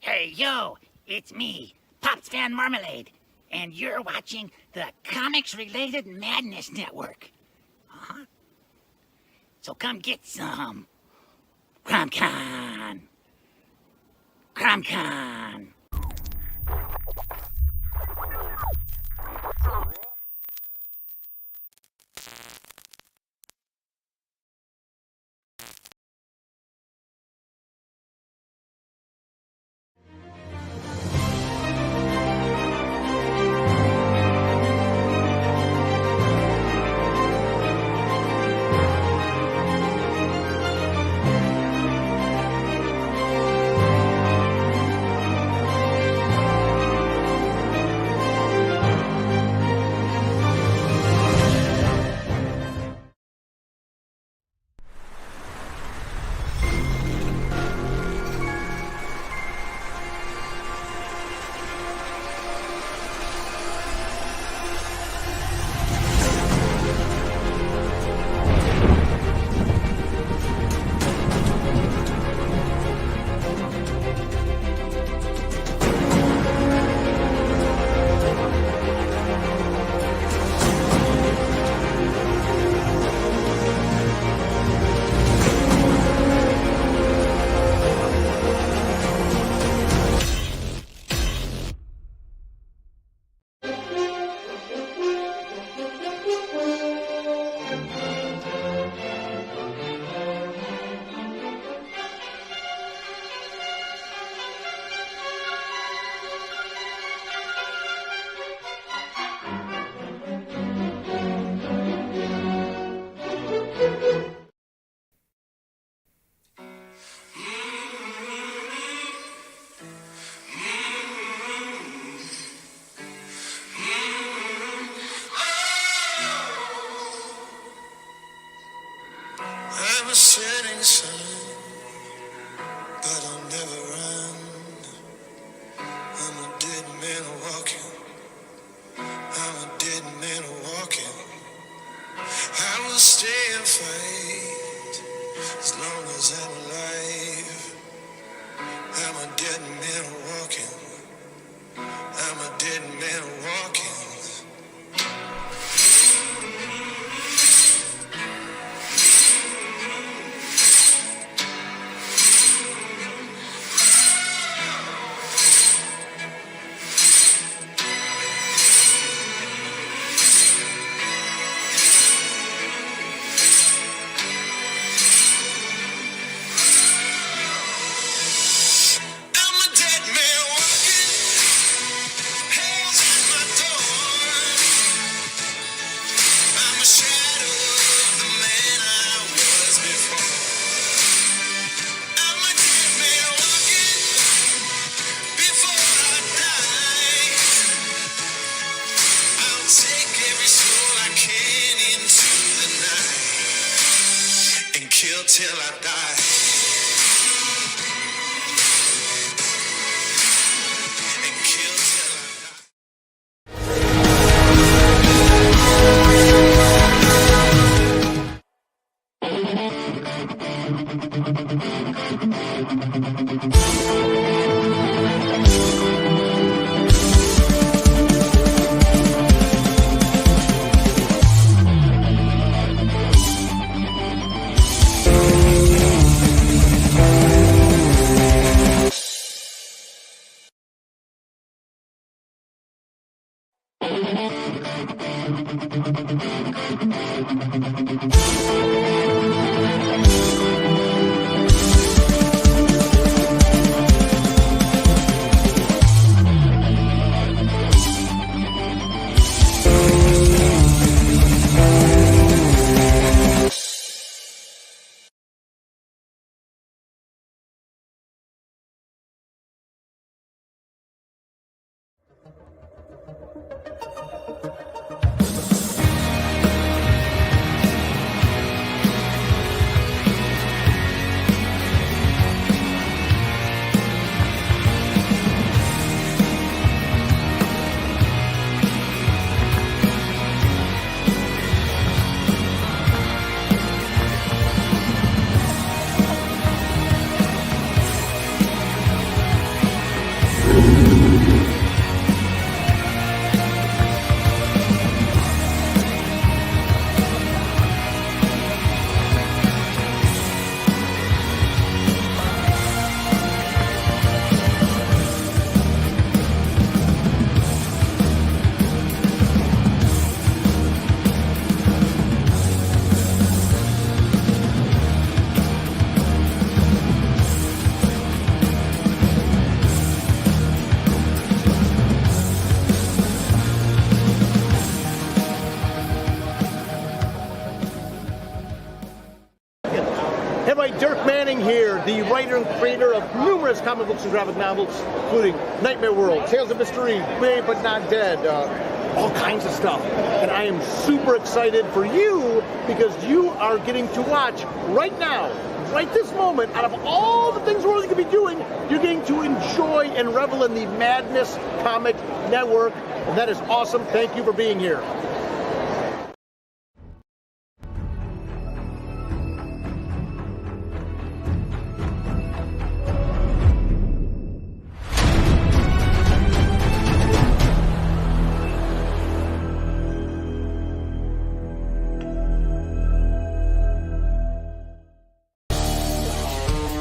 Hey, yo, it's me, Pops Van Marmalade, and you're watching the Comics-Related Madness Network. Uh-huh. So come get some. CromCon. CromCon. Setting sun, but I'll never run. I'm a dead man walking. I'm a dead man walking. I will stay and fight as long as I'm alive. I'm a dead man walking. I'm a dead man walking. Till I die. And kill till I die. the writer and creator of numerous comic books and graphic novels, including Nightmare World, Tales of Mystery, Brave But Not Dead, all kinds of stuff. And I am super excited for you because you are getting to watch right now, right this moment, out of all the things we're going to be doing, you're getting to enjoy and revel in the Madness Comic Network. And that is awesome. Thank you for being here.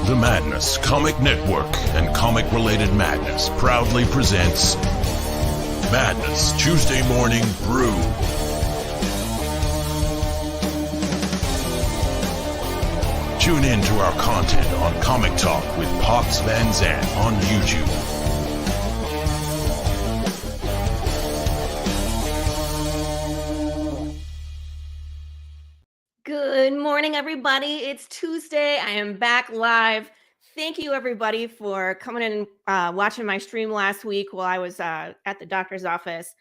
The Madness Comic Network and comic-related madness proudly presents Madness Tuesday Morning Brew. Tune in to our content on Comic Talk with Pops Van Zandt on YouTube. Good morning, everybody. It's Tuesday. I am back live. Thank you, everybody, for coming in and watching my stream last week while I was at the doctor's office.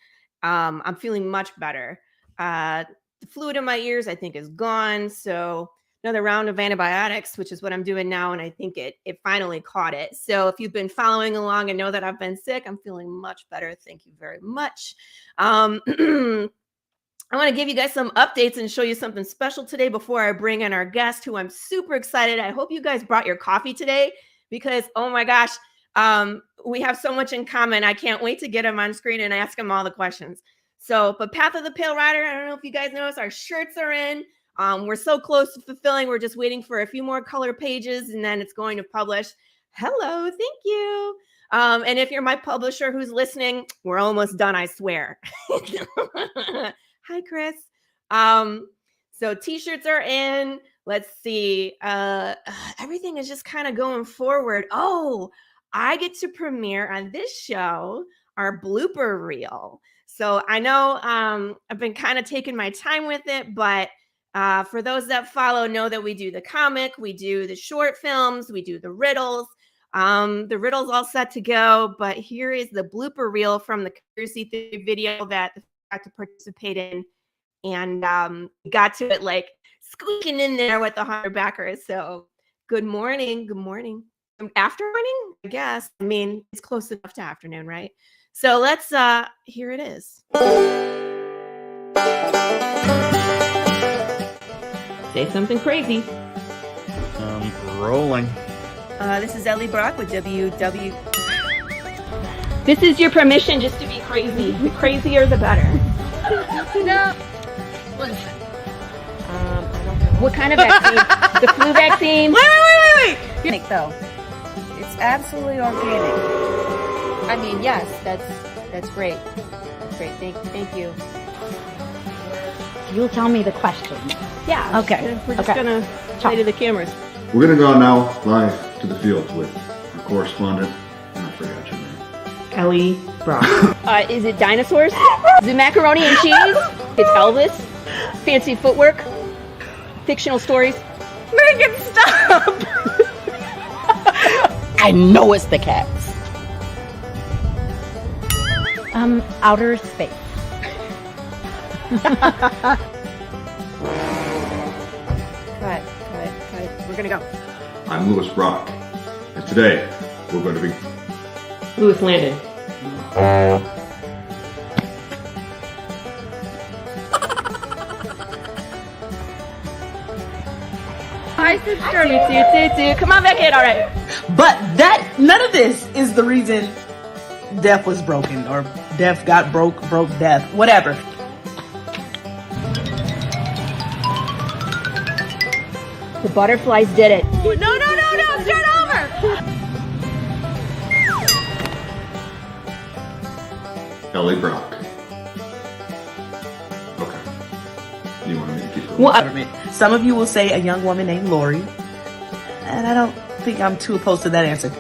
I'm feeling much better. The fluid in my ears, I think, is gone. So another round of antibiotics, which is what I'm doing now. And I think it finally caught it. So if you've been following along and know that I've been sick, I'm feeling much better. Thank you very much. I want to give you guys some updates and show you something special today before I bring in our guest, who I'm super excited. I hope you guys brought your coffee today because, oh my gosh, we have so much in common. I can't wait to get him on screen and ask him all the questions. So, but Path of the Pale Rider, I don't know if you guys noticed, our shirts are in. We're so close to fulfilling. We're just waiting for a few more color pages and then it's going to publish. Hello, thank you. And if you're my publisher who's listening, we're almost done, I swear. Hi, Chris. So t-shirts are in. Let's see. Everything is just kind of going forward. Oh, I get to premiere on this show our blooper reel. So I know I've been kind of taking my time with it, but for those that follow know that we do the comic, we do the short films, we do the riddles. The riddle's all set to go, but here is the blooper reel from the conspiracy theory video that got to participate in, and got to it like squeaking in there with the 100 backers. So good morning. After morning, I guess. I mean, it's close enough to afternoon, right? So let's here it is. Say something crazy. Rolling. This is Ellie Brock with WW. This is your permission just to be crazy. The crazier, the better. No. Listen. I don't know. What kind of vaccine? The flu vaccine? Wait. Organic, though. It's absolutely organic. I mean, yes, that's great. That's great. Thank you. You'll tell me the question. Yeah. Okay. We're just gonna play to the cameras. We're going to go now live to the field with our correspondent, and I forgot your name. Ellie Brock. Is it dinosaurs? Is it macaroni and cheese? It's Elvis? Fancy footwork? Fictional stories? Megan, stop! I know it's the cats. Outer space. Cut. We're gonna go. I'm Lewis Brock, and today we're going to be... Lewis Landon. Hi, sister. Me too. Come on back in, all right. But none of this is the reason Death was broken, or Death got broke Death, whatever. The butterflies did it. No, start over! Ellie Brock. Okay. You want me to keep going? Well, some of you will say a young woman named Laurie, and I don't think I'm too opposed to that answer.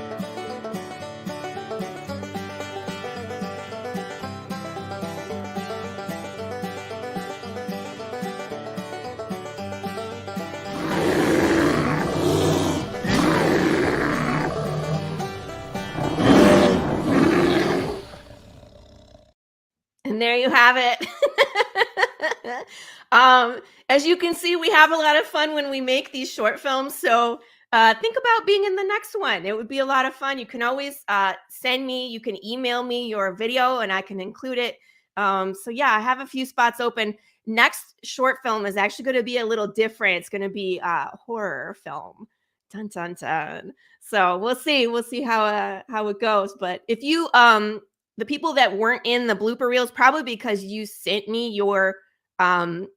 there you have it. As you can see, we have a lot of fun when we make these short films. So think about being in the next one. It would be a lot of fun. You can always you can email me your video and I can include it. So yeah, I have a few spots open. Next short film is actually going to be a little different. It's going to be a horror film. Dun, dun, dun. So we'll see how it goes. But if you, the people that weren't in the blooper reels, probably because you sent me your film,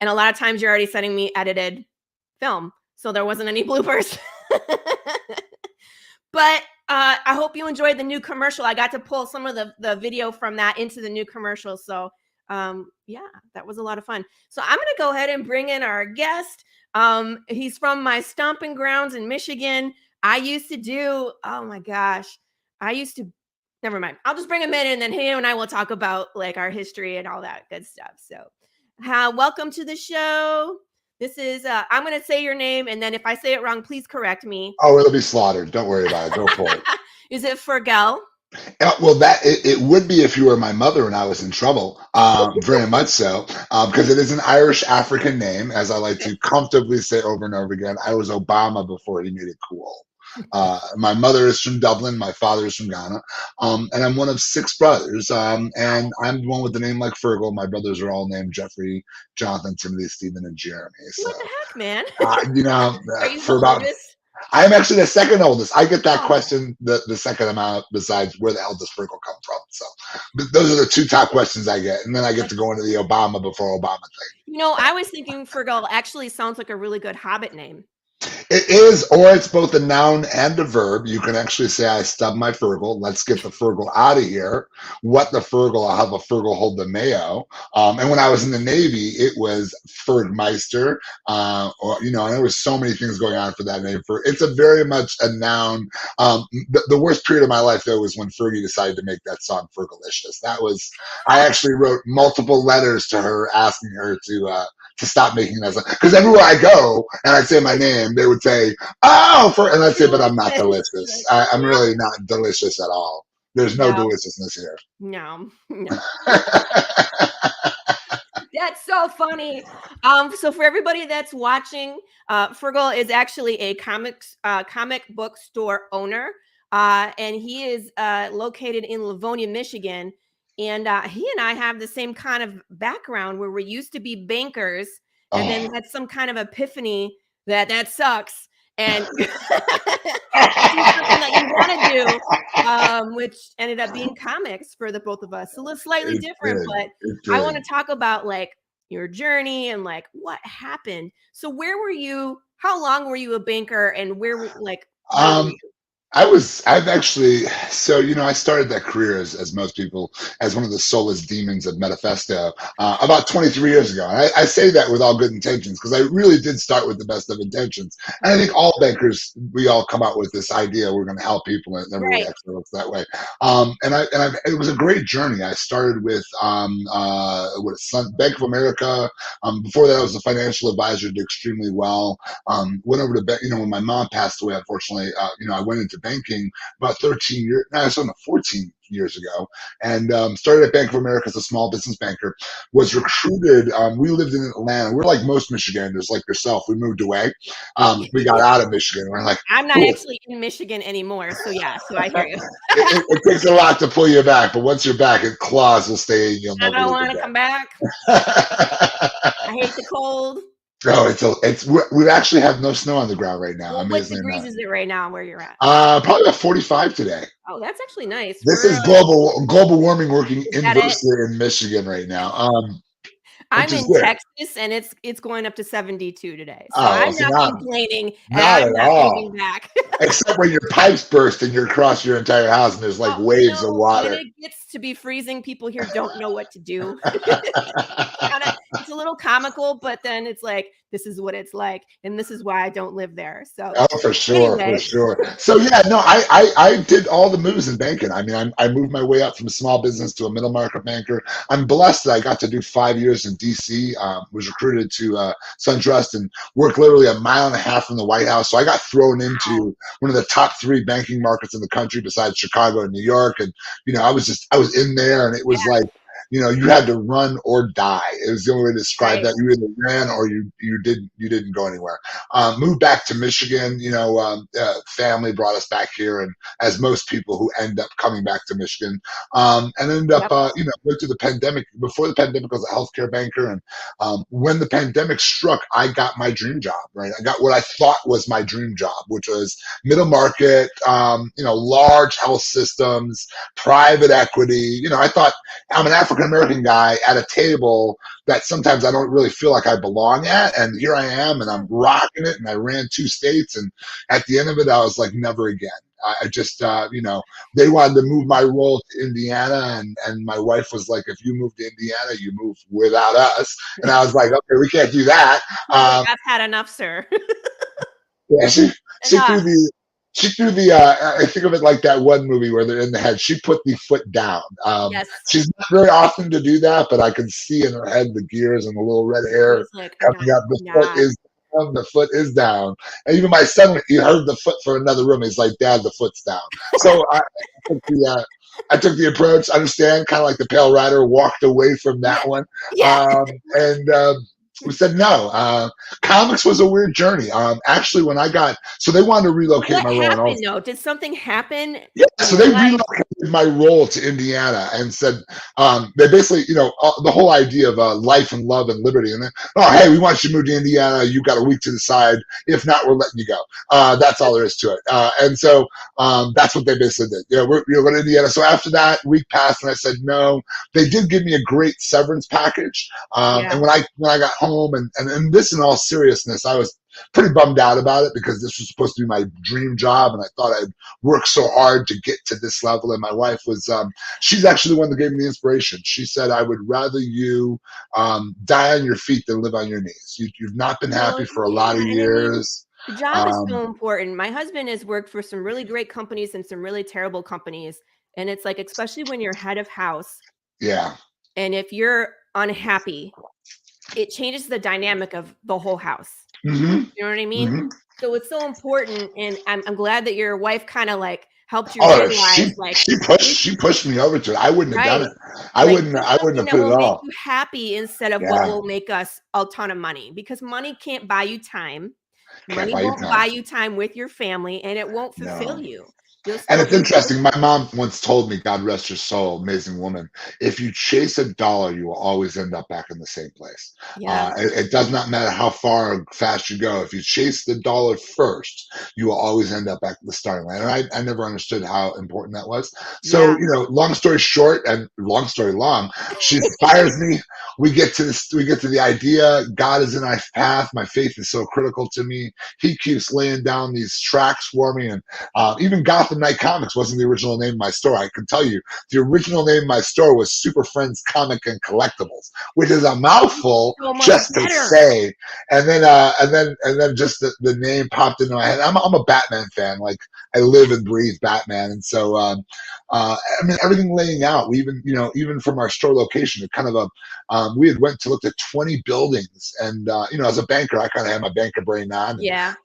and a lot of times you're already sending me edited film, so there wasn't any bloopers. But I hope you enjoyed the new commercial. I got to pull some of the video from that into the new commercial. So yeah, that was a lot of fun. So I'm going to go ahead and bring in our guest. He's from my stomping grounds in Michigan. Never mind. I'll just bring him in and then him and I will talk about like our history and all that good stuff. So welcome to the show. This is, I'm going to say your name, and then if I say it wrong, please correct me. Oh, it'll be slaughtered. Don't worry about it. Go for it. Is it Fergel? Well, it would be if you were my mother and I was in trouble, very much so, because it is an Irish African name, as I like to comfortably say over and over again. I was Obama before he made it cool. My mother is from Dublin. My father is from Ghana. And I'm one of 6 brothers. And I'm the one with the name like Fergel. My brothers are all named Jeffrey, Jonathan, Timothy, Stephen, and Jeremy. So, what the heck, man? Are you for about... I'm actually the second oldest. I get that question the second amount, besides where the eldest Fergel come from. So those are the 2 top questions I get. And then I get to go into the Obama before Obama thing. I was thinking Fergel actually sounds like a really good Hobbit name. It is, or it's both a noun and a verb. You can actually say, I stubbed my Fergel. Let's get the Fergel out of here. What the Fergel? I'll have a Fergel hold the Mayo. And when I was in the Navy, it was Fergmeister. And there was so many things going on for that name. It's a very much a noun. The worst period of my life, though, was when Fergie decided to make that song Fergalicious. I actually wrote multiple letters to her asking her to stop making that song. Because everywhere I go and I say my name, they would say, and I say, but I'm not delicious. I'm really not delicious at all. There's no deliciousness here. No. That's so funny. So for everybody that's watching, Fergel is actually a comic book store owner. And he is located in Livonia, Michigan. And he and I have the same kind of background where we used to be bankers and then had some kind of epiphany that sucks. And do something that you want to do, which ended up being comics for the both of us. So it's slightly different, but I want to talk about like your journey and like what happened. So where were you? How long were you a banker, and where were you? I started that career as most people, as one of the soulless demons of Manifesto about 23 years ago. And I say that with all good intentions, because I really did start with the best of intentions. And I think all bankers, we all come out with this idea we're going to help people, and it never really actually looks that way. It was a great journey. I started with Bank of America. Before that, I was a financial advisor, did extremely well. Went over to when my mom passed away, unfortunately, I went into banking about 14 years ago, and started at Bank of America as a small business banker. Was recruited. We lived in Atlanta. We're like most Michiganders, like yourself. We moved away. We got out of Michigan. We're like, I'm not actually in Michigan anymore. So yeah, so I hear you. it takes a lot to pull you back, but once you're back, claws will stay. You'll never. I don't want to come back. I hate the cold. We actually have no snow on the ground right now. What degrees is it right now where you're at? Probably about 45 today. Oh, that's actually nice. This is global warming working inversely in Michigan right now. I'm in Texas, and it's going up to 72 today. So I'm not complaining. Not at all. Moving back. Except when your pipes burst and you're across your entire house and there's like waves of water. When it gets to be freezing, people here don't know what to do. It's a little comical, but then it's like, this is what it's like, and this is why I don't live there. So for sure. So yeah, no, I did all the moves in banking. I mean, I moved my way up from small business to a middle market banker. I'm blessed that I got to do 5 years in DC. Was recruited to SunTrust and worked literally a mile and a half from the White House. So I got thrown into one of the top 3 banking markets in the country besides Chicago and New York. And I was in there, and it was like, you had to run or die. It was the only way to describe Right. that. You either ran or you didn't go anywhere. Moved back to Michigan. Family brought us back here, and as most people who end up coming back to Michigan, and ended up went through the pandemic. Before the pandemic, I was a healthcare banker, and when the pandemic struck, I got my dream job. Right, I got what I thought was my dream job, which was middle market, large health systems, private equity. I thought I'm an African American guy at a table that sometimes I don't really feel like I belong at, and here I am, and I'm rocking it, and I ran 2 states, and at the end of it, I was like, never again. I just, they wanted to move my role to Indiana, and my wife was like, if you move to Indiana, you move without us. And I was like, okay, we can't do that. I've had enough, sir. Yeah, she threw the I think of it like that one movie where they're in the head. She put the foot down. Yes. She's not very often to do that, but I can see in her head the gears and the little red hair coming up. The foot is down. And even my son, he heard the foot for another room. He's like, Dad, the foot's down. So I took the approach, understand, kind of like the Pale Rider, walked away from that one. Yeah. We said no. Comics was a weird journey. Actually, when so they wanted to relocate my role. What happened, though? Did something happen? Yeah, so they relocated my role to Indiana and said, they basically, the whole idea of life and love and liberty. And then, hey, we want you to move to Indiana. You've got a week to decide. If not, we're letting you go. That's all there is to it. And so that's what they basically did. We're going to Indiana. So after that week passed, and I said no. They did give me a great severance package. And when I got home, and this, in all seriousness, I was pretty bummed out about it, because this was supposed to be my dream job, and I thought I'd worked so hard to get to this level. And my wife was, she's actually the one that gave me the inspiration. She said, I would rather you die on your feet than live on your knees. You've not been happy for a lot of years. The job is so important. My husband has worked for some really great companies and some really terrible companies. And it's like, especially when you're head of house. Yeah. And if you're unhappy, it changes the dynamic of the whole house. Mm-hmm. You know what I mean? Mm-hmm. So it's so important, and I'm glad that your wife kind of like helped you realize. She pushed me over to it. I wouldn't have done it. I wouldn't have put it all. Make you happy instead of what will make us a ton of money, because money can't buy you time. Money won't buy you time with your family, and it won't fulfill you. And it's interesting. My mom once told me, God rest her soul, amazing woman, if you chase a dollar, you will always end up back in the same place. Yeah. It does not matter how far or fast you go. If you chase the dollar first, you will always end up back at the starting line. And I never understood how important that was. So, long story short and long story long, she inspires me. We get to the idea. God is in our path. My faith is so critical to me. He keeps laying down these tracks for me. And even Gothamnightcomics wasn't the original name of my store. I can tell you the original name of my store was Super Friends Comic and Collectibles, which is a mouthful just to say. And then just the name popped into my head. I'm a Batman fan. Like, I live and breathe Batman. And so, everything laying out. We even from our store location, it kind of we had went to look at 20 buildings, and as a banker, I kind of had my banker brain on.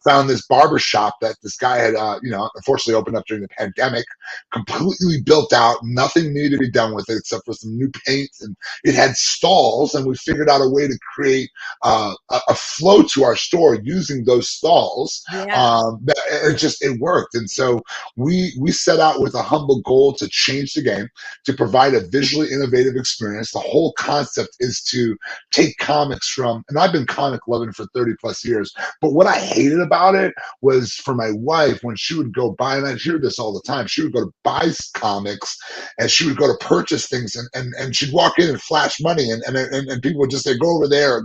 Found this barber shop that this guy had, unfortunately opened up during the pandemic, completely built out. Nothing needed to be done with it except for some new paint, and it had stalls. And we figured out a way to create a flow to our store using those stalls. It worked. And so we set out with a humble goal to change the game, to provide a visually innovative experience. The whole concept is to take comics from, and I've been comic loving for 30 plus years, but what I hated about it was for my wife, when she would go buy, and I hear this all the time, she would go to buy comics, and she would go to purchase things, and she'd walk in and flash money, and people would just say, go over there,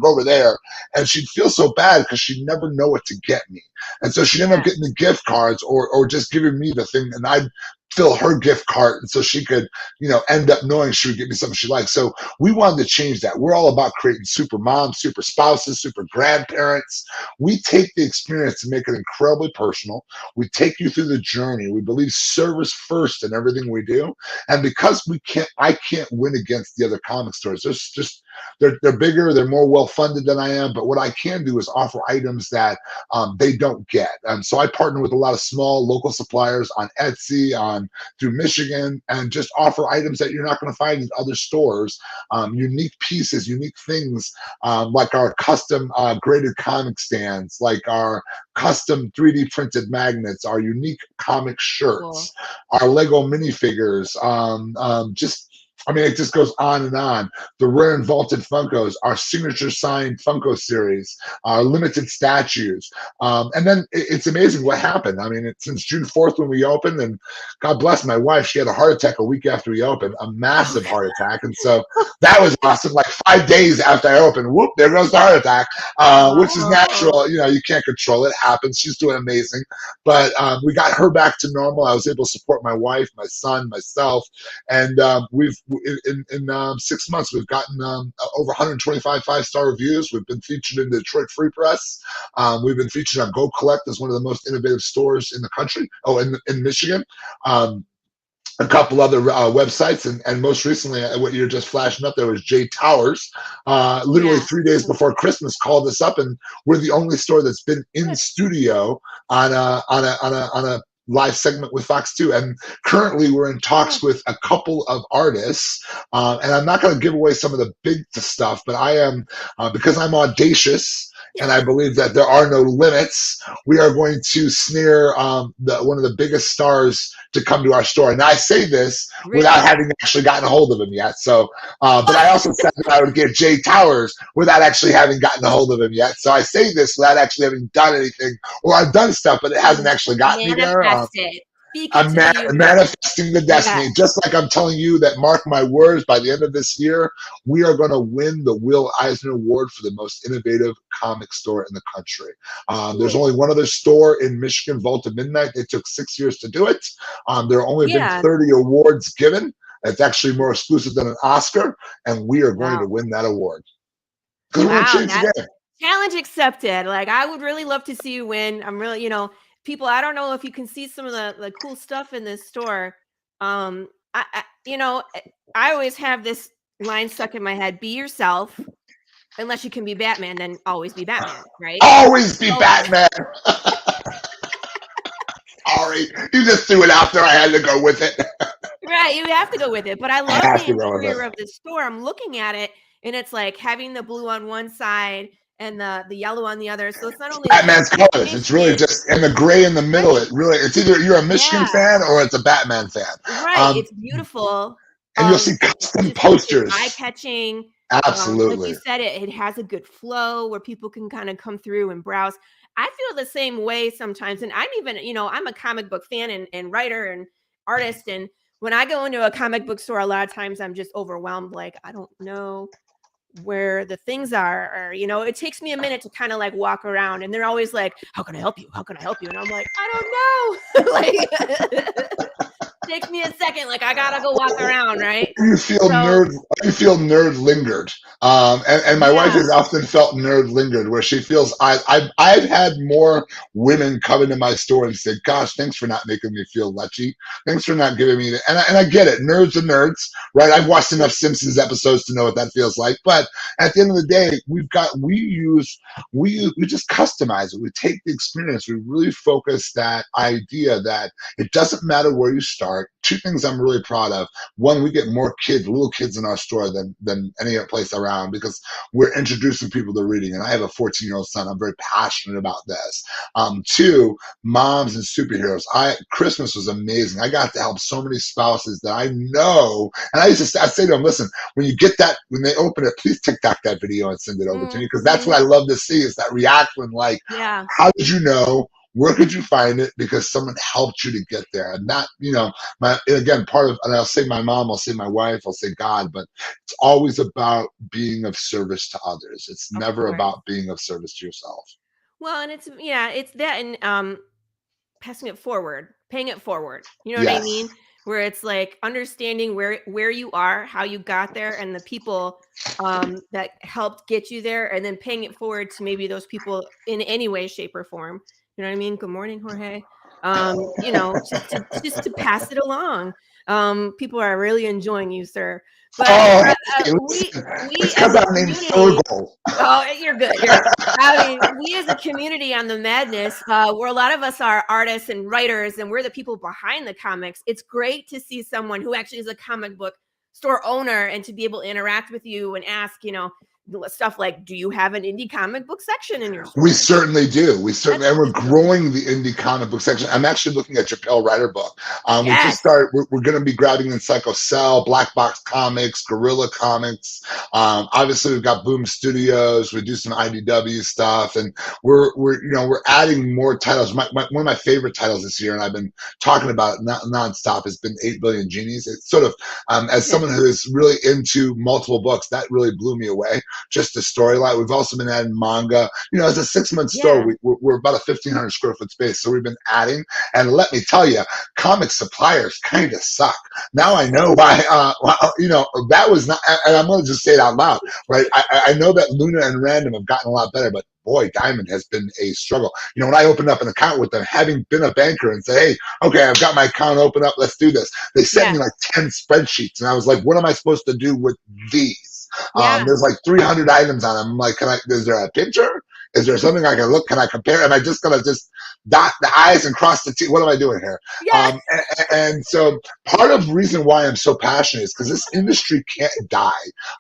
and she'd feel so bad because she'd never know what to get me. And so she'd end up getting the gift cards or just giving me the thing, and I'd fill her gift cart, and so she could, end up knowing she would get me something she liked. So we wanted to change that. We're all about creating super moms, super spouses, super grandparents. We take the experience to make it incredibly personal. We take you through the journey. We believe service first in everything we do. And because I can't win against the other comic stores. There's just they're bigger, they're more well funded than I am, but what I can do is offer items that they don't get. So I partner with a lot of small local suppliers on Etsy, through Michigan, and just offer items that you're not going to find in other stores. Unique pieces, unique things, like our custom graded comic stands, like our custom 3D printed magnets, our unique comic shirts, our Lego minifigures, it just goes on and on. The rare and vaulted Funkos, our signature signed Funko series, our limited statues. And then it's amazing what happened. Since June 4th when we opened, and God bless my wife, she had a heart attack a week after we opened, a massive heart attack. And so that was awesome. Like 5 days after I opened, whoop, there goes the heart attack, which is natural. You can't control it. It happens. She's doing amazing. But we got her back to normal. I was able to support my wife, my son, myself. And in 6 months, we've gotten over 125 5-star reviews. We've been featured in the Detroit Free Press. We've been featured on Go Collect as one of the most innovative stores in the country. In Michigan. A couple other websites, and most recently, what you're just flashing up there was Jay Towers. Literally 3 days before Christmas, called us up, and we're the only store that's been in studio on a live segment with Fox 2. And currently we're in talks with a couple of artists, and I'm not going to give away some of the big stuff, but I am, because I'm audacious and I believe that there are no limits, we are going to snare one of the biggest stars to come to our store. Now I say this without having actually gotten a hold of him yet. So, but I also said that I would get Jay Towers without actually having gotten a hold of him yet. So I say this without actually having done anything, or I've done stuff, but it hasn't actually gotten me there. I'm manifesting the destiny, just like I'm telling you that, mark my words, by the end of this year, we are going to win the Will Eisner Award for the most innovative comic store in the country. There's only one other store in Michigan, Vault of Midnight. They took 6 years to do it. There have only been 30 awards given. It's actually more exclusive than an Oscar, and we are going to win that award. Challenge accepted. Like, I would really love to see you win. I'm really, people, I don't know if you can see some of the cool stuff in this store. I always have this line stuck in my head: be yourself. Unless you can be Batman, then always be Batman, right? Always be Batman. Sorry, you just threw it out there. I had to go with it. Right, you have to go with it. But I love the interior of the store. I'm looking at it, and it's like having the blue on one side and the yellow on the other. So it's not only Batman's colors. It's really just, and the gray in the middle. It's either you're a Michigan fan or it's a Batman fan. Right. It's beautiful. And you'll see custom posters. Eye-catching. Absolutely. Like you said, it has a good flow where people can kind of come through and browse. I feel the same way sometimes. And I'm even, I'm a comic book fan and writer and artist. And when I go into a comic book store, a lot of times I'm just overwhelmed. Like, I don't know where the things are, or it takes me a minute to kind of like walk around, and they're always like, how can I help you, and I'm like, I don't know. Like, takes me a second, like I gotta go walk around, right? You feel nerd lingered, and my wife has often felt nerd lingered, where she feels I've had more women come into my store and say, gosh, thanks for not making me feel lechy, thanks for not giving me and I get it, nerds are nerds, right? I've watched enough Simpsons episodes to know what that feels like. But at the end of the day, we just customize it. We take the experience, we really focus that idea that it doesn't matter where you start. Two things I'm really proud of: one, we get more little kids in our store than any other place around, because we're introducing people to reading, and I have a 14-year-old son. I'm very passionate about this. Two, moms and superheroes. Christmas was amazing. I got to help so many spouses that I know, and I say to them, listen, when you get that, when they open it, please TikTok that video and send it over to me, because that's what I love to see, is that reaction, like, how did you know? Where could you find it? Because someone helped you to get there. And not, and I'll say my mom, I'll say my wife, I'll say God, but it's always about being of service to others. It's never about being of service to yourself. Well, and it's that, and passing it forward, paying it forward. You know what I mean? Where it's like understanding where you are, how you got there, and the people that helped get you there, and then paying it forward to maybe those people in any way, shape, or form. You know what I mean? Good morning, Jorge. Just to pass it along. People are really enjoying you, sir. But hey, we it's as because a I'm named community, Fergel. oh, you're good. I mean, we as a community on the madness, where a lot of us are artists and writers, and we're the people behind the comics. It's great to see someone who actually is a comic book store owner and to be able to interact with you and ask, stuff like, do you have an indie comic book section in your store? We certainly do. And we're growing the indie comic book section. I'm actually looking at your Pale Rider book. We just started. We're going to be grabbing in Psycho Cell, Black Box Comics, Gorilla Comics. Obviously, we've got Boom Studios. We do some IDW stuff, and we're adding more titles. One of my favorite titles this year, and I've been talking about it nonstop, has been 8 Billion Genies. It's sort of as someone who is really into multiple books, that really blew me away. Just the storyline. We've also been adding manga. As a 6-month store, we're about a 1,500 square foot space, so we've been adding. And let me tell you, comic suppliers kind of suck. Now I know why. That was not. And I'm going to just say it out loud, right? I know that Luna and Random have gotten a lot better, but boy, Diamond has been a struggle. When I opened up an account with them, having been a banker and say, hey, okay, I've got my account open up, let's do this. They sent me like 10 spreadsheets, and I was like, what am I supposed to do with these? There's like 300 items on them. I'm like, is there a picture? Is there something I can look? Can I compare? Am I just going to just dot the I's and cross the T? What am I doing here? And so part of the reason why I'm so passionate is because this industry can't die.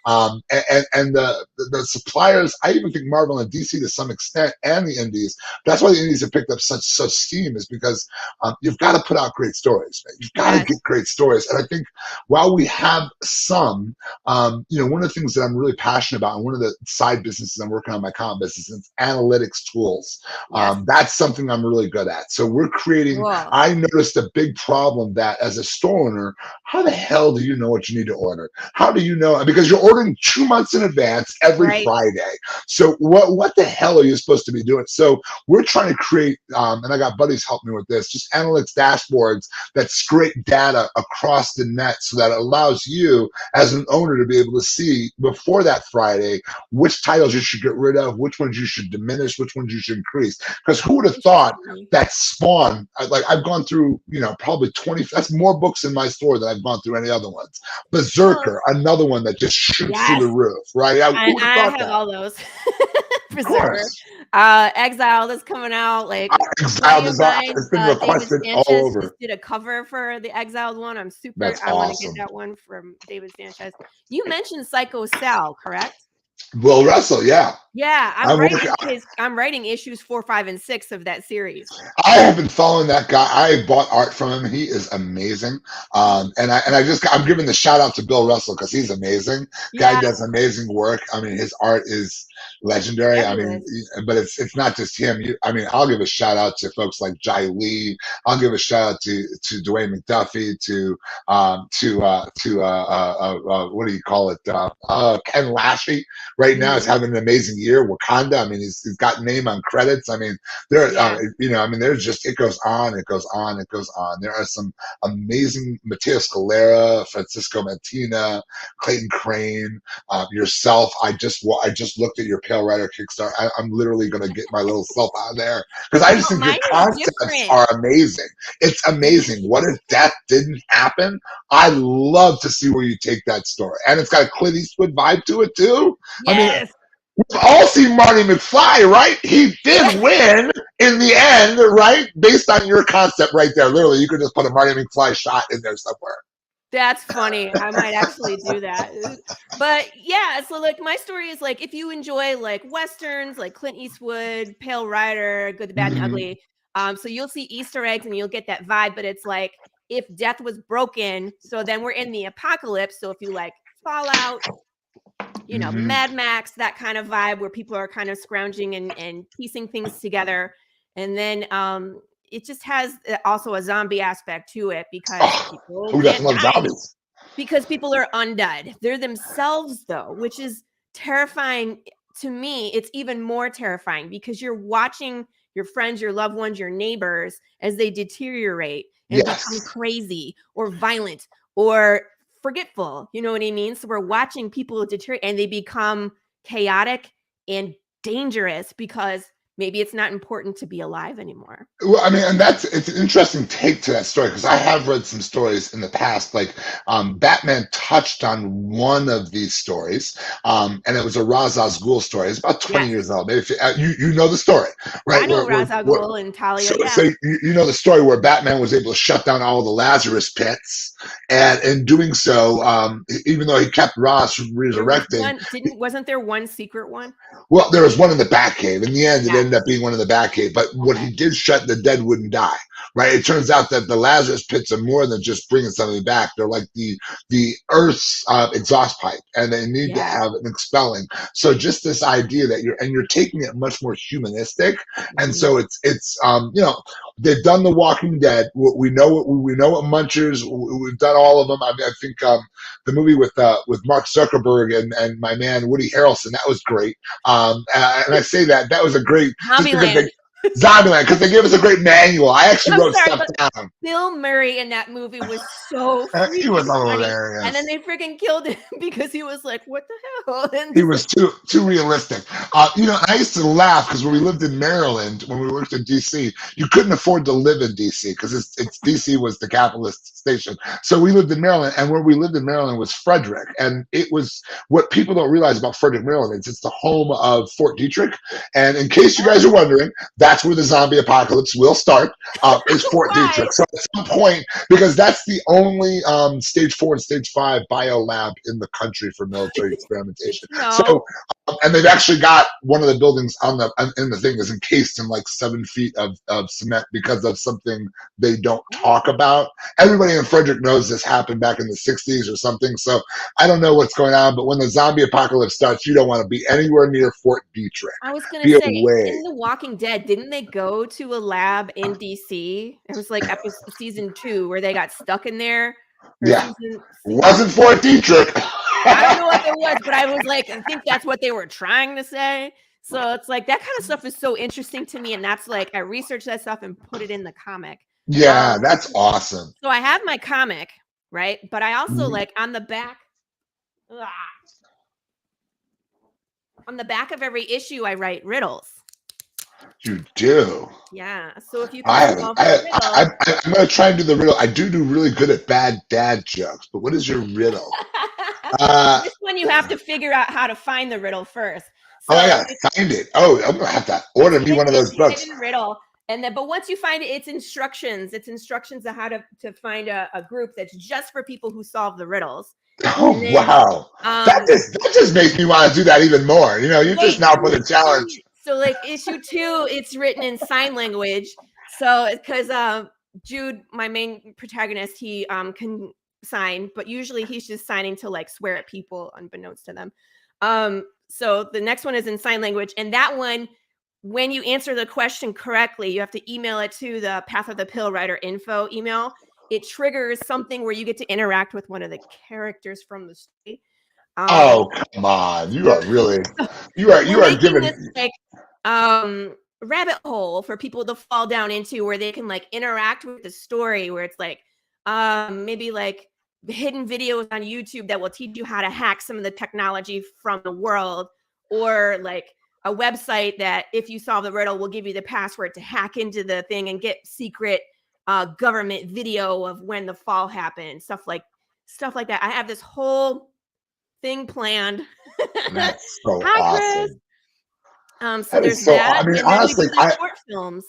And the suppliers, I even think Marvel and DC to some extent, and the indies, that's why the indies have picked up such steam, is because you've got to put out great stories, man. You've got to get great stories. And I think while we have some, one of the things that I'm really passionate about, and one of the side businesses I'm working on, my comic business, is analytics tools. That's something I'm really good at. So we're creating, I noticed a big problem that as a store owner, how the hell do you know what you need to order? How do you know? Because you're ordering 2 months in advance every Friday. So what the hell are you supposed to be doing? So we're trying to create, and I got buddies help me with this, just analytics dashboards that scrape data across the net so that it allows you as an owner to be able to see before that Friday which titles you should get rid of, which ones you should diminish, which ones you should increase. Because who would have thought that Spawn, I've gone through, probably 20, that's more books in my store than I've gone through any other ones. Berserker, another one that just shoots through the roof, right? I have all those. Berserker. Exile that's coming out. Exile has been requested all over. Just did a cover for the Exiled one. I'm super. That's I want to get that one from David Sanchez. You mentioned Psycho Cell, correct? Will Russell, yeah. Yeah, I'm writing issues 4, 5, and 6 of that series. I have been following that guy. I bought art from him. He is amazing. I'm giving the shout out to Bill Russell because he's amazing. Guy does amazing work. I mean, his art is legendary. I mean, but it's not just him. I'll give a shout out to folks like Jai Lee. I'll give a shout out to Dwayne McDuffie, to what do you call it? Ken Lashley right now is having an amazing year. Wakanda. I mean, he's got name on credits. I mean, there's just, it goes on, it goes on, it goes on. There are some amazing Matteo Scalera, Francisco Mantina, Clayton Crane, yourself. I just looked at your Pale Rider Kickstarter. I'm literally going to get my little self out of there because I just think your concepts are amazing. It's amazing. What if that didn't happen? I love to see where you take that story. And it's got a Clint Eastwood vibe to it too. Yes. I mean, we've all seen Marty McFly, right? He did win in the end, right? Based on your concept right there. Literally, you could just put a Marty McFly shot in there somewhere. That's funny. I might actually do that. But yeah, so my story is if you enjoy Westerns, like Clint Eastwood, Pale Rider, Good, the Bad, and Ugly. So you'll see Easter eggs and you'll get that vibe, but it's if death was broken, so then we're in the apocalypse. So if you Fallout, Mad Max, that kind of vibe where people are kind of scrounging and piecing things together. And then it just has also a zombie aspect to it because people who doesn't love zombies? Because people are undead. They're themselves though, which is terrifying to me. It's even more terrifying because you're watching your friends, your loved ones, your neighbors as they deteriorate and become crazy or violent or forgetful. You know what I mean? So we're watching people deteriorate and they become chaotic and dangerous because maybe it's not important to be alive anymore. Well, I mean, and it's an interesting take to that story, because I have read some stories in the past, like Batman touched on one of these stories, and it was a Ra's al Ghul story. It's about 20 years old. Maybe you know the story, right? I know Ra's al Ghul and Talia. So you know the story where Batman was able to shut down all the Lazarus pits, and in doing so, even though he kept Ra's resurrecting, wasn't there one secret one? Well, there was one in the Batcave. In the end, it ended up being one in the Batcave. But what he did shut, the dead wouldn't die, right? It turns out that the Lazarus pits are more than just bringing something back. They're like the Earth's exhaust pipe, and they need to have an expelling. So just this idea that you're taking it much more humanistic, and so it's you know, they've done The Walking Dead. We know what Munchers. We've done all of them. I mean, I think the movie with Mark Zuckerberg and my man Woody Harrelson, that was great. And I say that was a great Zombieland, because they gave us a great manual. I actually wrote stuff down. Bill Murray in that movie was so he was hilarious. And then they freaking killed him because he was like, what the hell? And he was too realistic. You know, I used to laugh because when we lived in Maryland, when we worked in DC, you couldn't afford to live in DC because it's DC was the capitalist station. So we lived in Maryland, and where we lived in Maryland was Frederick. And it was, what people don't realize about Frederick, Maryland, is it's the home of Fort Detrick. And in case you guys are wondering, that's where the zombie apocalypse will start, is Fort Detrick. So at some point, because that's the only stage 4 and stage 5 bio lab in the country for military experimentation. So, and they've actually got one of the buildings in the thing is encased in like 7 feet of cement because of something they don't talk about. Everybody in Frederick knows this happened back in the 60s or something. So I don't know what's going on, but when the zombie apocalypse starts, you don't want to be anywhere near Fort Detrick. I was going to say, in The Walking Dead, didn't they go to a lab in DC? It was like season 2 where they got stuck in there. Yeah, wasn't Fort Detrick. I don't know what it was, but I was like, I think that's what they were trying to say. So it's like that kind of stuff is so interesting to me, and that's like I researched that stuff and put it in the comic. Yeah, that's awesome. So I have my comic, right? But I also like on the back of every issue, I write riddles. You do? Yeah. So if you can I'm going to try and do the riddle. I do really good at bad dad jokes, but what is your riddle? This one you have to figure out how to find the riddle first. So I got to find it. Oh, I'm going to have to order me one of those books. Riddle. And then, but once you find it, it's instructions. It's instructions on how to find a group that's just for people who solve the riddles. Oh, then, wow. That just makes me want to do that even more. You know, you just now put a challenge. So like issue 2, it's written in sign language. So because Jude, my main protagonist, he can sign, but usually he's just signing to like swear at people unbeknownst to them. So the next one is in sign language. And that one, when you answer the question correctly, you have to email it to the Path of the Pill Writer info email. It triggers something where you get to interact with one of the characters from the story. Oh, come on. You are really, you are giving this, like, rabbit hole for people to fall down into where they can like interact with the story, where it's like, maybe like hidden videos on YouTube that will teach you how to hack some of the technology from the world, or like a website that if you solve the riddle will give you the password to hack into the thing and get secret government video of when the fall happened, stuff like that. I have this whole thing planned. That's so Hi, awesome. So there's that. I mean, and honestly, short films.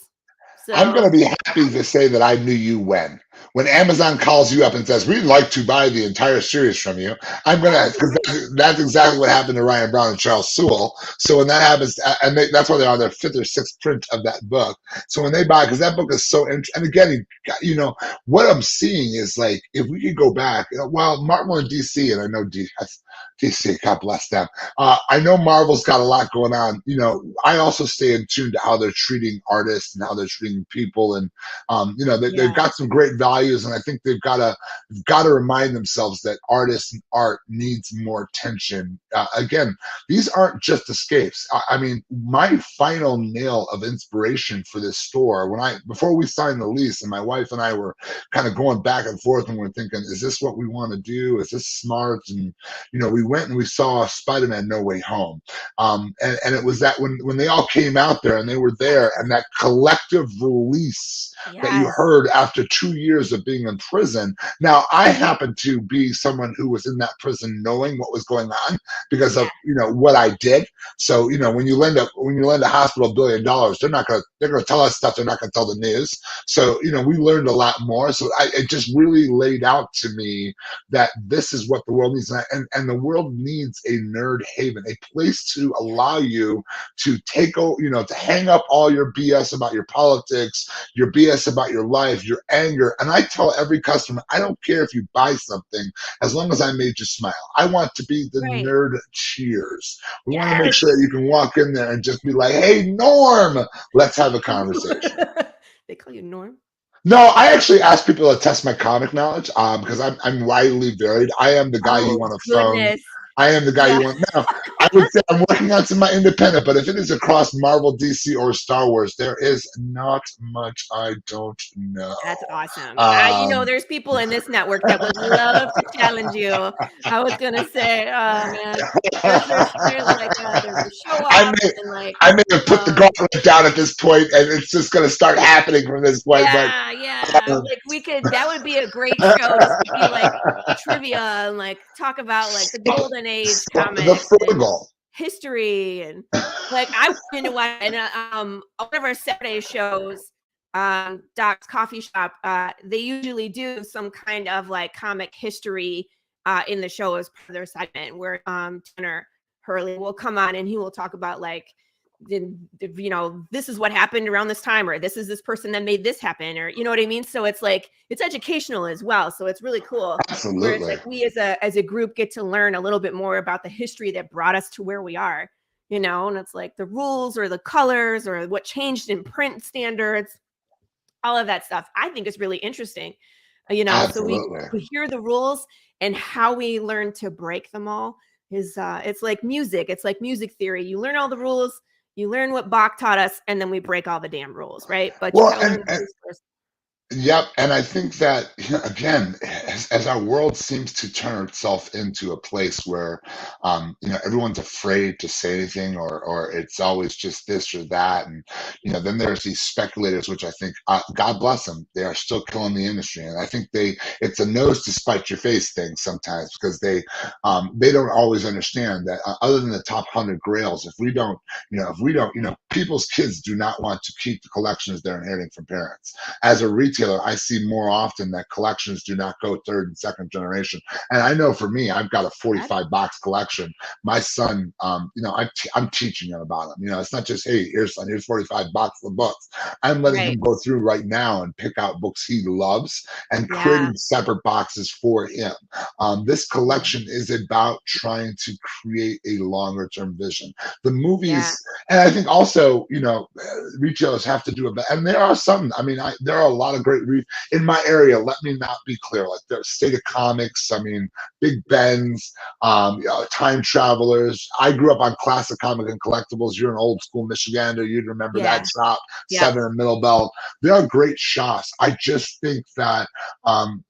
So I'm going to be happy to say that I knew you when Amazon calls you up and says, we'd like to buy the entire series from you. I'm going to, because that's exactly what happened to Ryan Brown and Charles Sewell. So when that happens, and that's why they're on their 5th or 6th print of that book. So when they buy, because that book is so interesting. And again, you know, what I'm seeing is like, if we could go back, well, Marvel and DC, and I know DC, God bless them. I know Marvel's got a lot going on. You know, I also stay in tune to how they're treating artists and how they're treating people. And, you know, they've got some great value values, and I think they've got to remind themselves that artists and art needs more attention. Again, these aren't just escapes. I mean, my final nail of inspiration for this store, before we signed the lease, and my wife and I were kind of going back and forth, and we're thinking, is this what we want to do? Is this smart? And we went and we saw Spider-Man No Way Home, and it was that when they all came out there and they were there, and that collective release that you heard after 2 years of being in prison. Now, I happen to be someone who was in that prison knowing what was going on because of what I did. So when you lend a hospital $1 billion, they're gonna tell us stuff they're not gonna tell the news. So we learned a lot more. So it just really laid out to me that this is what the world needs, and the world needs a nerd haven, a place to allow you to to hang up all your BS about your politics, your BS about your life, your anger. And I tell every customer, I don't care if you buy something, as long as I made you smile. I want to be the nerd cheers. We want to make sure that you can walk in there and just be like, hey, Norm, let's have a conversation. They call you Norm? No, I actually ask people to test my comic knowledge because I'm widely varied. I am the guy you want to phone. I am the guy you want. Now, I would say I'm working on some of my independent, but if it is across Marvel, DC, or Star Wars, there is not much I don't know. That's awesome. There's people in this network that would love to challenge you. I was going to say, oh, man. There's like a show off. I may have put the gauntlet down at this point, and it's just going to start happening from this point. That would be a great show to be like trivia and like talk about like the golden age comics, the history, and like I went into one of our Saturday shows, Doc's Coffee Shop. They usually do some kind of like comic history in the show as part of their segment, where Tanner Hurley will come on and he will talk about like, this is what happened around this time, or this is this person that made this happen, or you know what I mean? So it's like, it's educational as well. So it's really cool. Absolutely. Where it's like we as a group get to learn a little bit more about the history that brought us to where we are, and it's like the rules or the colors or what changed in print standards, all of that stuff. I think is really interesting, Absolutely. So we hear the rules and how we learn to break them all is it's like music. It's like music theory. You learn all the rules. You learn what Bach taught us, and then we break all the damn rules, right? But Yep, and I think that again, as our world seems to turn itself into a place where, everyone's afraid to say anything, or it's always just this or that, and then there's these speculators, which I think, God bless them, they are still killing the industry, and I think it's a nose to spite your face thing sometimes, because they don't always understand that other than the top 100 grails, if we don't, people's kids do not want to keep the collections they're inheriting from parents. As a retailer, I see more often that collections do not go third and second generation. And I know for me, I've got a 45 box collection. My son, I'm teaching him about them. It's not just, hey, here's 45 boxes of books. I'm letting him go through right now and pick out books he loves and creating separate boxes for him. This collection is about trying to create a longer term vision. The movies, and I think also, retailers have to do it. And there are some, there are a lot of great in my area. Let me not be clear, like the State of Comics, Big Ben's, Time Travelers. I grew up on Classic Comic and Collectibles. You're an old school Michigander, you'd remember that shop, 7 and Middle Belt. They are great shops. I just think that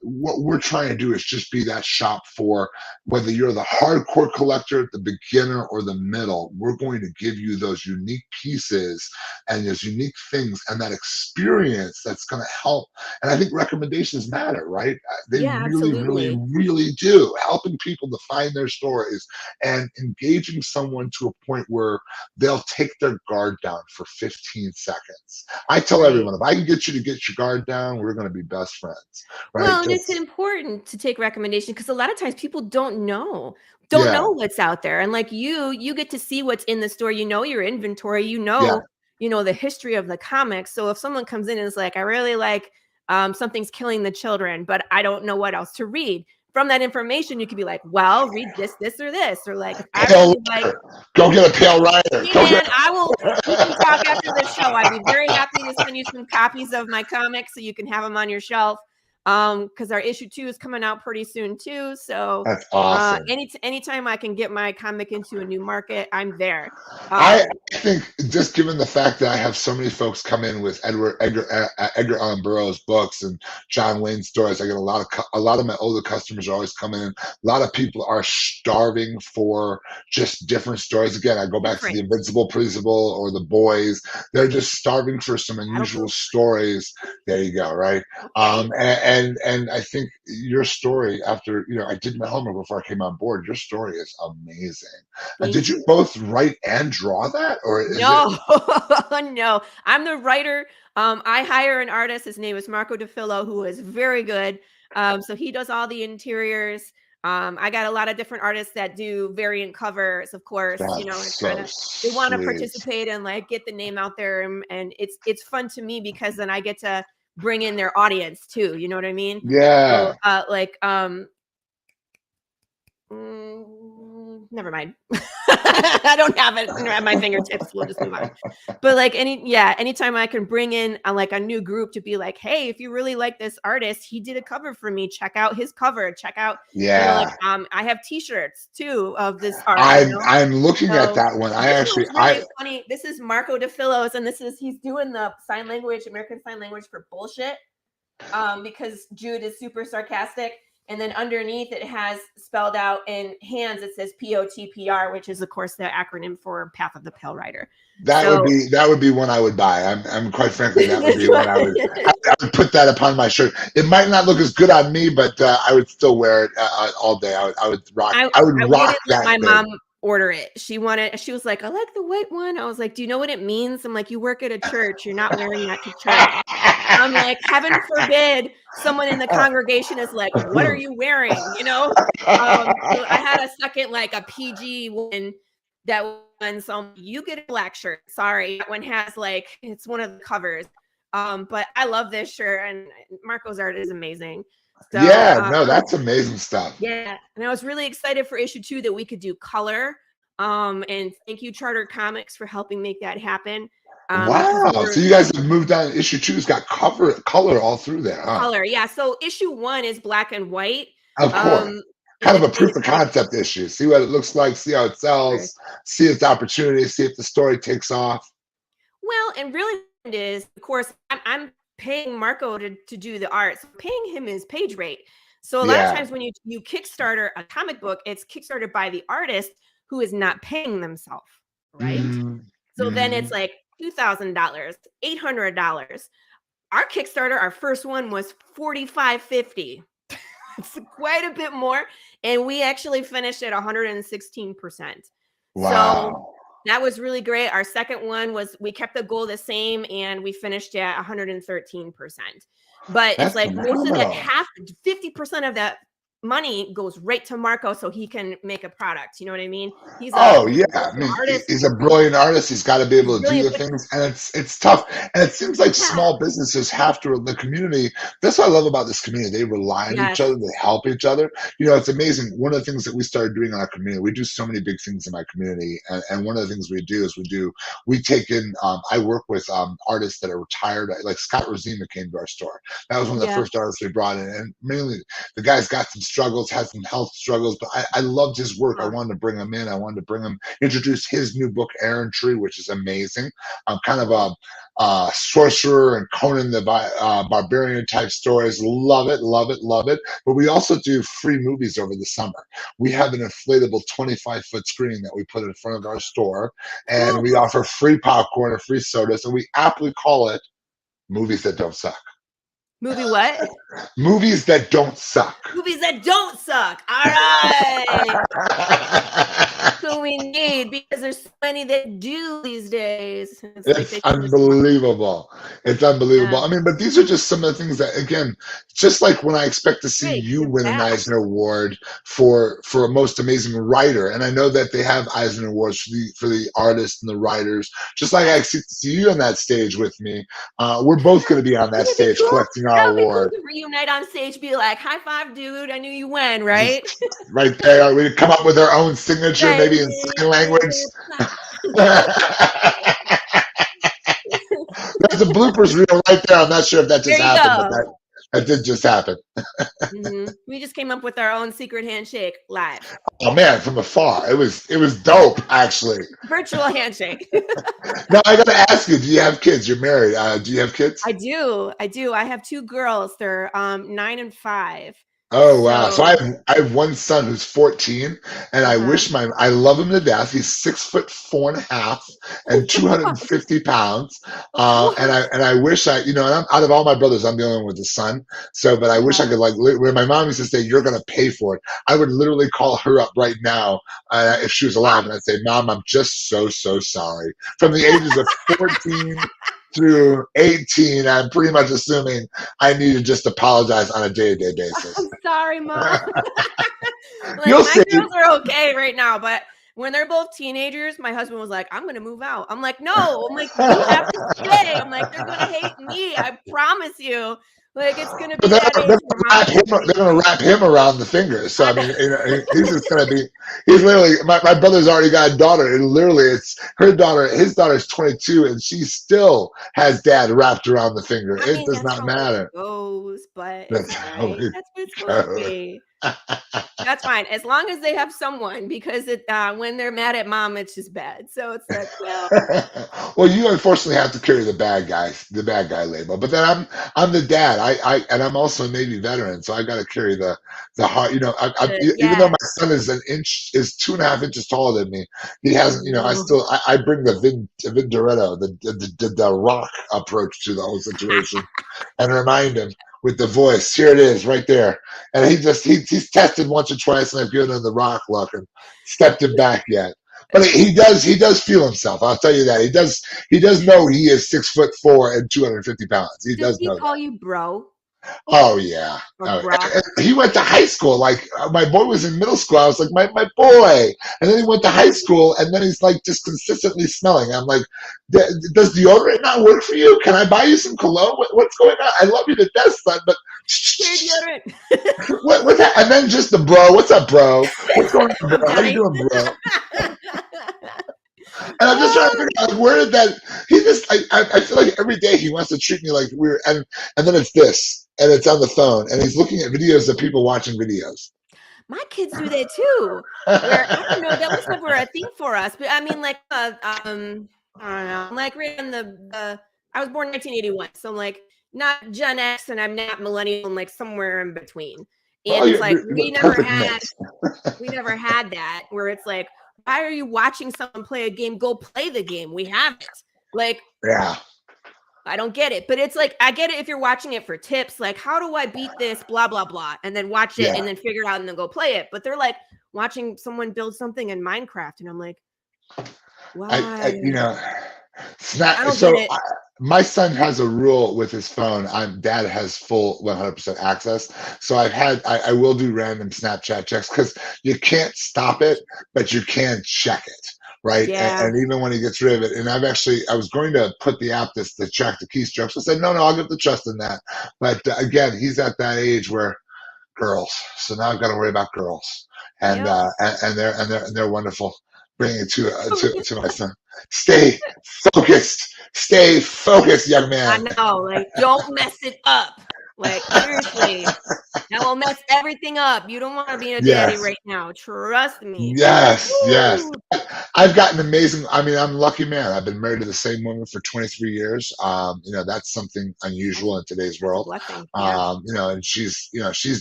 what we're trying to do is just be that shop for whether you're the hardcore collector, the beginner, or the middle. We're going to give you those unique pieces and those unique things and that experience that's going to help. And I think recommendations matter, right? They really do. Helping people to find their stories and engaging someone to a point where they'll take their guard down for 15 seconds. I tell everyone, if I can get you to get your guard down, we're going to be best friends. Right? Well, and it's important to take recommendations because a lot of times people don't know what's out there. And like you get to see what's in the store, your inventory, the history of the comics. So if someone comes in and is like, I really like Something's Killing the Children, but I don't know what else to read. From that information, you could be like, well, read this, or this, or like, go get a Pale Rider. We can talk after the show. I'd be very happy to send you some copies of my comics so you can have them on your shelf. because our issue 2 is coming out pretty soon too. So That's awesome. Anytime I can get my comic into a new market, I'm there. I think just given the fact that I have so many folks come in with Edgar Allan Burroughs books and John Wayne stories, I get a lot of my older customers are always coming in. A lot of people are starving for just different stories. Again, I go back to the Invincible Principle or the Boys. They're just starving for some unusual stories. There you go, right? And I think your story, after I did my homework before I came on board, your story is amazing. Did you both write and draw that, or no? No, I'm the writer. I hire an artist. His name is Marco DeFillo, who is very good. So he does all the interiors. I got a lot of different artists that do variant covers, of course. They want to participate and like get the name out there, and it's fun to me because then I get to bring in their audience too. You know what I mean? Yeah. So, never mind. I don't have it at my fingertips. We'll just move on. But like anytime I can bring in like a new group to be like, hey, if you really like this artist, he did a cover for me. Check out his cover. Check out. I have T-shirts too of this artist. I'm looking at that one. Funny. This is Marco DeFillo's, and he's doing the American Sign Language for bullshit. Because Jude is super sarcastic. And then underneath it has spelled out in hands, it says POTPR, which is of course the acronym for Path of the Pale Rider. That would be one I would buy. I'm quite frankly, that would be one I would put that upon my shirt. It might not look as good on me, but I would still wear it all day. I would rock. I would rock that. My mom order it. She was like, I like the white one. I was like, do you know what it means? I'm like, you work at a church. You're not wearing that to church. I'm like, heaven forbid someone in the congregation is like, what are you wearing? So I had a second, like a PG one that one. So you get a black shirt. Sorry. That one has it's one of the covers. But I love this shirt, and Marco's art is amazing. So, that's amazing stuff. Yeah. And I was really excited for issue 2 that we could do color. And thank you, Charter Comics, for helping make that happen. Wow. So you guys have moved on. Issue 2's got color all through there, huh? Color, yeah. So issue 1 is black and white. Of course. Kind of a proof of concept issue. See what it looks like, see how it sells, see its opportunity, see if the story takes off. Well, and really it is, of course, I'm paying Marco to do the art. So paying him his page rate. So a lot of times when you Kickstarter a comic book, it's Kickstarted by the artist who is not paying themselves, right? So then it's like $2,000, $800. Our Kickstarter, our first one was $45.50. It's quite a bit more, and we actually finished at 116%. Wow. So that was really great. Our second one we kept the goal the same, and we finished at 113%. But it's like most of that 50% of that money goes right to Marco so he can make a product. You know what I mean? He's he's a brilliant artist. He's got to be able to do the things, and it's tough. And it seems like small businesses have to, the community. That's what I love about this community. They rely on each other. They help each other. It's amazing. One of the things that we started doing in our community, we do so many big things in my community. And one of the things we do is we take in, I work with artists that are retired. Like Scott Rosima came to our store. That was one of the first artists we brought in. And mainly the guy's got some struggles, had some health struggles, but I loved his work. I wanted to bring him in. I wanted to introduce his new book, Errantry, which is amazing. I'm kind of a sorcerer and Conan the Barbarian type stories. Love it, love it, love it. But we also do free movies over the summer. We have an inflatable 25-foot screen that we put in front of our store, and we offer free popcorn and free sodas, and we aptly call it Movies That Don't Suck. Movie what? Movies that don't suck. Movies that don't suck. All right. That's what we need, because there's so many that do these days. It's unbelievable. It's unbelievable. Yeah. I mean, but these are just some of the things that, again, just like when I expect to see you win an Eisner Award for a most amazing writer, and I know that they have Eisner Awards for the artists and the writers, just like I expect to see you on that stage with me. We're both going to be on that stage collecting our award. Cool to reunite on stage, be like, high five, dude. I knew you won, right? Right there. We come up with our own signature, maybe in sign language. There's a bloopers reel right there. I'm not sure if that just happened, but That did just happen. We just came up with our own secret handshake live. Oh man, from afar. It was dope, actually. Virtual handshake. Now I gotta ask you, do you have kids? You're married. Do you have kids? I do. I have 2 girls. They're 9 and 5. Oh wow! So I have one son who's 14, and I love him to death. He's 6'4.5" and 250 pounds. And I wish and out of all my brothers, I'm the only one with a son. So, but I wish I could when my mom used to say, "You're gonna pay for it," I would literally call her up right now if she was alive, and I'd say, "Mom, I'm just so sorry." From the ages of 14 through 18, I'm pretty much assuming I need to just apologize on a day-to-day basis. I'm sorry, Mom. You'll my see. girls are okay right now, but when they're both teenagers, my husband was like, "I'm gonna move out." I'm like, "No." I'm like, "You have to stay." I'm like, "They're gonna hate me. I promise you." Like, it's gonna be They're gonna wrap him around the finger. So I mean, he's just gonna be. He's literally. My brother's already got a daughter, and literally, it's her daughter. His daughter's 22, and she still has dad wrapped around the finger. It does not matter. But that's what it's supposed to be. That's fine, as long as they have someone, because when they're mad at mom, it's just bad. So it's like, well. Well, you unfortunately have to carry the bad guy label. But then I'm the dad. And I'm also a Navy veteran, so I got to carry the heart. Even though my son is 2.5 inches taller than me, he hasn't. I bring the Vindoretto, the rock approach to the whole situation, and remind him. With the voice, here it is, right there, and he's tested once or twice, and I've given him the rock look and stepped him back yet. But he does feel himself. I'll tell you that he does know he is 6'4" and 250 pounds. Does know. Call you bro? Oh yeah. He went to high school. Like my boy was in middle school. I was like, my boy. And then he went to high school, and then he's like just consistently smelling. I'm like, does deodorant not work for you? Can I buy you some cologne? What's going on? I love you to death, son, but deodorant. What's that? And then just the bro. What's up, bro? What's going on, bro? How you doing, bro? And I'm just trying to figure out, like, where did that? He just, I feel like every day he wants to treat me like weird, and then it's this, and it's on the phone, and he's looking at videos of people watching videos. My kids do that too. Where, I don't know, that was never a thing for us, but I mean, like, I don't know, like right on I was born in 1981, so I'm like not Gen X, and I'm not millennial, I'm like somewhere in between. And it's like we never had that where it's like, why are you watching someone play a game? Go play the game. We have it. Like, yeah. I don't get it. But it's like, I get it if you're watching it for tips. Like, how do I beat this? Blah, blah, blah. And then watch it and then figure it out and then go play it. But they're like watching someone build something in Minecraft. And I'm like, why? My son has a rule with his phone. Dad has full 100% access. So I will do random Snapchat checks because you can't stop it, but you can check it. Right. Yeah. And even when he gets rid of it, and I was going to put the app to check the keystrokes. I said, no, I'll give the trust in that. But again, he's at that age where girls. So now I've got to worry about girls, and they're wonderful. Bringing it to my son. Stay focused, young man. I know, like, don't mess it up. Like, seriously, that will mess everything up. You don't want to be a daddy right now. Trust me. Yes. I've gotten amazing. I mean, I'm a lucky man. I've been married to the same woman for 23 years. That's something unusual in today's world. And she's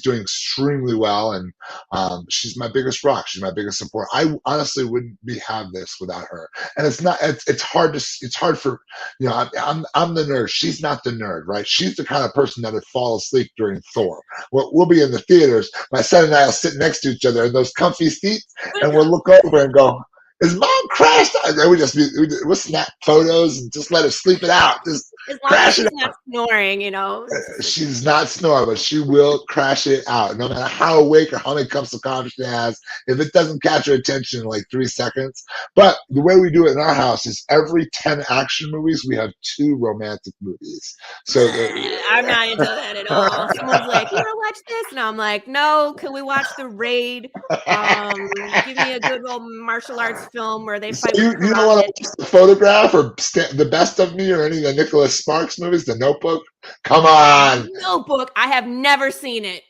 doing extremely well, and she's my biggest rock. She's my biggest support. I honestly wouldn't have this without her. And it's hard for, I'm the nerd. She's not the nerd, right? She's the kind of person that would fall asleep during Thor. We'll be in the theaters. My son and I will sit next to each other in those comfy seats, and we'll look over and go, "Is mom crashed?" And then we'll snap photos and just let her sleep it out. Just as long as she's not snoring, She's not snoring, but she will crash it out. No matter how awake or how many cups of coffee she has, if it doesn't catch her attention in like 3 seconds. But the way we do it in our house is every 10 action movies, we have 2 romantic movies. So I'm not into that at all. Someone's like, "You want to watch this?" And I'm like, "No, can we watch The Raid? Give me a good old martial arts film where they So fight. you with don't Perotta. want to watch The Photograph or The Best of Me or any of the Nicholas Sparks movies, The Notebook? Come on. Notebook. I have never seen it.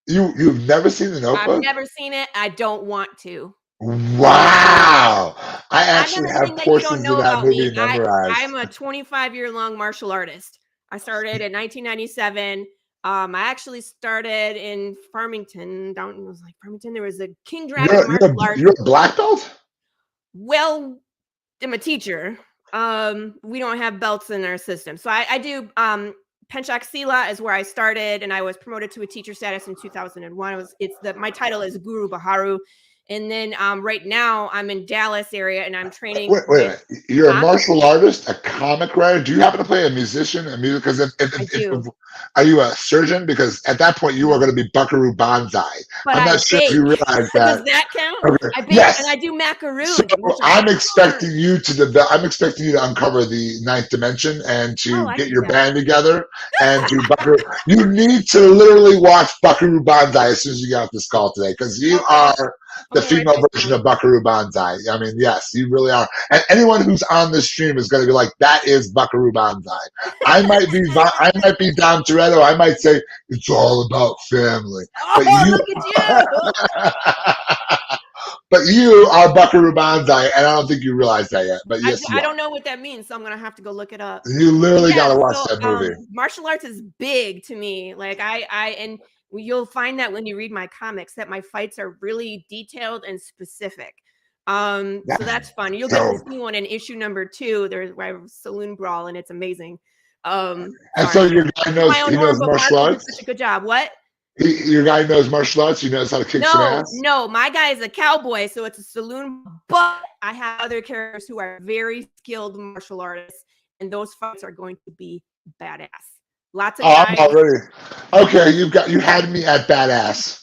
You've never seen The Notebook? I've never seen it. I don't want to. Wow. I actually Another thing have that you don't portions know of that about movie me, memorized. I'm a 25-year-long martial artist. I started in 1997. I actually started in Farmington. It was like Farmington. There was a King Dragon martial arts. You're a black belt? Well, I'm a teacher. We don't have belts in our system. So I do Penchak Sila is where I started, and I was promoted to a teacher status in 2001. My title is Guru Baharu. And then right now I'm in Dallas area and I'm training. Wait a minute. You're a martial artist, a comic writer. Do you happen to play a musician, a music? Because are you a surgeon? Because at that point you are going to be Buckaroo Banzai. But I'm not sure if you realize that. Does that count? Okay. I bake and I do macaroons. So I'm expecting you to uncover the ninth dimension and to get your band together and to Buckaroo. You need to literally watch Buckaroo Banzai as soon as you get off this call today, because you are the female version of Buckaroo Banzai. I mean, yes, you really are. And anyone who's on this stream is going to be like, that is Buckaroo Banzai. I might be Dom Toretto. I might say it's all about family. Look at you. But you are Buckaroo Banzai, and I don't think you realize that yet. But yes, I don't know what that means, so I'm gonna have to go look it up. You literally got to watch that movie. Martial arts is big to me. Like and you'll find that when you read my comics that my fights are really detailed and specific. So that's fun. You'll get to see one in issue number 2. There's a saloon brawl, and it's amazing. And so your guy knows martial arts. Such a good job. What? Your guy knows martial arts. He knows how to kick some ass. No, my guy is a cowboy, so it's a saloon. But I have other characters who are very skilled martial artists, and those fights are going to be badass. Lots of guys. I'm already okay. You had me at badass.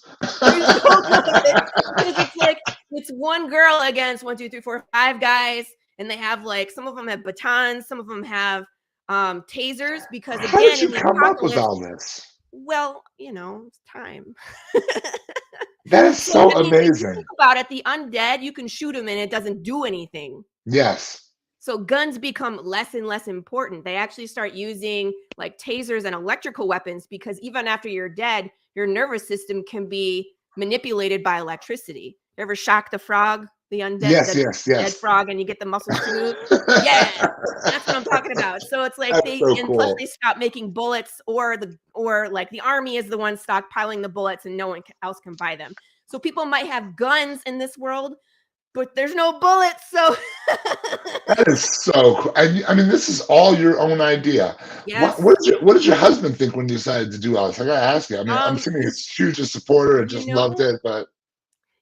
It's one girl against 1, 2, 3, 4, 5 guys, and they have some of them have batons, some of them have tasers. Because again, how did you come up with all this? Well, it's time. That is so amazing. Think about it. The undead, you can shoot them and it doesn't do anything. Yes. So guns become less and less important. They actually start using tasers and electrical weapons, because even after you're dead, your nervous system can be manipulated by electricity. You ever shock the frog? The undead, yes. dead frog, and you get the muscles to move. Yeah, that's what I'm talking about. So it's like plus they stop making bullets, or the army is the one stockpiling the bullets, and no one else can buy them. So people might have guns in this world, but there's no bullets. So that is so cool. I mean, this is all your own idea. Yes. What did your husband think when you decided to do all this? I gotta ask you. I mean, I'm assuming he's huge a supporter and just loved it, but.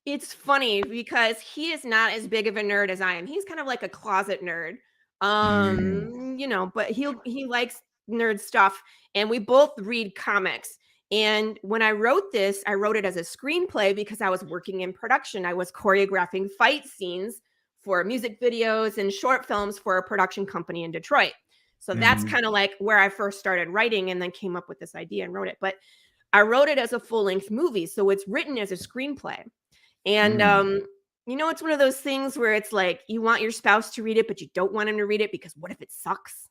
It's funny because he is not as big of a nerd as I am. He's kind of like a closet nerd. But he likes nerd stuff, and we both read comics. And when I wrote this, I wrote it as a screenplay because I was working in production. I was choreographing fight scenes for music videos and short films for a production company in Detroit. So that's kind of like where I first started writing, and then came up with this idea and wrote it. But I wrote it as a full-length movie, so it's written as a screenplay. And, it's one of those things where it's like, you want your spouse to read it, but you don't want him to read it because what if it sucks?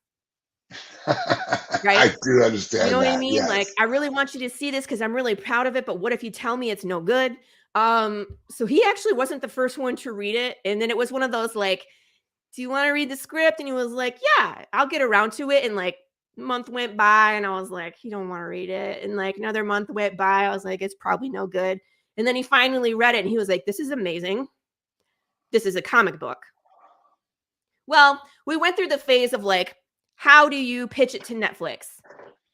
Right? I do understand. You know that, what I mean? yes. I really want you to see this because I'm really proud of it, but what if you tell me it's no good? So he actually wasn't the first one to read it. And then it was one of those do you want to read the script? And he was like, yeah, I'll get around to it. And a month went by and I was like, you don't want to read it. And another month went by. I was like, it's probably no good. And then he finally read it and he was like, this is amazing. This is a comic book. Well, we went through the phase of how do you pitch it to Netflix,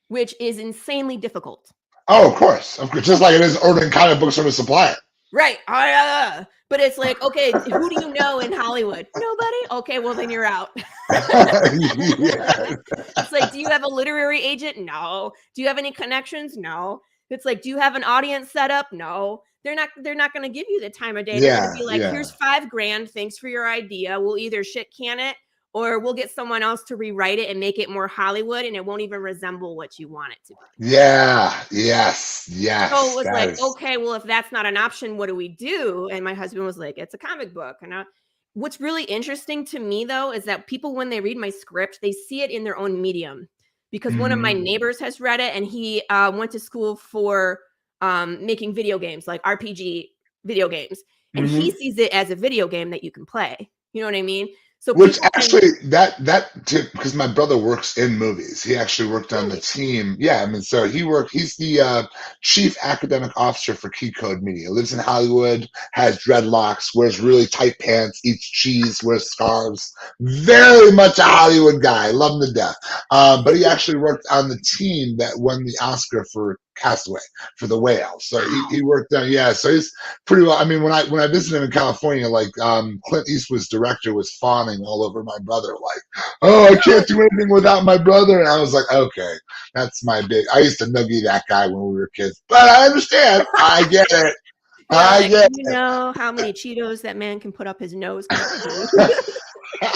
which is insanely difficult. Oh, of course. Just like it is ordering comic books from a supplier. Right. But it's okay, who do you know in Hollywood? Nobody? Okay, well, then you're out. It's do you have a literary agent? No. Do you have any connections? No. It's do you have an audience set up? No. They're not going to give you the time of day. They're going to be here's $5,000. Thanks for your idea. We'll either shit can it, or we'll get someone else to rewrite it and make it more Hollywood, and it won't even resemble what you want it to be. Yeah. Yes. So it was okay, well, if that's not an option, what do we do? And my husband was like, it's a comic book. And what's really interesting to me though is that people, when they read my script, they see it in their own medium, because one of my neighbors has read it, and he went to school for making video games, like RPG video games, and he sees it as a video game that you can play. You know what I mean? So Which people actually, because my brother works in movies. He actually worked on the team. Yeah, I mean, so he's the chief academic officer for Key Code Media. Lives in Hollywood, has dreadlocks, wears really tight pants, eats cheese, wears scarves. Very much a Hollywood guy. Love him to death. But he actually worked on the team that won the Oscar for Castaway, for The Whale. So he worked on, so he's pretty well. I mean, when I visited him in California, like Clint Eastwood's director was fawning all over my brother, like, oh, I can't do anything without my brother. And I was like, okay, that's my big. I used to nuggie that guy when we were kids, but I understand. I get it. I get it. You know how many Cheetos that man can put up his nose?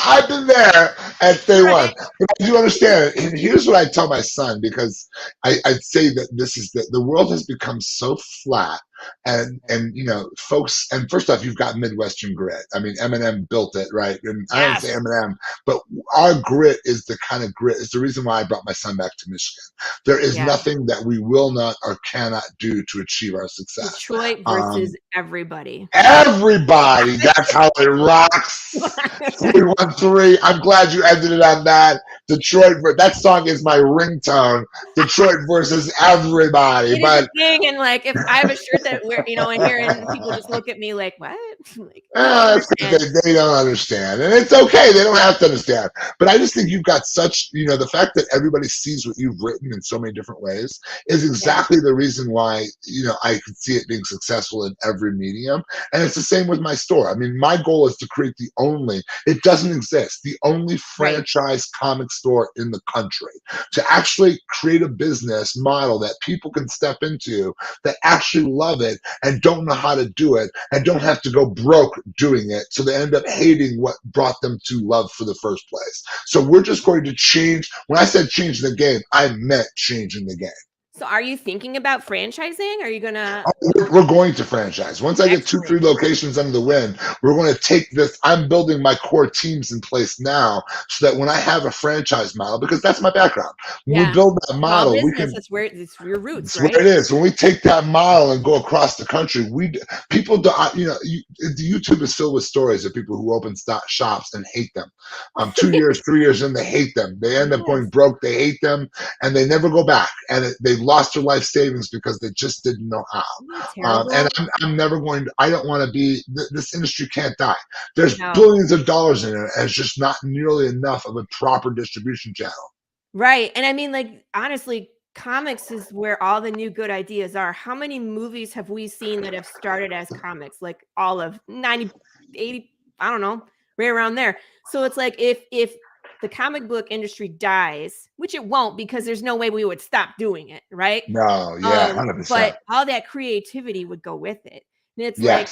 I've been there at day one, but I do understand it. And here's what I tell my son, because I'd say that this is the world has become so flat, and folks. And first off, you've got Midwestern grit. I mean, Eminem built it, right? And I don't say Eminem, but our grit is the kind of grit. It's the reason why I brought my son back to Michigan. There is nothing that we will not or cannot do to achieve our success. Detroit versus everybody. Everybody. That's how it rocks. 313. I'm glad you ended it on that. Detroit. That song is my ringtone. Detroit versus everybody. But and like, if I have a shirt that we're, in here, and people just look at me like, what? Like, they don't understand, and it's okay. They don't have to understand. But I just think you've got such, the fact that everybody sees what you've written in so many different ways is exactly the reason why, I could see it being successful in every medium. And it's the same with my store. I mean, my goal is to create it doesn't exist, the only franchise comic store in the country, to actually create a business model that people can step into, that actually love it and don't know how to do it and don't have to go broke doing it, so they end up hating what brought them to love for the first place. So we're just going to change. When I said change the game, I meant changing the game. So are you thinking about franchising? Are you going to? We're going to franchise. Once I get 2-3 locations under the wind, we're going to take this. I'm building my core teams in place now, so that when I have a franchise model, because that's my background, when we build that model, we can. That's where it's your roots, That's right? where it is. When we take that model and go across the country, people do. YouTube is filled with stories of people who open shops and hate them. 2 years, 3 years in, they hate them. They end up going broke. They hate them, and they never go back. And they lost their life savings because they just didn't know how. And I'm never going to. I don't want to be. This industry can't die. There's billions of dollars in it, and it's just not nearly enough of a proper distribution channel. Right. And I mean, like, honestly, comics is where all the new good ideas are. How many movies have we seen that have started as comics? Like all of 90, 80, I don't know, right around there. So it's like, if the comic book industry dies, which it won't, because there's no way we would stop doing it, right? No, yeah, 100%. But all that creativity would go with it. And it's like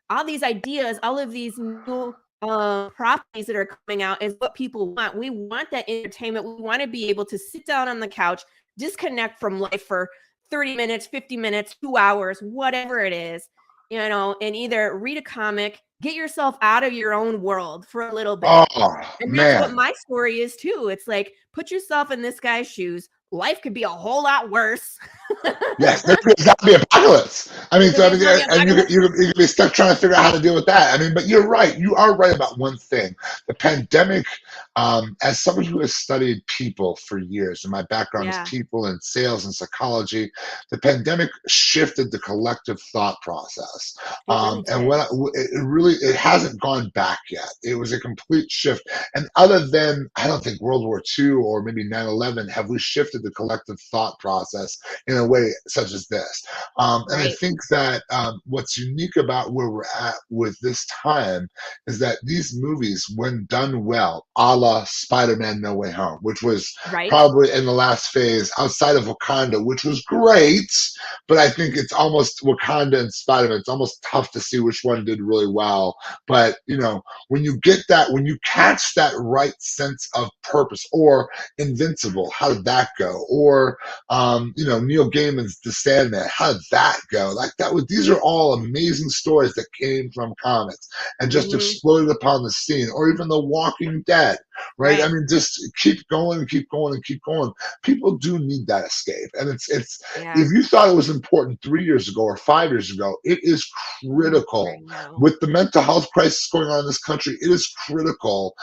all these ideas, all of these new properties that are coming out is what people want. We want that entertainment. We want to be able to sit down on the couch, disconnect from life for 30 minutes, 50 minutes, 2 hours, whatever it is, and either read a comic, get yourself out of your own world for a little bit. And that's what my story is too. It's like, put yourself in this guy's shoes. Life could be a whole lot worse. Yes, there's got to be apocalypse. I mean, and you could be stuck trying to figure out how to deal with that. I mean, but you're right. You are right about one thing. The pandemic, as someone who has studied people for years, and my background is people and sales and psychology, the pandemic shifted the collective thought process. And it hasn't gone back yet. It was a complete shift. And other than, I don't think World War II or maybe 9/11, have we shifted the collective thought process in a way such as this. And I think that what's unique about where we're at with this time is that these movies, when done well, a la Spider-Man No Way Home, which was Right. probably in the last phase outside of Wakanda, which was great, but I think it's almost Wakanda and Spider-Man. It's almost tough to see which one did really well. But, you know, when you get that, when you catch that right sense of purpose, or Invincible, how did that go? Or, you know, Neil Gaiman's The Sandman, how did that go? Like these are all amazing stories that came from comics and just exploded upon the scene. Or even The Walking Dead, right? I mean, just keep going and keep going and keep going. People do need that escape. And it's if you thought it was important 3 years ago or 5 years ago, it is critical. With the mental health crisis going on in this country, it is critical,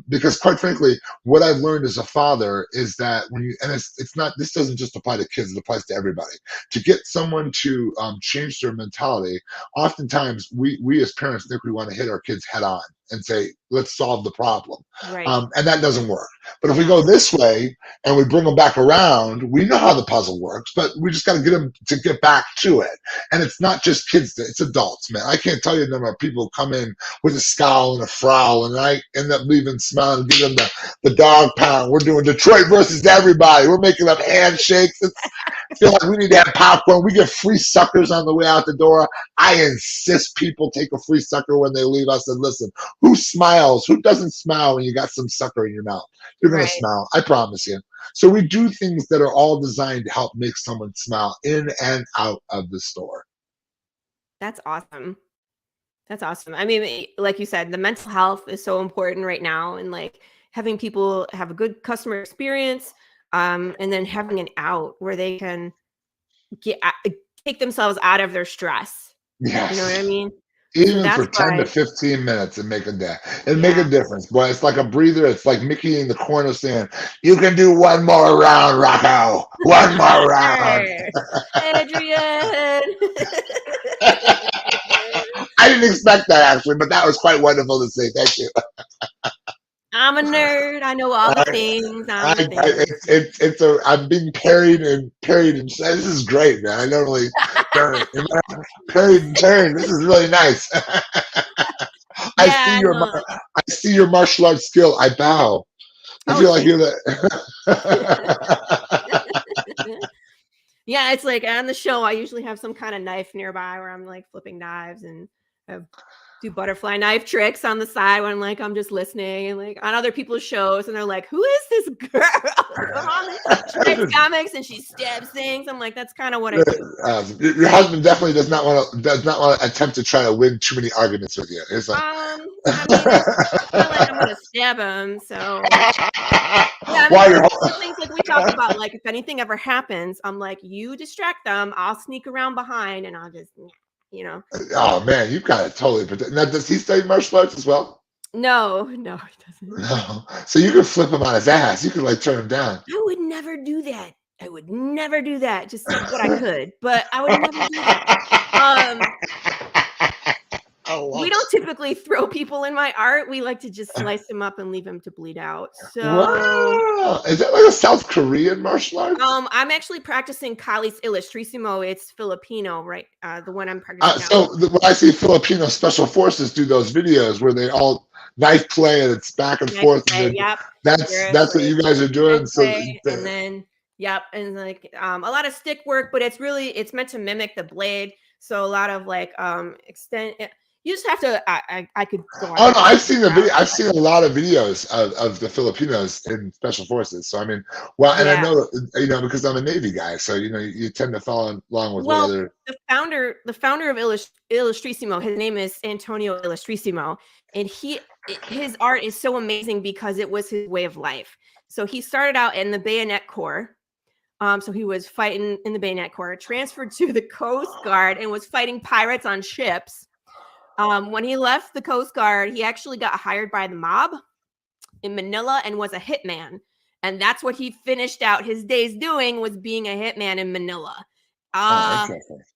because quite frankly, what I've learned as a father is that when you, and it's not, this doesn't just apply to kids, it applies to everybody. To get someone to change their mentality, oftentimes we as parents think we want to hit our kids head on and say, let's solve the problem. Right. And that doesn't work. But if we go this way and we bring them back around, we know how the puzzle works, but we just got to get them to get back to it. And it's not just kids, it's adults, man. I can't tell you the number of people who come in with a scowl and a frown, and I end up leaving smiling, give them the dog pound. We're doing Detroit versus everybody. We're making up handshakes. I feel like we need to have popcorn. We get free suckers on the way out the door. I insist people take a free sucker when they leave. I said, listen, who smiles? Who doesn't smile when you got some sucker in your mouth? You're going to smile. I promise you. So we do things that are all designed to help make someone smile in and out of the store. That's awesome. That's awesome. I mean, like you said, the mental health is so important right now, and like having people have a good customer experience, and then having an out where they can take themselves out of their stress. Yes. You know what I mean? Even for 10 to 15 minutes and make a make a difference. Boy, it's like a breather. It's like Mickey in the corner saying, you can do one more round, Rocco. One more round. Adrian. I didn't expect that, actually, but that was quite wonderful to say. Thank you. I'm a nerd. I know all the things. I'm being parried and this is great, man. I normally parried and turn. This is really nice. I see your martial arts skill. I bow. I feel like you're that. Yeah, it's like on the show, I usually have some kind of knife nearby where I'm like flipping knives, and do butterfly knife tricks on the side when I'm just listening, and like on other people's shows, and they're like, who is this girl? She writes comics and she stabs things. I'm like, that's kind of what I do. Your husband definitely does not want to attempt to try to win too many arguments with you. It's like, I mean, I feel like I'm gonna stab him, so yeah, things like we talk about, like if anything ever happens, I'm like, you distract them, I'll sneak around behind, and I'll just, you know. Oh man, you've got to totally protect. Now, does he study martial arts as well? No, he doesn't. No, so you could flip him on his ass. You could like turn him down. I would never do that. Just like what I could, but I would never do that. We don't typically throw people in my art. We like to just slice them up and leave them to bleed out. So, wow. Is that like a South Korean martial art? I'm actually practicing Kali's Illustrissimo. It's Filipino, right? The one I'm practicing. So when I see Filipino special forces do those videos where they all knife play and it's back and forth. And that's what you guys are doing. So and then and like a lot of stick work, but it's meant to mimic the blade. So a lot of like extent. You just have to. I could go on. Oh no, I've seen the video. I've seen a lot of videos of the Filipinos in special forces. So I mean, I know that, because I'm a Navy guy. So you tend to follow along with what other. The founder of Illustrissimo. His name is Antonio Illustrissimo, and his art is so amazing because it was his way of life. So he started out in the Bayonet Corps. So he was fighting in the Bayonet Corps, transferred to the Coast Guard, and was fighting pirates on ships. When he left the Coast Guard, he actually got hired by the mob in Manila and was a hitman. And that's what he finished out his days doing, was being a hitman in Manila.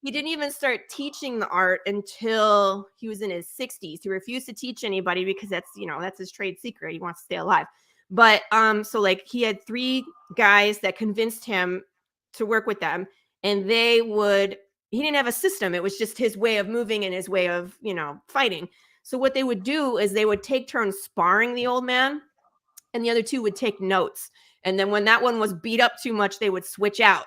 He didn't even start teaching the art until he was in his 60s. He refused to teach anybody because that's his trade secret. He wants to stay alive. But so like he had 3 guys that convinced him to work with them, and he didn't have a system. It was just his way of moving and his way of, fighting. So what they would do is they would take turns sparring the old man. and the other two would take notes. And then when that one was beat up too much, they would switch out.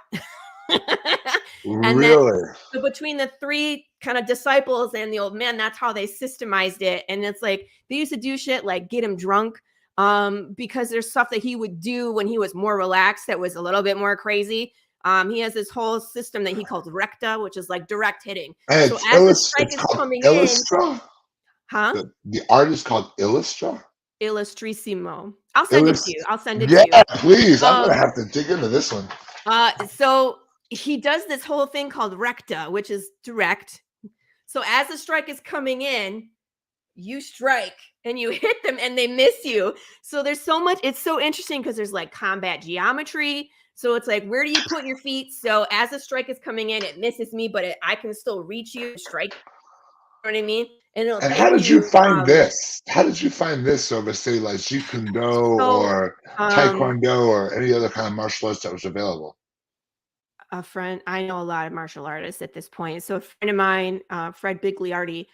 And Really? then so between the three kind of disciples and the old man, that's how they systemized it. And it's like they used to do shit like get him drunk, because there's stuff that he would do when he was more relaxed that was a little bit more crazy. He has this whole system that he calls recta, which is like direct hitting. And So as the strike is coming Illustra? in, huh? The art is called Illustra? Illustrissimo. I'll send it to you. I'll send it to you. Yeah, please. I'm gonna have to dig into this one. So he does this whole thing called recta, which is direct. So as the strike is coming in, you strike and you hit them and they miss you. So there's so much, it's so interesting because there's like combat geometry. So it's like, where do you put your feet? So as the strike is coming in, it misses me, but I can still reach you and strike. You know what I mean? And how did you find this? How did you find this over, say, like Jeet Kune Do or Taekwondo or any other kind of martial arts that was available? A friend, I know a lot of martial artists at this point. So a friend of mine, Fred Bigliardi,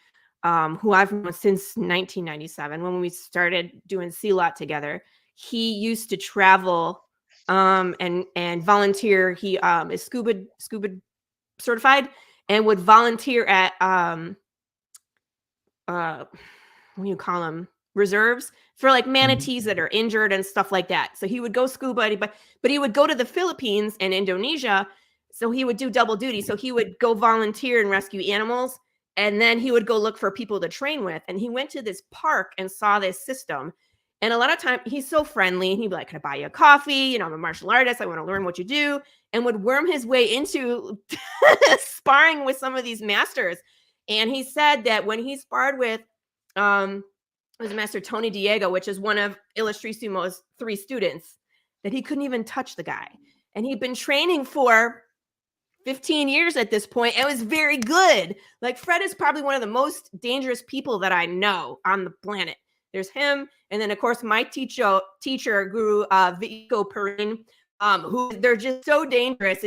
who I've known since 1997, when we started doing C-Lot together, he used to travel and volunteer. He is scuba certified and would volunteer at what do you call them, reserves for like manatees that are injured and stuff like that. So he would go scuba, but he would go to the Philippines and Indonesia. So he would do double duty. So he would go volunteer and rescue animals, and then he would go look for people to train with. And he went to this park and saw this system. And a lot of time he's so friendly, and he'd be like, "Can I buy you a coffee? You know, I'm a martial artist. I want to learn what you do," and would worm his way into sparring with some of these masters. And he said that when he sparred with his master Tony Diego, which is one of Illustrissimo's 3 students, that he couldn't even touch the guy. And he'd been training for 15 years at this point. It was very good. Like Fred is probably one of the most dangerous people that I know on the planet. There's him. And then of course, my teacher, Guru Vico Perrin, who they're just so dangerous.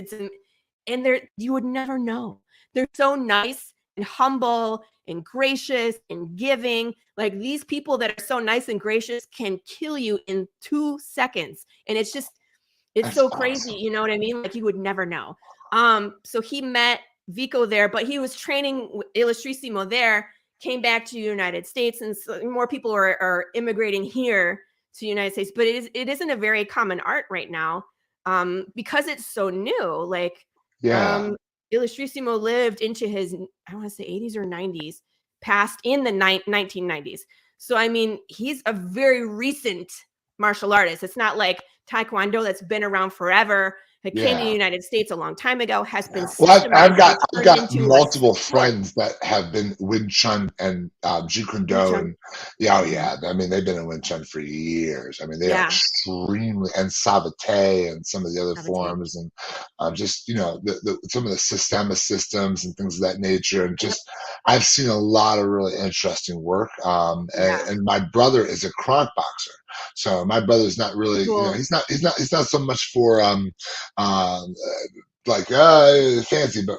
And you would never know. They're so nice and humble and gracious and giving. Like these people that are so nice and gracious can kill you in 2 seconds. And it's That's so awesome. crazy. You know what I mean? Like you would never know. So he met Vico there, but he was training Illustrissimo there, came back to the United States, and so more people are immigrating here to the United States. But it isn't a very common art right now, because it's so new. Like, Illustrissimo lived into his, I want to say 80s or 90s, passed in the 1990s. So, I mean, he's a very recent martial artist. It's not like Taekwondo that's been around forever. It came to the United States a long time ago, has been. Well, I've got multiple friends that have been Wing Chun and Jeet Kune Do, and I mean, they've been in Wing Chun for years. I mean, they are extremely, and Savate and some of the other forms, and just, you know, some of the systems and things of that nature. And just, I've seen a lot of really interesting work. And my brother is a kronk boxer. So my brother's not really, you know, he's not so much for fancy, but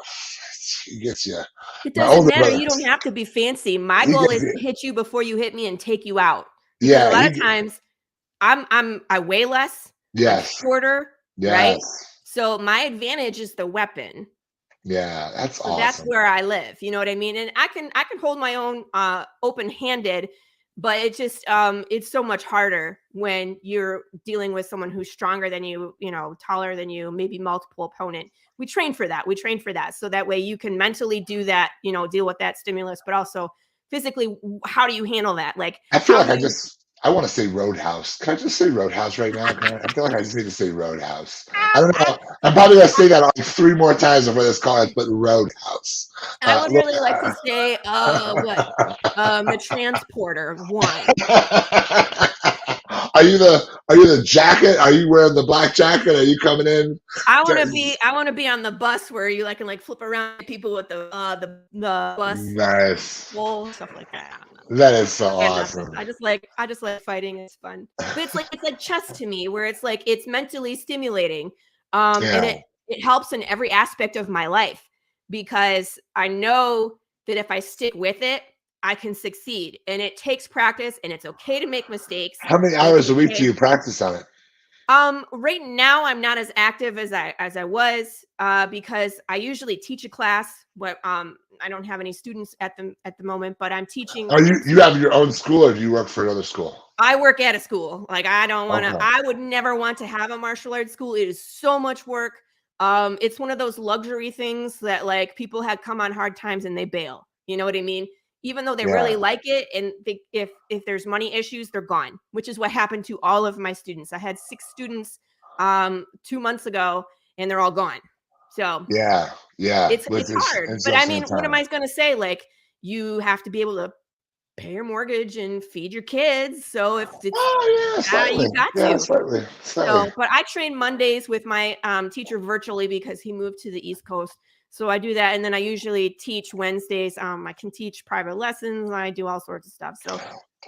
he gets you. It doesn't matter. You don't have to be fancy. My goal is to hit you before you hit me and take you out. Because a lot of times I weigh less, I'm shorter, right? So my advantage is the weapon. Yeah, that's awesome. That's where I live. You know what I mean? And I can hold my own open-handed. But it just, it's so much harder when you're dealing with someone who's stronger than you, you know, taller than you, maybe multiple opponent. We train for that. So that way you can mentally do that, you know, deal with that stimulus, but also physically, how do you handle that? Like, I feel like I want to say Roadhouse. Can I just say Roadhouse right now? I feel like I just need to say Roadhouse. I don't know. I'm probably going to say that like 3 more times before this call, but Roadhouse. I would really like to say, the Transporter 1. Are you the jacket? Are you wearing the black jacket? Are you coming in? I want to be on the bus where you can flip around people with the bus. Nice. Well, stuff like that. That is so awesome. I just like fighting. It's fun. But it's like chess to me, where it's like it's mentally stimulating. And it helps in every aspect of my life, because I know that if I stick with it, I can succeed. And it takes practice, and it's okay to make mistakes. How many hours a week do you practice on it? Right now I'm not as active as I was because I usually teach a class, but I don't have any students at the moment, but I'm teaching. Oh, you have your own school, or do you work for another school? I work at a school. Like, I don't want to, Okay. I would never want to have a martial arts school. It is so much work. It's one of those luxury things that, like, people had come on hard times and they bail. You know what I mean? Even though they really like it, and if there's money issues, they're gone, which is what happened to all of my students. I had 6 students 2 months ago, and they're all gone. So yeah, it's hard. But I mean, what am I going to say? Like, you have to be able to pay your mortgage and feed your kids. So if it's you got to. Slightly. So, but I train Mondays with my teacher virtually because he moved to the East Coast. So I do that, and then I usually teach Wednesdays. I can teach private lessons. I do all sorts of stuff. So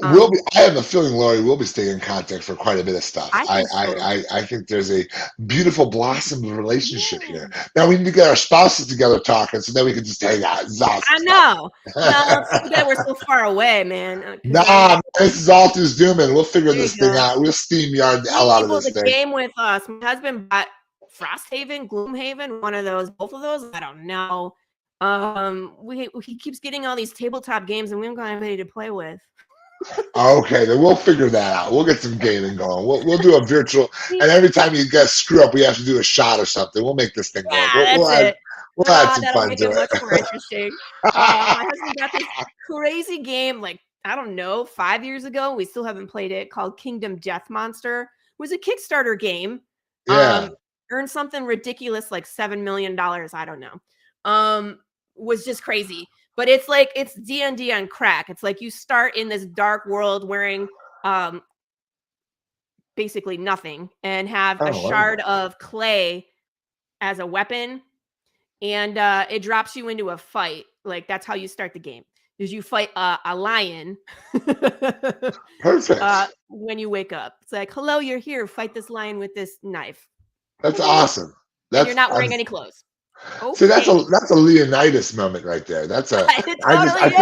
I have a feeling, Laurie, we'll be staying in contact for quite a bit of stuff. I think there's a beautiful blossom of relationship here. Now we need to get our spouses together talking, so then we can just hang out. I know. Well, it's too bad we're so far away, man. Nah, this is all through Zoom, and we'll figure this thing out. We'll SteamYard the hell out of this thing. Game with us. My husband bought Frosthaven, Gloomhaven, one of those, both of those. I don't know. He keeps getting all these tabletop games, and we don't got anybody to play with. Okay, then we'll figure that out. We'll get some gaming going. We'll do a virtual, and every time you guys screw up, we have to do a shot or something. We'll make this thing work. We'll add some fun to it. Much more interesting. My husband got this crazy game, like, I don't know, 5 years ago. We still haven't played it. Called Kingdom Death Monster. It was a Kickstarter game. Yeah. Earned something ridiculous like $7 million. I don't know. Was just crazy. But it's like, it's D&D on crack. It's like you start in this dark world wearing basically nothing and have a shard of clay as a weapon. And it drops you into a fight. Like, that's how you start the game. Is you fight a lion. Perfect. When you wake up. It's like, hello, you're here. Fight this lion with this knife. That's awesome. You're not wearing any clothes. Okay. So that's a Leonidas moment right there. That's a. I feel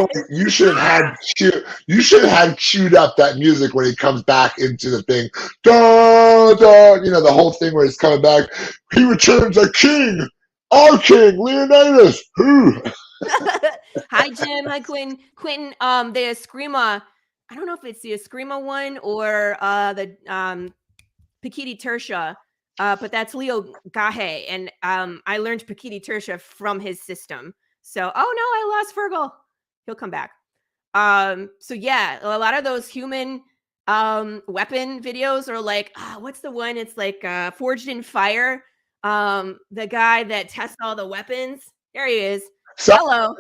like you should have had queued up that music when he comes back into the thing. Da, da, you know, the whole thing where he's coming back. He returns a king, our king, Leonidas. Who? Hi, Jim. Hi, Quentin. The Eskrima. I don't know if it's the Eskrima one or the Pikiti Tersha. But that's Leo Gahe, and I learned Pikiti Tersha from his system. So, oh no, I lost Fergel. He'll come back. So yeah, a lot of those human weapon videos are like, what's the one? It's like Forged in Fire. The guy that tests all the weapons. There he is. Hello.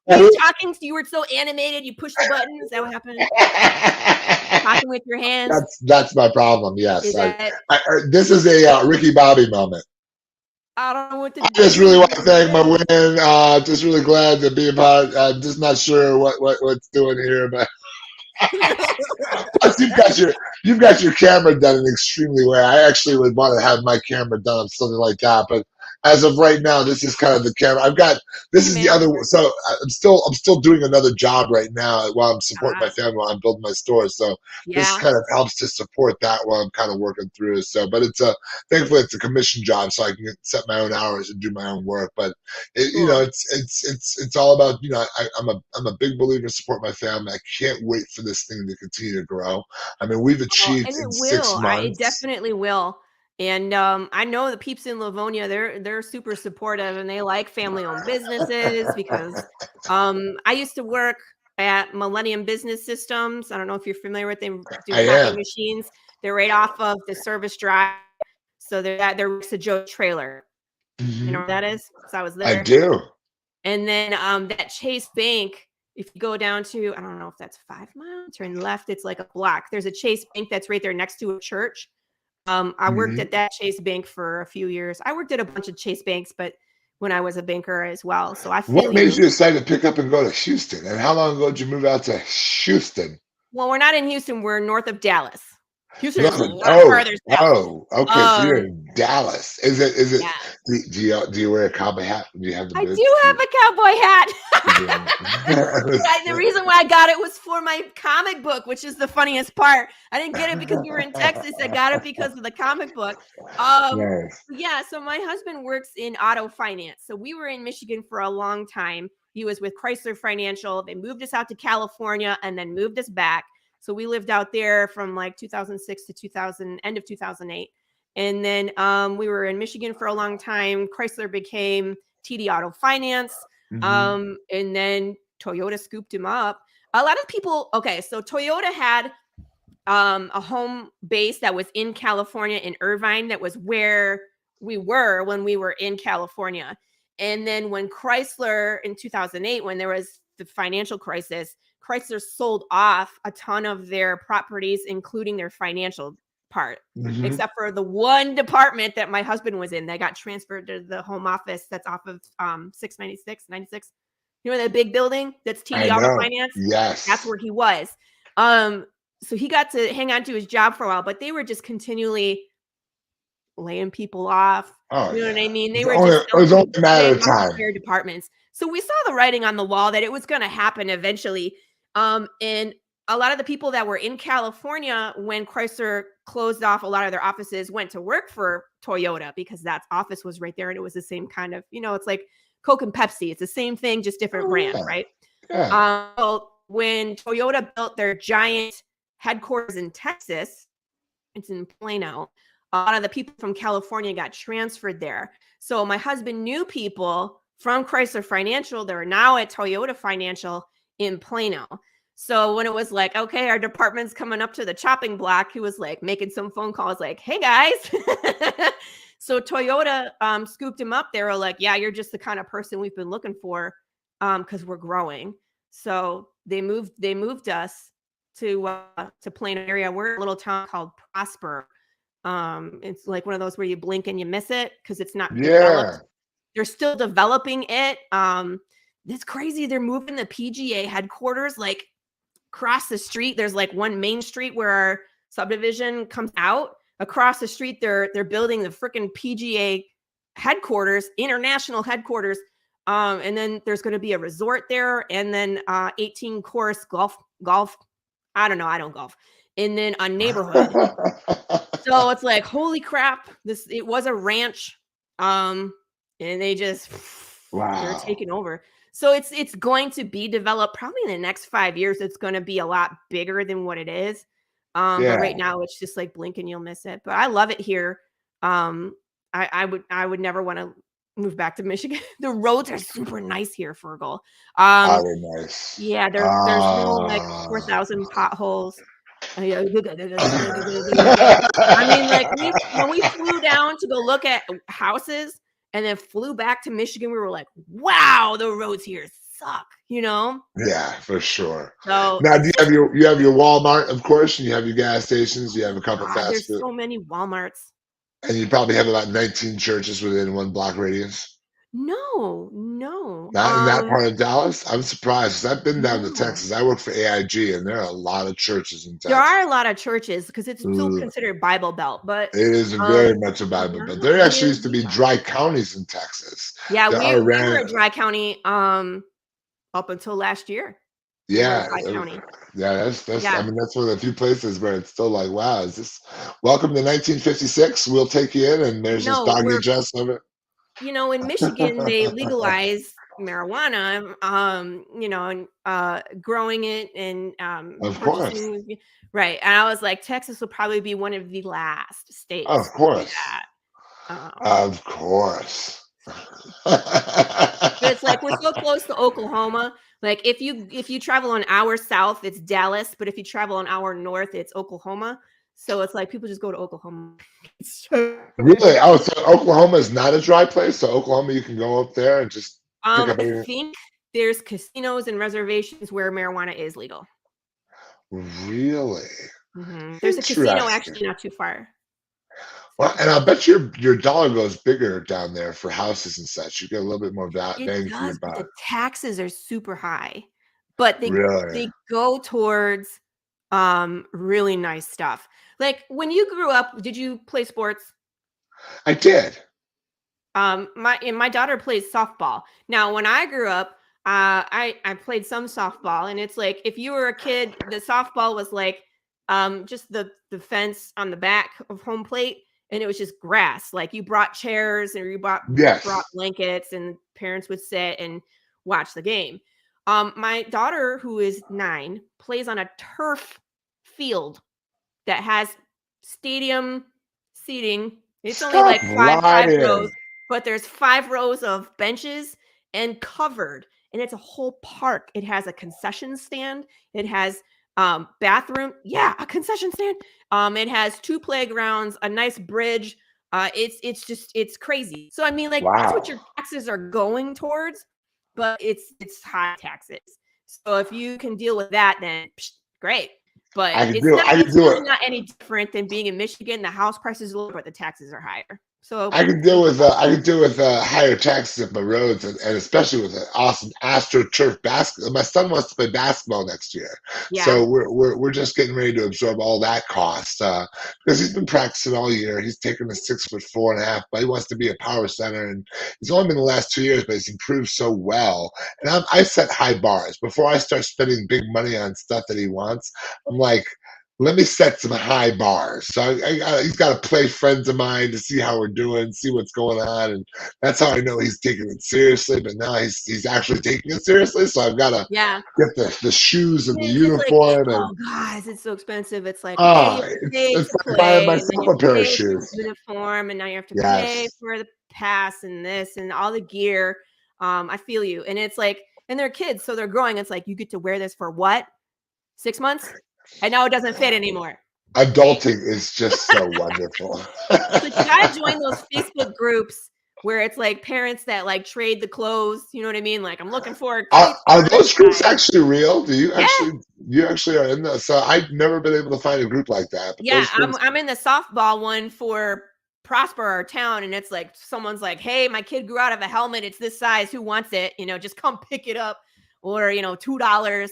He's talking. You were so animated. You pushed the button. Is that what happened? Talking with your hands. That's my problem. Yes. This is a Ricky Bobby moment. I don't know what to do. I just really want to thank my win. Just really glad to be a part. Just not sure what's doing here, but plus you've got your camera done in extremely well. I actually would want to have my camera done on something like that, but as of right now, this is kind of the camera. This is the other one. So I'm still doing another job right now while I'm supporting my family while I'm building my store. So this kind of helps to support that while I'm kind of working through. So, but thankfully it's a commission job, so I can set my own hours and do my own work. But it's all about, you know, I'm a big believer in support my family. I can't wait for this thing to continue to grow. I mean, we've achieved in 6 months. It definitely will. And I know the peeps in Livonia, they're super supportive, and they like family-owned businesses because I used to work at Millennium Business Systems. I don't know if you're familiar with them. Do copy machines. They're right off of the service drive. So they're a Joe trailer. You know what that is? So I was there. I do. And then that Chase Bank, if you go down to, I don't know if that's 5 miles, turn left, it's like a block. There's a Chase Bank that's right there next to a church. I worked at that Chase Bank for a few years. I worked at a bunch of Chase Banks, but when I was a banker as well. So what made you decide to pick up and go to Houston? And how long ago did you move out to Houston? Well, we're not in Houston. We're north of Dallas. Houston is a lot further south. Oh, okay. So you're in Dallas. Is it? Yeah. Do you wear a cowboy hat? Do you have the? I do have a cowboy hat. The reason why I got it was for my comic book, which is the funniest part. I didn't get it because we were in Texas. I got it because of the comic book. Nice. Yeah, so my husband works in auto finance. So we were in Michigan for a long time. He was with Chrysler Financial. They moved us out to California and then moved us back. So we lived out there from like 2006 to end of 2008. And then we were in Michigan for a long time. Chrysler became TD Auto Finance. And then Toyota scooped him up. A lot of people, okay, so Toyota had a home base that was in California in Irvine. That was where we were when we were in California. And then when Chrysler in 2008, when there was the financial crisis, Chrysler sold off a ton of their properties, including their financial part, except for the one department that my husband was in that got transferred to the home office that's off of 696, 96. You know, that big building that's TD Auto Finance? Yes. That's where he was. So he got to hang on to his job for a while, but they were just continually laying people off. You know what I mean? They were just it was only a matter of time. Their departments. So we saw the writing on the wall that it was going to happen eventually. And a lot of the people that were in California when Chrysler closed off a lot of their offices went to work for Toyota because that office was right there. And it was the same kind of, you know, it's like Coke and Pepsi. It's the same thing, just different brand, right? Yeah. So when Toyota built their giant headquarters in Texas, it's in Plano, a lot of the people from California got transferred there. So my husband knew people from Chrysler Financial that are now at Toyota Financial in Plano. So when it was like, okay, our department's coming up to the chopping block, he was like making some phone calls like, hey guys. So Toyota scooped him up. They were like, yeah, you're just the kind of person we've been looking for because we're growing. So they moved us to Plano area. We're in a little town called Prosper. It's like one of those where you blink and you miss it because it's not developed. They're still developing it. It's crazy. They're moving the PGA headquarters like across the street. There's like one main street where our subdivision comes out. Across the street, they're building the freaking PGA headquarters, international headquarters. And then there's going to be a resort there, and then 18 course golf. I don't know. I don't golf. And then a neighborhood. So it's like, holy crap! It was a ranch, and they just they're taking over. So it's going to be developed probably in the next 5 years. It's going to be a lot bigger than what it is. But right now it's just like blink and you'll miss it. But I love it here. I would never want to move back to Michigan. The roads are super nice here, Fergel. They're nice. Yeah, there's no like 4,000 potholes. I mean, like when we flew down to go look at houses and then flew back to Michigan, we were like, wow, the roads here suck, you know? Yeah, for sure. So now, do you have your Walmart, of course, and you have your gas stations, you have a couple fast there's food. so many Walmarts. And you probably have about 19 churches within 1 block radius. No. Not in that part of Dallas? I'm surprised because I've been down to Texas. I work for AIG, and there are a lot of churches in Texas. There are a lot of churches because it's still considered Bible Belt, but it is very much a Bible belt. There actually used to be dry counties in Texas. Yeah, we were a dry county up until last year. Yeah, Dry county. Yeah, that's I mean, that's one of the few places where it's still like, wow, is this welcome to 1956? We'll take you in, and there's this doggy dress of it. You know, in Michigan, they legalized marijuana, you know, and growing it and of course, right. And I was like, Texas will probably be one of the last states. Of course, of course. But it's like we're so close to Oklahoma. Like if you travel an hour south, it's Dallas, but if you travel an hour north, it's Oklahoma. So it's like people just go to Oklahoma. Really? Oh, so Oklahoma is not a dry place. So Oklahoma, you can go up there and just. I think there's casinos and reservations where marijuana is legal. Really? Mm-hmm. There's a casino actually not too far. Well, and I'll bet your dollar goes bigger down there for houses and such. You get a little bit more bang for your buck. The taxes are super high, but they go towards really nice stuff. Like when you grew up, did you play sports? I did. My daughter plays softball. Now, when I grew up, I played some softball, and it's like if you were a kid, the softball was like just the fence on the back of home plate, and it was just grass. Like you brought chairs and you brought blankets, and parents would sit and watch the game. My daughter, who is 9, plays on a turf field that has stadium seating. It's only like five rows, but there's 5 rows of benches and covered. And it's a whole park. It has a concession stand. It has bathroom. Yeah, a concession stand. It has 2 playgrounds, a nice bridge. It's crazy. So I mean, like that's what your taxes are going towards, but it's high taxes. So if you can deal with that, then great. But it's really not any different than being in Michigan. The house prices are lower, but the taxes are higher. So I can deal with higher taxes at my roads, and especially with an awesome AstroTurf basketball. My son wants to play basketball next year, so we're just getting ready to absorb all that cost because he's been practicing all year. He's taken a 6'4.5", but he wants to be a power center, and he's only been the last 2 years, but he's improved so well. And I set high bars before I start spending big money on stuff that he wants. I'm like, let me set some high bars. So he's got to play friends of mine to see how we're doing, see what's going on, and that's how I know he's taking it seriously. But now he's actually taking it seriously. So I've got to get the shoes and the uniform. Like, guys, it's so expensive. It's like it's like buying myself a pair of shoes. Uniform, and now you have to pay for the pass and this and all the gear. I feel you, and it's like, and they're kids, so they're growing. It's like you get to wear this for what? 6 months? I know it doesn't fit anymore. Adulting is just so wonderful. So you gotta join those Facebook groups where it's like parents that like trade the clothes. You know what I mean? Like I'm looking for. Are those groups actually real? Do you actually are in those? So I've never been able to find a group like that. Yeah, I'm in the softball one for Prosper, our town, and it's like someone's like, "Hey, my kid grew out of a helmet. It's this size. Who wants it? You know, just come pick it up, or $2."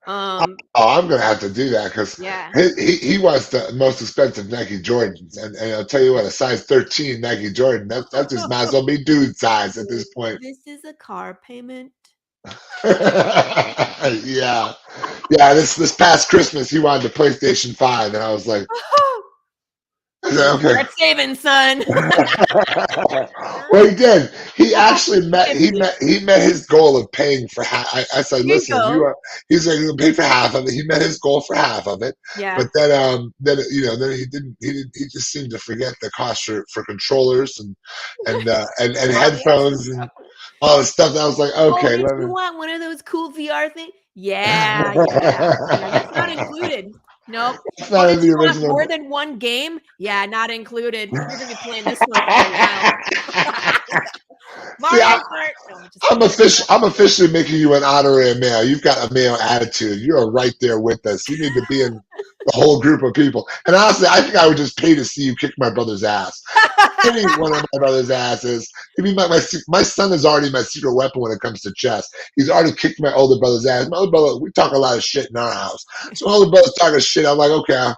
I'm gonna have to do that because he wants the most expensive Nike Jordans, and I'll tell you what, a size 13 Nike Jordan that just might as well be dude size at this point. This is a car payment. yeah. This past Christmas he wanted the PlayStation 5, and I was like, okay. Start saving, son. Well, he did. He actually met his goal of paying for half. I said, listen, he's like, he'll pay for half of it. He met his goal for half of it. Yeah. But then he didn't. He just seemed to forget the cost for controllers and headphones and all the stuff. That I was like, okay. You want one of those cool VR things? Yeah. That's not included. Nope. It's not in the original. More than one game? Yeah, not included. You're gonna be playing this one for a while. I'm officially making you an honorary male. You've got a male attitude. You're right there with us. You need to be in the whole group of people. And honestly, I think I would just pay to see you kick my brother's ass. Any one of my brother's asses. I mean, my son is already my secret weapon when it comes to chess. He's already kicked my older brother's ass. My older brother, we talk a lot of shit in our house. So my older brother's talking shit. I'm like, okay,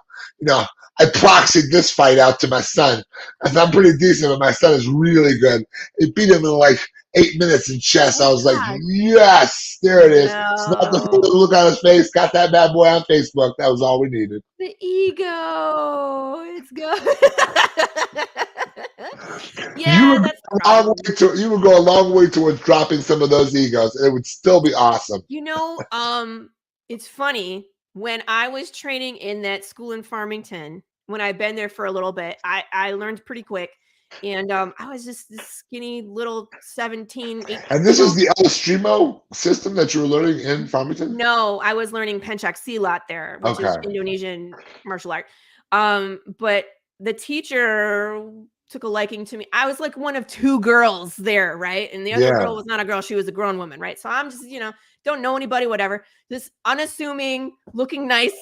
I proxied this fight out to my son. I said, I'm pretty decent, but my son is really good. He beat him in like 8 minutes in chess. I was like, yes, there it is. No. Not the look on his face. Got that bad boy on Facebook. That was all we needed. The ego. It's good. You would go a long way towards dropping some of those egos. It would still be awesome. It's funny. When I was training in that school in Farmington, when I'd been there for a little bit, I learned pretty quick. And I was just this skinny little 17, 18. And this is the El Strimo system that you were learning in Farmington? No, I was learning pencak silat there, which is Indonesian martial art. But the teacher took a liking to me. I was like one of 2 girls there, right? And the other girl was not a girl. She was a grown woman, right? So I'm just, don't know anybody, whatever. This unassuming, looking nice,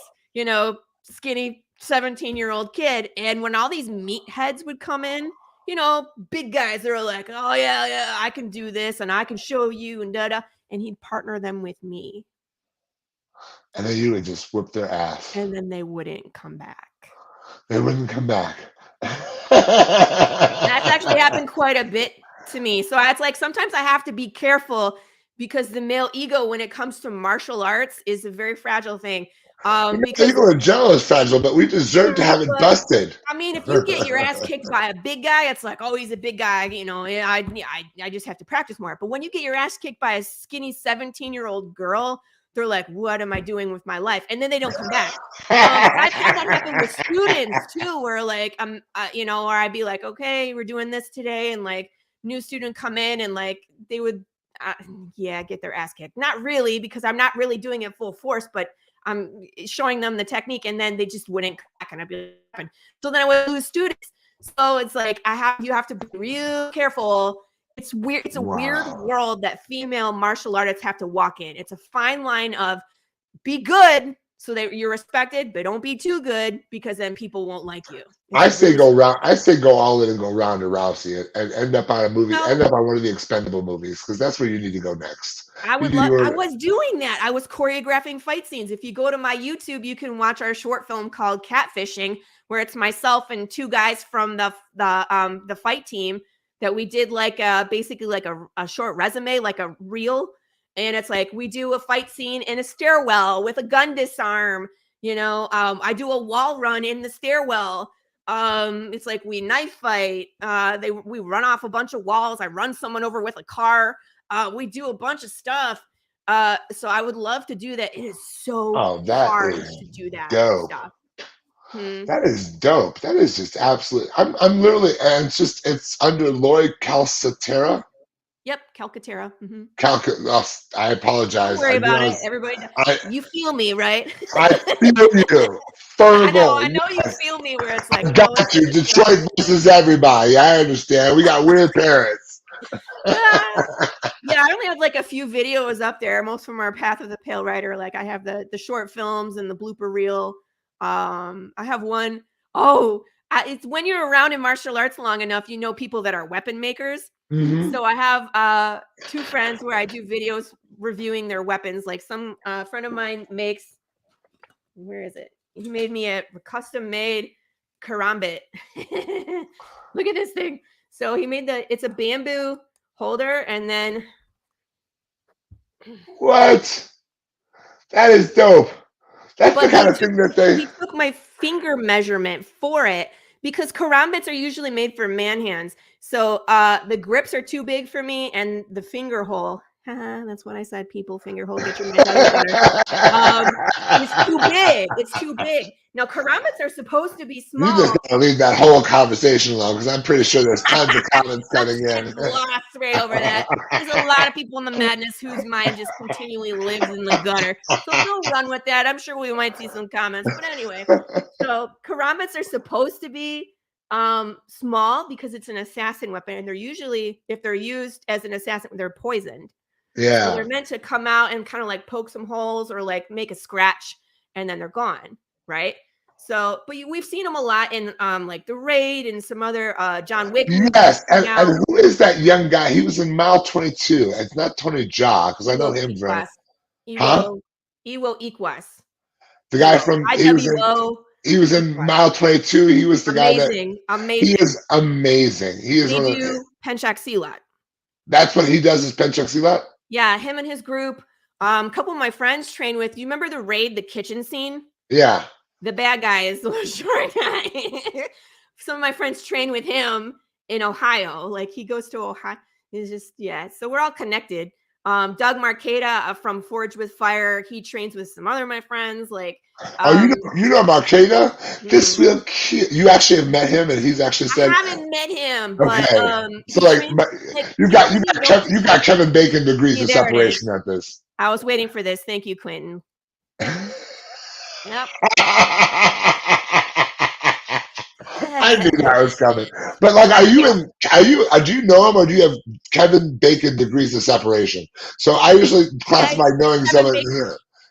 skinny 17-year-old kid. And when all these meatheads would come in, big guys, they were like, oh, yeah, I can do this and I can show you and da-da. And he'd partner them with me. And then you would just whip their ass. And then they wouldn't come back. They wouldn't come back. That's actually happened quite a bit to me. So it's like sometimes I have to be careful because the male ego, when it comes to martial arts, is a very fragile thing. Because ego in general is fragile, but we deserve to have it busted. I mean, if you get your ass kicked by a big guy, it's like, oh, he's a big guy. You know, I just have to practice more. But when you get your ass kicked by a skinny 17-year-old girl, they're like, what am I doing with my life? And then they don't come back. I've had that happen with students too, where like, you know, or I'd be like, okay, we're doing this today. And like new student come in and like, they would, get their ass kicked. Not really, because I'm not really doing it full force, but I'm showing them the technique, and then they just wouldn't come back, and I'd be like, so then I would lose students. So it's like, you have to be real careful. It's weird. It's a weird world that female martial artists have to walk in. It's a fine line of be good so that you're respected, but don't be too good, because then people won't like you. I say go all in and go round to Rousey and end up on a movie, end up on one of the Expendable movies, because that's where you need to go next. I was doing that. I was choreographing fight scenes. If you go to my YouTube, you can watch our short film called Catfishing, where it's myself and two guys from the fight team that we did like basically like a short resume, like a reel. And it's like, we do a fight scene in a stairwell with a gun disarm, you know, I do a wall run in the stairwell. It's like we knife fight, we run off a bunch of walls. I run someone over with a car. We do a bunch of stuff. So I would love to do that. It is so hard to do that stuff. That is dope. That is just absolute. I'm literally, and it's under Laurie Calcaterra. Yep, Calcaterra. I apologize. Don't worry about it. Everybody, you feel me, right? I feel you. Fergel. I know you feel me. Where it's like, got you. Detroit versus everybody. I understand. We got weird parents. Yeah, I only have like a few videos up there. Most of them are Path of the Pale Rider. Like I have the short films and the blooper reel. I have one. It's when you're around in martial arts long enough, you know people that are weapon makers. So I have two friends where I do videos reviewing their weapons. Like some friend of mine makes, where is it? He made me a custom made karambit. Look at this thing. So he made it's a bamboo holder, and then what? That is dope. That's the kind of thing that he took my finger measurement for it, because karambits are usually made for man hands. So the grips are too big for me, and the finger hole. That's what I said, people. Finger hole. Get your mind out of it's too big. It's too big. Now, karambits are supposed to be small. You just gotta leave that whole conversation alone, because I'm pretty sure there's tons of comments coming in. Gloss right over that. There's a lot of people in the madness whose mind just continually lives in the gutter. So we'll run with that. I'm sure we might see some comments. But anyway, so karambits are supposed to be small because it's an assassin weapon, and they're usually, if they're used as an assassin, they're poisoned. Yeah. So they're meant to come out and kind of like poke some holes or like make a scratch, and then they're gone, right? So, but we've seen them a lot in like The Raid and some other John Wick. Yes, and who is that young guy? He was in Mile 22. It's not Tony Jaa, because I know him very. Iwo Ikwas. The guy from he was in Mile 22. He was the guy that amazing. He is amazing. He is one of the Penchak Silat. That's what he does, is Penchak Silat? Yeah, him and his group. A couple of my friends train with. You remember The Raid, the kitchen scene? Yeah. The bad guy is the short guy. Some of my friends train with him in Ohio. Like he goes to Ohio. It's just, so we're all connected. Doug Marqueta from Forge with Fire. He trains with some other of my friends. Like, you know Marqueta? This real cute. You actually have met him, and he's actually said I haven't met him, but so you got Kevin Bacon degrees of separation at this. I was waiting for this. Thank you, Quentin. Yep. I knew that was coming. But like, do you know him, or do you have Kevin Bacon degrees of separation? So I usually classify knowing someone.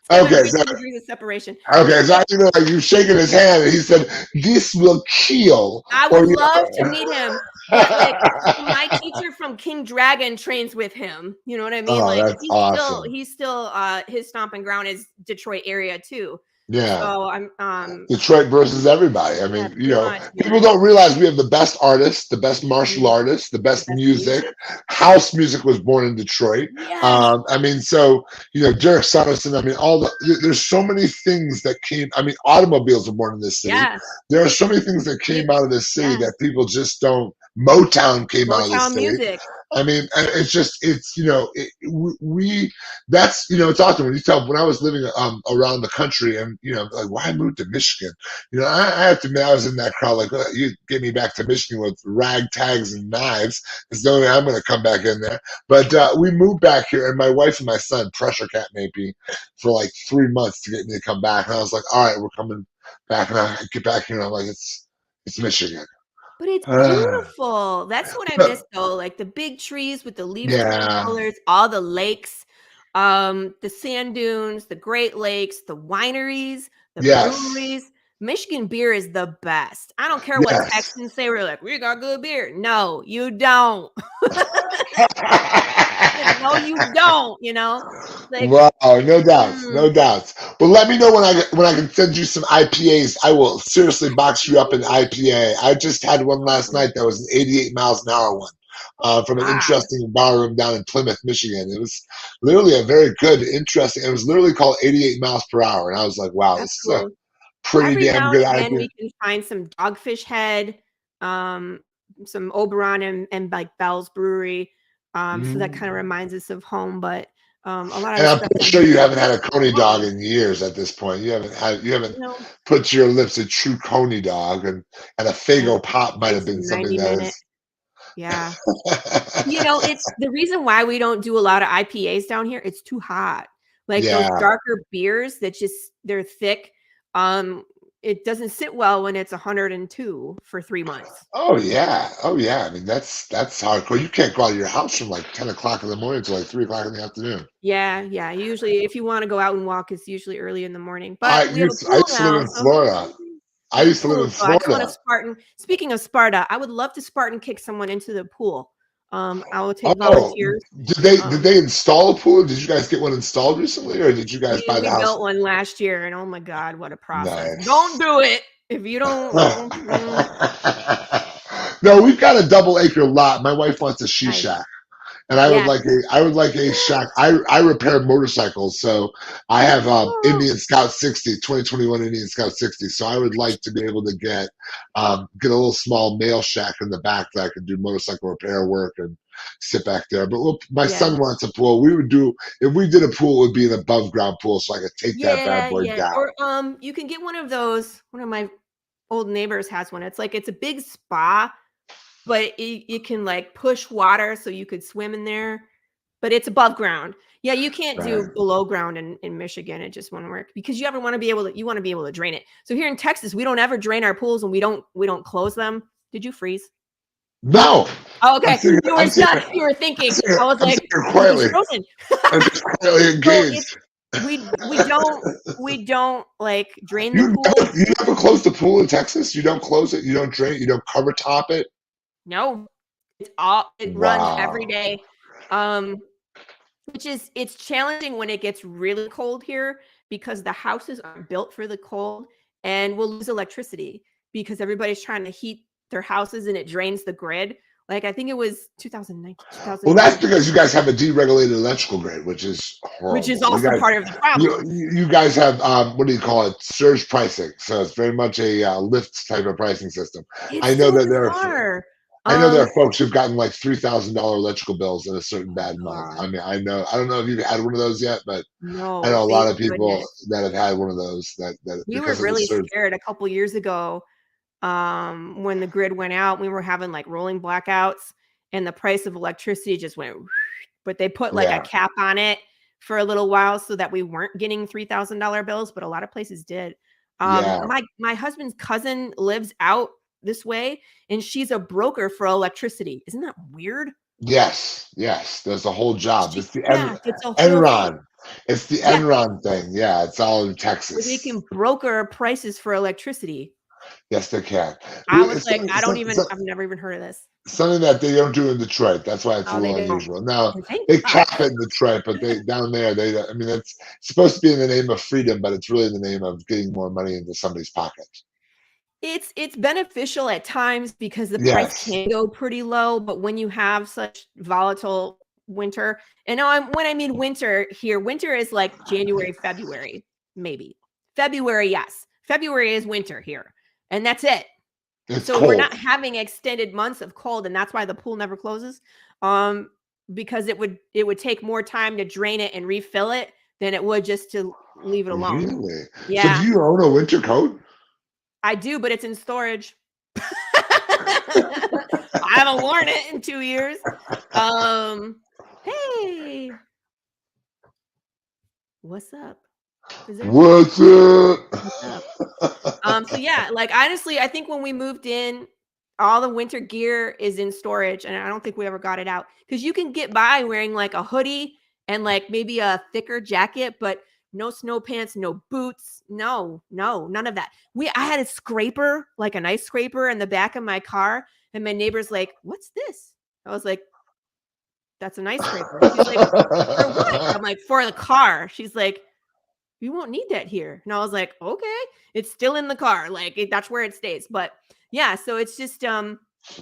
Okay, so degrees of separation. Okay, so you know, like you shaking his hand, and he said, "This will kill." I would love to meet him. Yeah, like my teacher from King Dragon trains with him. You know what I mean? Oh, Like that's awesome. he's still his stomping ground is Detroit area too. Yeah. So I'm Detroit versus everybody. I mean, you know, people don't realize we have the best artists, the best martial artists, the best music. House music was born in Detroit. Yes. I mean, so, you know, Derek Sutterson, I mean, there's so many things that came, I mean, automobiles were born in this city. Yeah. There are so many things that came out of this city that people just don't. Motown came out of this city. Music. I mean, it's just, it's, you know, that's, you know, it's awesome when you tell, when I was living around the country and, you know, like, why move to Michigan? You know, I have to admit, I was in that crowd, like, you get me back to Michigan with rag tags and knives. It's the only way I'm going to come back in there. But we moved back here, and my wife and my son pressure cat me for like 3 months to get me to come back. And I was like, all right, we're coming back. And I get back here, and I'm like, it's Michigan. But it's beautiful. That's what I miss though. Like the big trees with the leaves turning colors, all the lakes, the sand dunes, the Great Lakes, the wineries, the breweries. Michigan beer is the best. I don't care what Texans say. We're like, we got good beer. No, you don't. No, you don't. You know. Like, wow, no doubts, no doubts. But let me know when I can send you some IPAs. I will seriously box you up an IPA. I just had one last night that was an 88 miles an hour one from an interesting bar room down in Plymouth, Michigan. It was literally a very good, interesting. It was literally called 88 miles per hour, and I was like, wow, this is a pretty damn good IPA. We can find some Dogfish Head, some Oberon and like Bell's Brewery. So that kind of reminds us of home, but a lot of. And I'm pretty sure you haven't had a Coney dog in years at this point. You haven't put to your lips a true Coney dog, and a Fago pop might have been something that is. Yeah, you know, it's the reason why we don't do a lot of IPAs down here. It's too hot. Like those darker beers that they're thick. It doesn't sit well when it's 102 for 3 months. Oh yeah. I mean, that's hardcore. You can't go out of your house from like 10 o'clock in the morning to like 3 o'clock in the afternoon. Yeah. Usually, if you want to go out and walk, it's usually early in the morning. But I used to live in Florida. I used to live in Florida. Speaking of Sparta, I would love to Spartan kick someone into the pool. I will take volunteers. Did they install a pool? Did you guys get one installed recently, or did you guys buy the house? We built one last year, and oh my god, what a process! Nice. Don't do it if you don't. No, we've got a double acre lot. My wife wants a she shack. And I would like a shack. I repair motorcycles, so I have Indian Scout 60, 2021 Indian Scout 60. So I would like to be able to get a little small mail shack in the back that I could do motorcycle repair work and sit back there. But my son wants a pool. If we did a pool, it would be an above ground pool, so I could take that bad boy down. Or you can get one of those. One of my old neighbors has one. It's a big spa. But you can like push water so you could swim in there, but it's above ground. Yeah, you can't do below ground in Michigan. It just won't work because you want to be able to drain it. So here in Texas, we don't ever drain our pools and we don't close them. Did you freeze? No. Oh, okay. You were thinking. I was like, quietly. I'm just quietly engaged. We don't like drain the pool. You never close the pool in Texas? You don't close it? You don't drain it? You don't cover top it? No, it runs every day. It's challenging when it gets really cold here because the houses aren't built for the cold and we'll lose electricity because everybody's trying to heat their houses and it drains the grid. Like I think it was 2019. Well, that's because you guys have a deregulated electrical grid, which is horrible. Which is also part of the problem. You guys have what do you call it? Surge pricing. So it's very much a lift type of pricing system. I know that there are folks who've gotten like $3,000 electrical bills in a certain bad month. I mean, I don't know if you've had one of those yet, but I know a lot of people that have had one of those. We were really scared a couple years ago when the grid went out. We were having like rolling blackouts, and the price of electricity just went. But they put like a cap on it for a little while so that we weren't getting $3,000 bills, but a lot of places did. My husband's cousin lives out this way and she's a broker for electricity. Isn't that weird? Yes, there's a whole job. It's the Enron. It's the Enron thing. Yeah, it's all in Texas. Where they can broker prices for electricity. Yes, they can. I was like, I've never even heard of this. Something that they don't do in Detroit. That's why it's a little unusual. Now, they cap it in Detroit, but they down there, I mean, it's supposed to be in the name of freedom, but it's really in the name of getting more money into somebody's pocket. It's beneficial at times because the price can go pretty low, but when you have such volatile winter, and when I mean winter here, winter is like January, February, maybe. February, yes. February is winter here, and that's it. It's so cold. We're not having extended months of cold, and that's why the pool never closes. Because it would take more time to drain it and refill it than it would just to leave it alone. Really? Yeah. So do you own a winter coat? I do, but it's in storage. I haven't worn it in 2 years. Hey, what's up? What's up? So yeah, like honestly, I think when we moved in, all the winter gear is in storage, and I don't think we ever got it out because you can get by wearing like a hoodie and like maybe a thicker jacket, but no snow pants, no boots, no, none of that. I had a scraper, like an ice scraper in the back of my car, and my neighbor's like, "What's this?" I was like, "That's an ice scraper." She's like, "For what?" I'm like, "For the car." She's like, "You won't need that here." And I was like, "Okay." It's still in the car. Like that's where it stays. But yeah, so it's just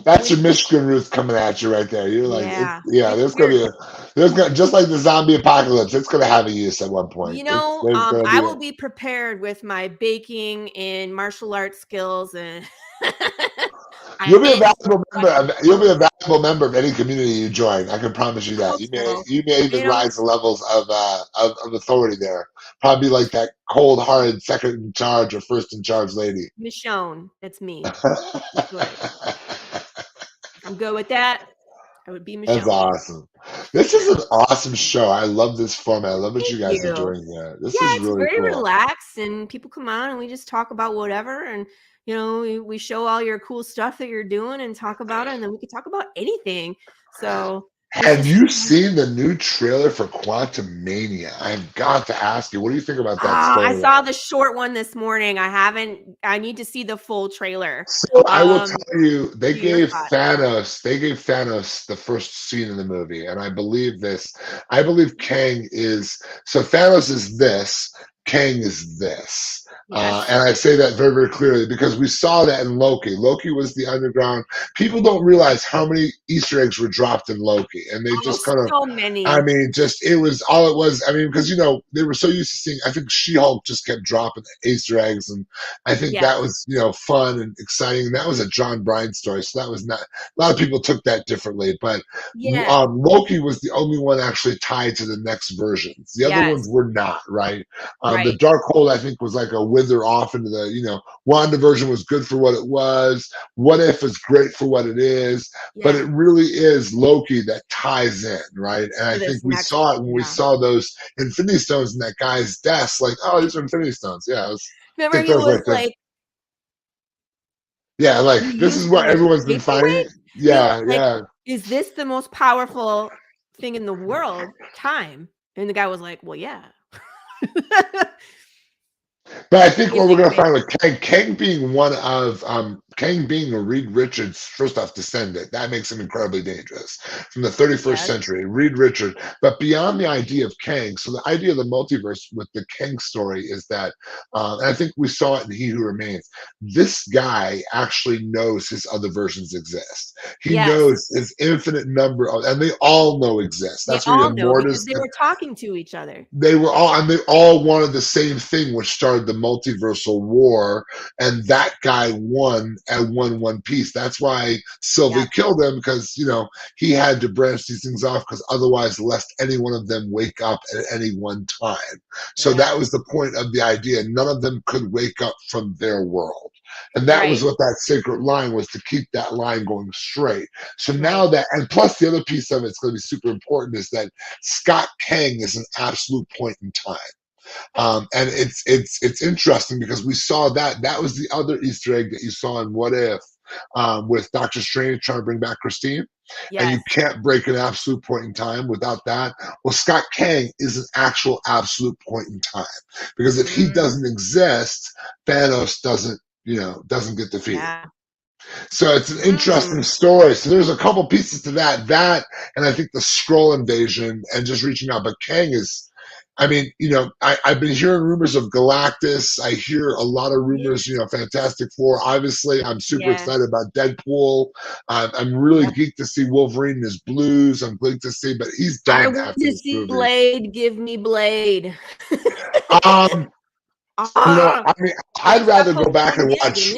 that's your Michigan Ruth coming at you right there. You're like, there's gonna be just like the zombie apocalypse. It's gonna have a use at one point. You know, I will be prepared with my baking and martial arts skills, and you'll be a valuable member. You'll be a valuable member of any community you join. I can promise you that. You may even rise the levels of authority there. Probably like that cold-hearted second in charge or first in charge lady. Michonne, that's me. I'm good with that. I would be Michonne. That's awesome. This is an awesome show. I love this format. I love what you guys are doing here. This is really very cool. relaxed, and people come on and we just talk about whatever, and you know, we show all your cool stuff that you're doing and talk about it, and then we can talk about anything. So have you seen the new trailer for Quantumania? I've got to ask you, what do you think about that story? I saw the short one this morning. I need to see the full trailer. So I will tell you, they gave Thanos the first scene in the movie, and I believe Kang is, so Thanos is this, Kang is this. Yes. And I say that very, very clearly because we saw that in Loki. Loki was the underground. People don't realize how many Easter eggs were dropped in Loki. And they just kind of, so many. I mean, it was all it was. I mean, because, you know, they were so used to seeing, I think She-Hulk just kept dropping Easter eggs. And I think that was, you know, fun and exciting. And that was a John Bryan story. So that was not, a lot of people took that differently. But Loki was the only one actually tied to the next versions. The other ones were not, right? The Darkhold, I think, was like a wither off into the, you know, WandaVision was good for what it was. What If is great for what it is, but it really is Loki that ties in, right? And I think we saw it when we saw those Infinity Stones in that guy's desk, like, oh, these are Infinity Stones. Yeah. Remember he was like, this is what everyone's been finding. Yeah. Is this the most powerful thing in the world? Time. And the guy was like, well, yeah. But I think what we're going to find with Kang being Kang being a Reed Richards, first off, descendant, that makes him incredibly dangerous. From the 31st century, Reed Richards. But beyond the idea of Kang, so the idea of the multiverse with the Kang story is that, and I think we saw it in He Who Remains, this guy actually knows his other versions exist. He knows his infinite number of, and they all know exist. That's where because they were talking to each other. They all wanted the same thing, which started the multiversal war, and that guy won and won one piece. That's why Sylvie killed him, because, you know, he had to branch these things off, because otherwise lest any one of them wake up at any one time. So that was the point of the idea. None of them could wake up from their world. And that was what that sacred line was, to keep that line going straight. So now that, and plus the other piece of it's going to be super important, is that Scott Kang is an absolute point in time. And it's interesting because we saw that was the other Easter egg that you saw in What If, with Doctor Strange trying to bring back Christine. And you can't break an absolute point in time without that. Well, Scott Kang is an actual absolute point in time, because if he doesn't exist, Thanos doesn't doesn't get defeated. Yeah. So it's an interesting story. So there's a couple pieces to that, and I think the scroll invasion and just reaching out. But Kang is, I've been hearing rumors of Galactus. I hear a lot of rumors, Fantastic Four. Obviously, I'm super excited about Deadpool. I'm really geeked to see Wolverine in his blues. I'm geeked to see, but he's done after this movie. Blade, give me Blade. I'd rather go back and watch.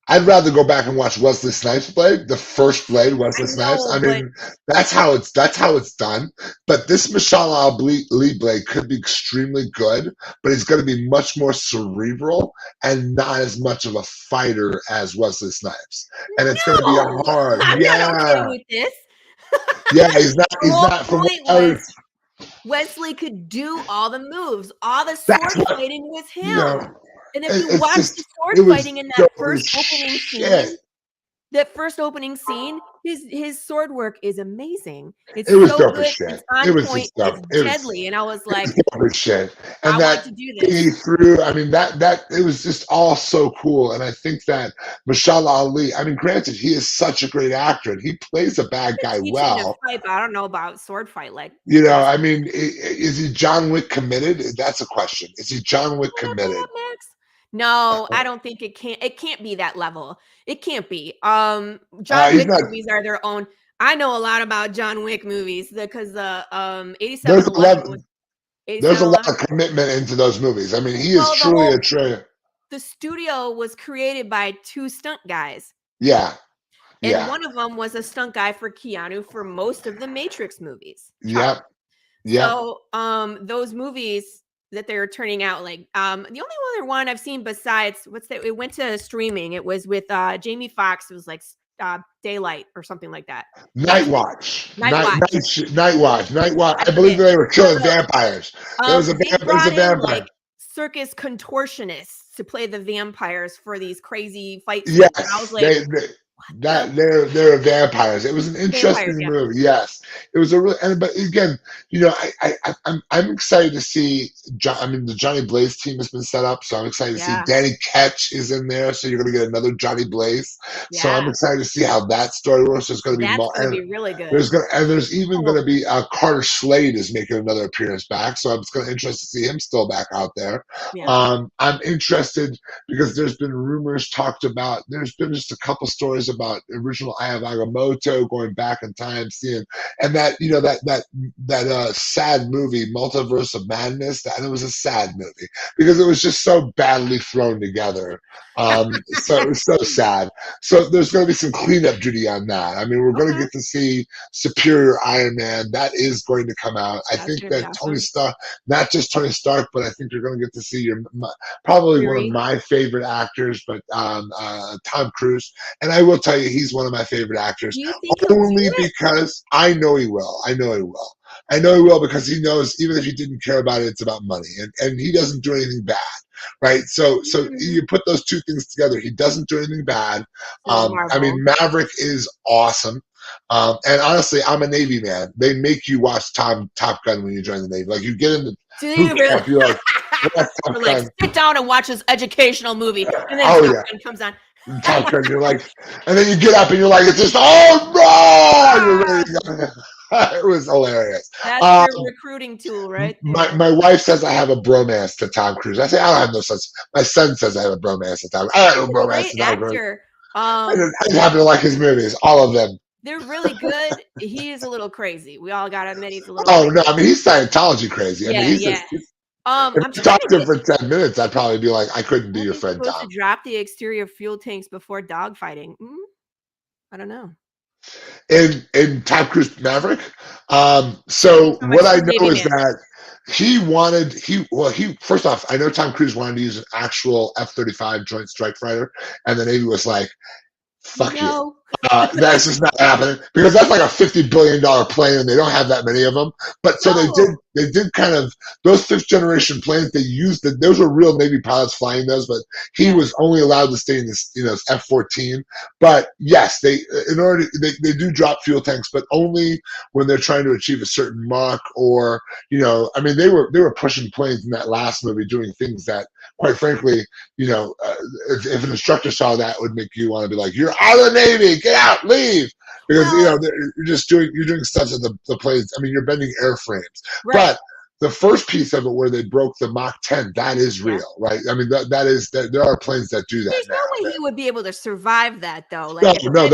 I'd rather go back and watch Wesley Snipes' Blade, the first Blade, Wesley Snipes. I mean, that's how it's done. But this Mashallah Ali Blade could be extremely good, but it's going to be much more cerebral and not as much of a fighter as Wesley Snipes. And it's going to be hard. I'm not okay with this. Yeah, he's not from what Wesley could do all the moves. All the sword fighting was him. And if you watch the sword fighting in that first opening scene, his sword work is amazing. It was so good. It's on point. It's deadly. And I was like, shit. And I want to do this. It was just all so cool. And I think that Mashallah Ali, granted, he is such a great actor and he plays a bad guy well. Fight, but I don't know about sword fight. Is he John Wick committed? That's a question. Is he John Wick committed? No, I don't think it can't be that level. It can't be. John Wick movies are their own. I know a lot about John Wick movies because the 87. There's a lot of commitment into those movies. He is truly a treasure. The studio was created by 2 stunt guys. Yeah. And one of them was a stunt guy for Keanu for most of the Matrix movies. Yep. Yeah. So those movies that they were turning out, the only other one I've seen besides it went to streaming. It was with Jamie Foxx. It was like Daylight or something like that. Night Watch. I believe they were killing vampires. There was a vampire. Like circus contortionists to play the vampires for these crazy fights. Yes, I was like, they're vampires. It was an interesting movie. Yes, it was but again, I'm excited to see. The Johnny Blaze team has been set up, so I'm excited to see Danny Ketch is in there. So you're going to get another Johnny Blaze. Yeah. So I'm excited to see how that story works. There's going to be really good. There's even going to be Carter Slade is making another appearance back. So I'm just going to interested to see him still back out there. Yeah. I'm interested because there's been rumors talked about. There's been just a couple stories about original Eye of Agamotto going back in time, seeing, and that that sad movie Multiverse of Madness. That it was a sad movie because it was just so badly thrown together. So it was so sad. So there's going to be some cleanup duty on that. We're going to get to see Superior Iron Man. That is going to come out. I think that Tony Stark, not just Tony Stark, but I think you're going to get to see probably one of my favorite actors, but Tom Cruise. And I will tell you, he's one of my favorite actors. Only because I know he will. I know he will because he knows even if he didn't care about it, it's about money. And he doesn't do anything bad. Right. So you put those two things together. He doesn't do anything bad. Maverick is awesome. And honestly, I'm a Navy man. They make you watch Top Gun when you join the Navy. Like you get into camp, you're like, sit down and watch this educational movie. And then Top Gun comes on. Top Gun, you're like, and then you get up and you're like, it's just, oh no! You're ready to go. It was hilarious. That's your recruiting tool, right? My wife says I have a bromance to Tom Cruise. I say I don't have no such. My son says I have a bromance to Tom. I don't have a bromance to Tom Cruise. I just happen to like his movies, all of them. They're really good. He is a little crazy. We all gotta admit he's a little. Oh crazy. No! He's Scientology crazy. If you talked to him for 10 minutes, I'd probably be like, I couldn't be your friend, Tom. To drop the exterior fuel tanks before dogfighting. I don't know. In Tom Cruise Maverick. So what I know is that he first off, I know Tom Cruise wanted to use an actual F-35 Joint Strike Fighter, and the Navy was like, fuck you. That's just not happening because that's like a $50 billion plane, and they don't have that many of them. But so they did kind of those 5th generation planes. They used those were real Navy pilots flying those, but he was only allowed to stay in this F-14. But yes, they do drop fuel tanks, but only when they're trying to achieve a certain Mach or I mean they were pushing planes in that last movie, doing things that, quite frankly, if an instructor saw that, it would make you want to be like, you're out of the Navy, get out, leave, because you're doing stuff that the planes. I mean, you're bending airframes, but the first piece of it where they broke the Mach 10, that is real, right? I mean, that is there are planes that do that. There's no way he would be able to survive that, though. Like, no.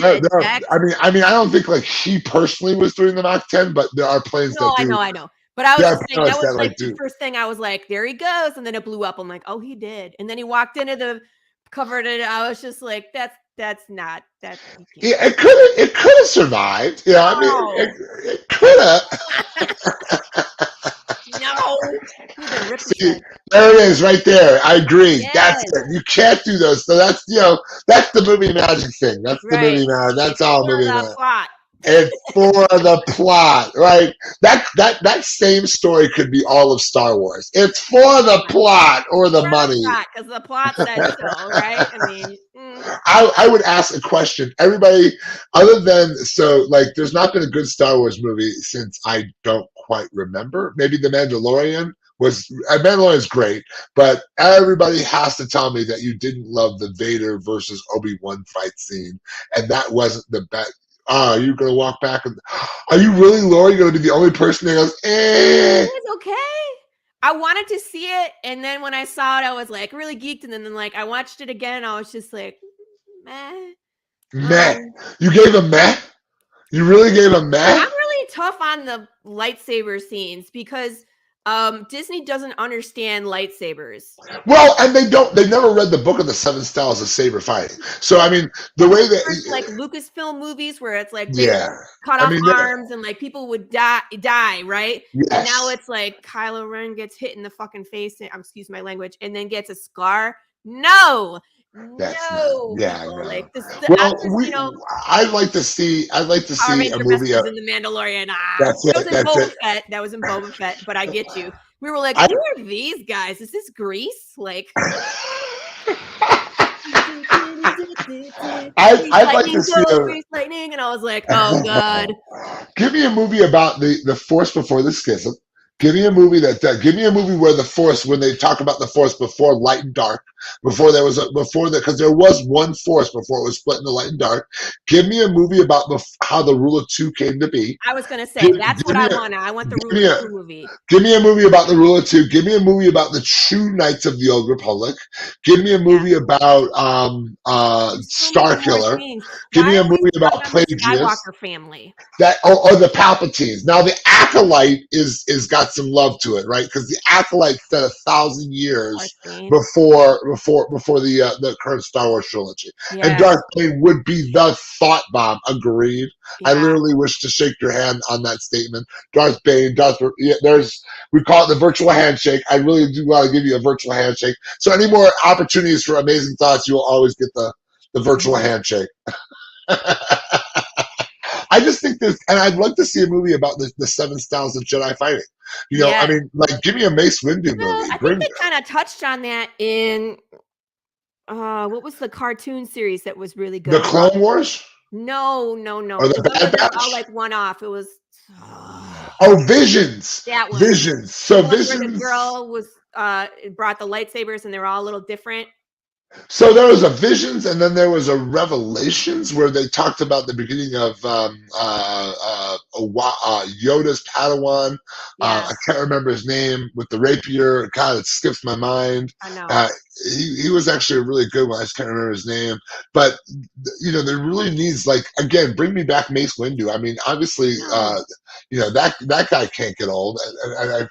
I mean, I don't think like he personally was doing the Mach 10, but there are planes that do. I know. But I was just saying, that was like the first thing I was like, there he goes. And then it blew up. I'm like, oh, he did. And then he walked into covered it. I was just like, that's not that. Yeah, it could have survived. Yeah, I mean, it could have. No. See, there it is right there. I agree. Yes. That's it. You can't do those. So that's that's the movie magic thing. That's the movie magic. That's all movie magic. It's for the plot, right? That same story could be all of Star Wars. It's for the plot or the money. Because the plot says so, right? I mean, I would ask a question. Everybody, other than there's not been a good Star Wars movie since I don't quite remember. Maybe The Mandalorian. Mandalorian is great, but everybody has to tell me that you didn't love the Vader versus Obi-Wan fight scene, and that wasn't the best. You're gonna walk back and are you really, Laurie? You're gonna be the only person that goes, eh. It's okay. I wanted to see it, and then when I saw it, I was like really geeked, and then like I watched it again, I was just like, meh. You gave a meh? You really gave a meh? I'm really tough on the lightsaber scenes because Disney doesn't understand lightsabers. Well, and they never read the book of the 7 styles of saber fighting. So I mean, the way that like Lucasfilm movies where it's like they cut off arms and like people would die, right? Yes. And now it's like Kylo Ren gets hit in the fucking face, excuse my language, and then gets a scar. No. No. Like this, I'd like to see a movie of in The Mandalorian. That was in Boba Fett, but I get you. We were like, who are these guys? Is this Grease? Like I'd like to see Grease lightning, and I was like, oh god. Give me a movie about the Force before the schism. Give me a movie give me a movie where the Force, when they talk about the Force before light and dark, because there was one Force before it was split into light and dark. Give me a movie about how the Rule of Two came to be. I was going to say, that's what I want. I want the Rule of Two movie. Give me a movie about the Rule of Two. Give me a movie about the true Knights of the Old Republic. Give me a movie about Star Killer. Give me a movie about Plagueis. Skywalker family. Or the Palpatines. Now the Acolyte is got some love to it, right? Because the Acolyte set 1,000 years before the current Star Wars trilogy. Yeah. And Darth Bane would be the thought bomb. Agreed. Yeah. I literally wish to shake your hand on that statement. Darth Bane, we call it the virtual handshake. I really do want to give you a virtual handshake. So any more opportunities for amazing thoughts, you will always get the virtual handshake. I just think and I'd like to see a movie about the 7 styles of Jedi fighting. I mean, like, give me a Mace Windu movie. I think they kind of touched on that in, what was the cartoon series that was really good? The Clone Wars? No. Or the Bad Batch? All like one off. It was. Visions. That one. Visions. So Visions. Where the girl was brought the lightsabers, and they were all a little different. So there was a Visions, and then there was a Revelations where they talked about the beginning of Yoda's Padawan. I can't remember his name, with the rapier. God, it skips my mind. I know. He was actually a really good one. I just can't remember his name. But there really needs, like, again, bring me back Mace Windu. I mean, obviously, that guy can't get old. And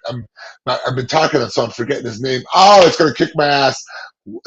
I've been talking, so I'm forgetting his name. Oh, it's gonna kick my ass.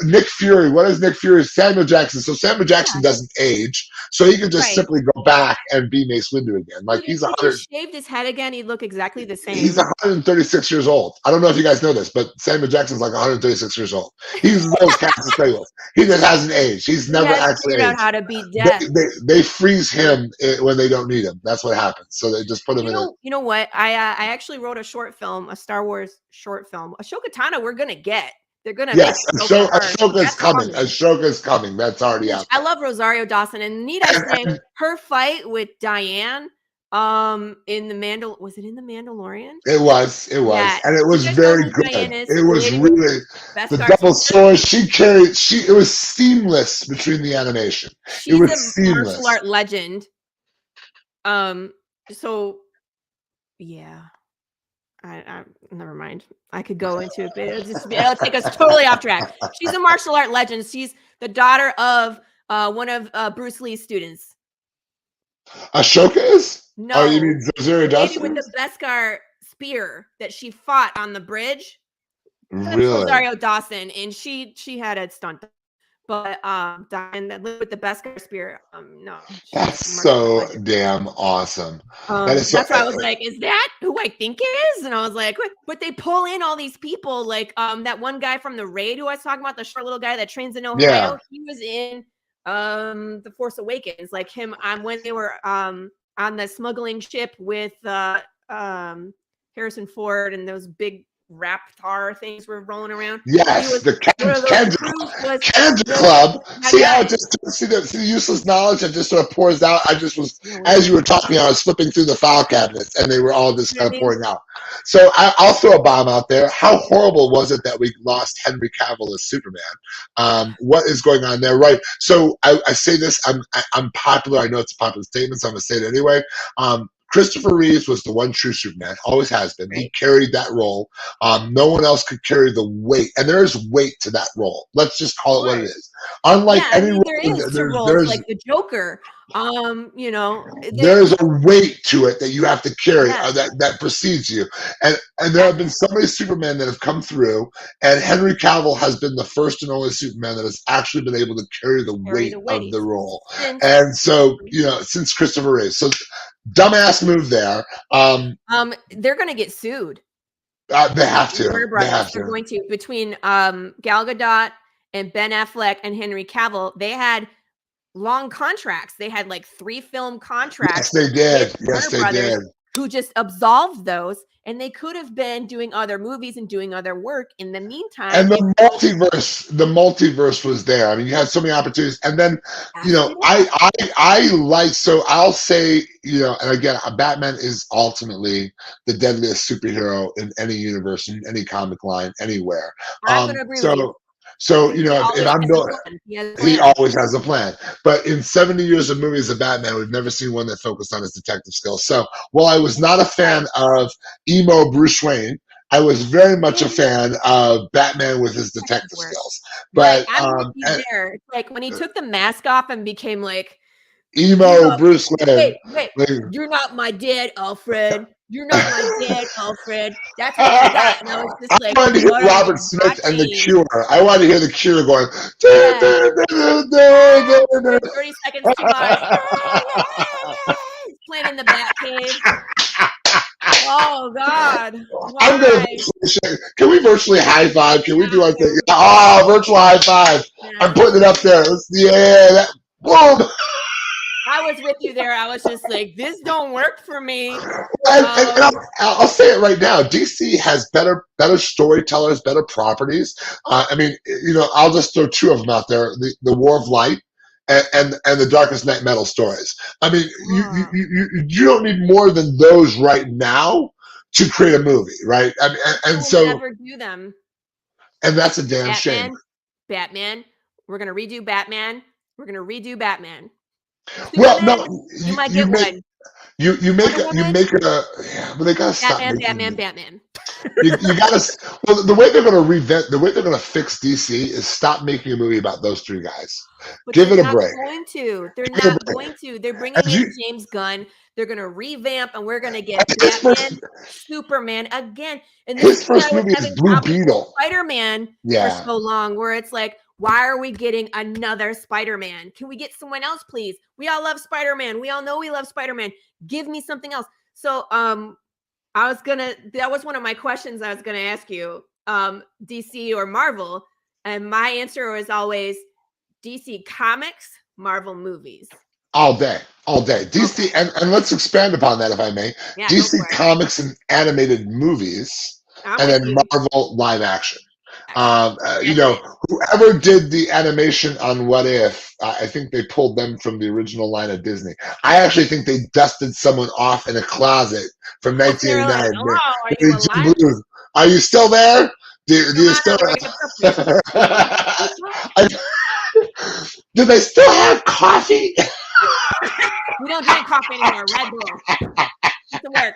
Nick Fury. What is Nick Fury? Samuel Jackson. So Samuel Jackson doesn't age, so he can just simply go back and be Mace Windu again. Like Dude, if he just shaved his head again, he'd look exactly the same. He's 136 years old. I don't know if you guys know this, but Samuel Jackson's like 136 years old. He's as old as Cassius. He just hasn't aged. He's never actually figured out aged. how to beat death. They freeze him when they don't need him. That's what happens. So they just put him in. You know what? I actually wrote a short film, a Star Wars short film. Ahsoka Tano, we're gonna get. They're gonna Ashoka's coming. Ashoka's coming. That's already out. I love Rosario Dawson, and need I say her fight with Diane in the was it in the Mandalorian? It was, Yeah. and it was very good. It was really the double sword she carried. It was seamless between the animation. She's it was a seamless. Martial art legend. So yeah. I never mind. I could go into it, but it'll take us totally off track. She's a martial art legend. She's the daughter of one of Bruce Lee's students. Ashoka is? No. Oh, you mean Rosario Dawson? With the Beskar spear that she fought on the bridge. Really? Rosario Dawson, and she had a stunt. But Diane that lived with the Beskar spear, no. That's so damn awesome. That's why I was like, is that who I think it is? And I was like, what? But they pull in all these people, like that one guy from the Raid who I was talking about, the short little guy that trains in Ohio. Yeah. He was in The Force Awakens, like him when they were on the smuggling ship with Harrison Ford and those big Raptor things were rolling around. Yes, the Kendrick Club. See how it just see the useless knowledge that just sort of pours out. I just was as you were talking, I was flipping through the file cabinets and they were all just kind of pouring out. So I'll throw a bomb out there. How horrible was it that we lost Henry Cavill as Superman? What is going on there? Right. So I say this. I'm popular. I know it's a popular statement, so I'm gonna say it anyway. Christopher Reeves was the one true Superman, always has been. He carried that role. No one else could carry the weight, and there is weight to that role. Let's just call it what it is. Unlike any role, there's like the Joker. There's a weight to it that you have to carry that precedes you, and there have been so many Supermen that have come through, and Henry Cavill has been the first and only Superman that has actually been able to carry the weight of the role. And so since Christopher Reeves, so dumbass move there. They're going to get sued. They have to. They're going to between Gal Gadot and Ben Affleck and Henry Cavill. They had long contracts. They had like 3 film contracts. Yes, they did. Yes, they did. Who just absolved those, and they could have been doing other movies and doing other work in the meantime. And the multiverse was there. I mean, you had so many opportunities. And then, I like, so I'll say, and again, Batman is ultimately the deadliest superhero in any universe, in any comic line, anywhere. I'm going to agree with you. So, if I'm building, he always has a plan. But in 70 years of movies of Batman, we've never seen one that focused on his detective skills. So while I was not a fan of emo Bruce Wayne, I was very much a fan of Batman with his detective skills. But I'm with you there. It's like when he took the mask off and became like emo Bruce Wayne. Wait, you're not my dad, Alfred. You're not my dad, Alfred. That's what I got. And I was just like, I wanted to hear Robert Smith and The Cure. I wanted to hear The Cure going. 30 seconds too much. Playing in the Batcave. Oh God! I'm gonna. Can we virtually high five? Can we do our thing? Virtual high five! Yeah. I'm putting it up there. Boom! I was with you there. I was just like, this don't work for me. And I'll say it right now. DC has better storytellers, better properties. I mean, I'll just throw 2 of them out there: the War of Light and the Darkest Night Metal stories. I mean, you don't need more than those right now to create a movie, right? I mean, and so never do them. And that's a damn shame. Batman. We're gonna redo Batman. We're gonna redo Batman. Well, no, you might get one. You make Wonder it. You Woman? make it a. Yeah, but they gotta stop making. Batman. You gotta. Well, the way they're gonna revent, the way they're gonna fix DC is stop making a movie about those three guys. But Give they're it a not break. going to. They're Give it a not break. going to. They're bringing And in James Gunn. They're going to revamp, and we're going to get His Batman, first- Superman again. And this His is why first I was movie is having Blue problems with Beetle. Spider-Man for Yeah. so long, where it's like, why are we getting another Spider-Man? Can we get someone else, please? We all love Spider-Man. We all know we love Spider-Man. Give me something else. So, that was one of my questions I was gonna ask you, DC or Marvel, and my answer was always DC Comics, Marvel movies. All day. DC, and let's expand upon that if I may. Yeah, go DC for it. Comics and animated movies, I'm and with then you. Marvel live action. Whoever did the animation on What If, I think they pulled them from the original line of Disney. I actually think they dusted someone off in a closet from They're 1989. like, hello, are you alive? Are you still there? Do you still? Do they still have coffee? We don't drink coffee anymore. Red Bull. To work.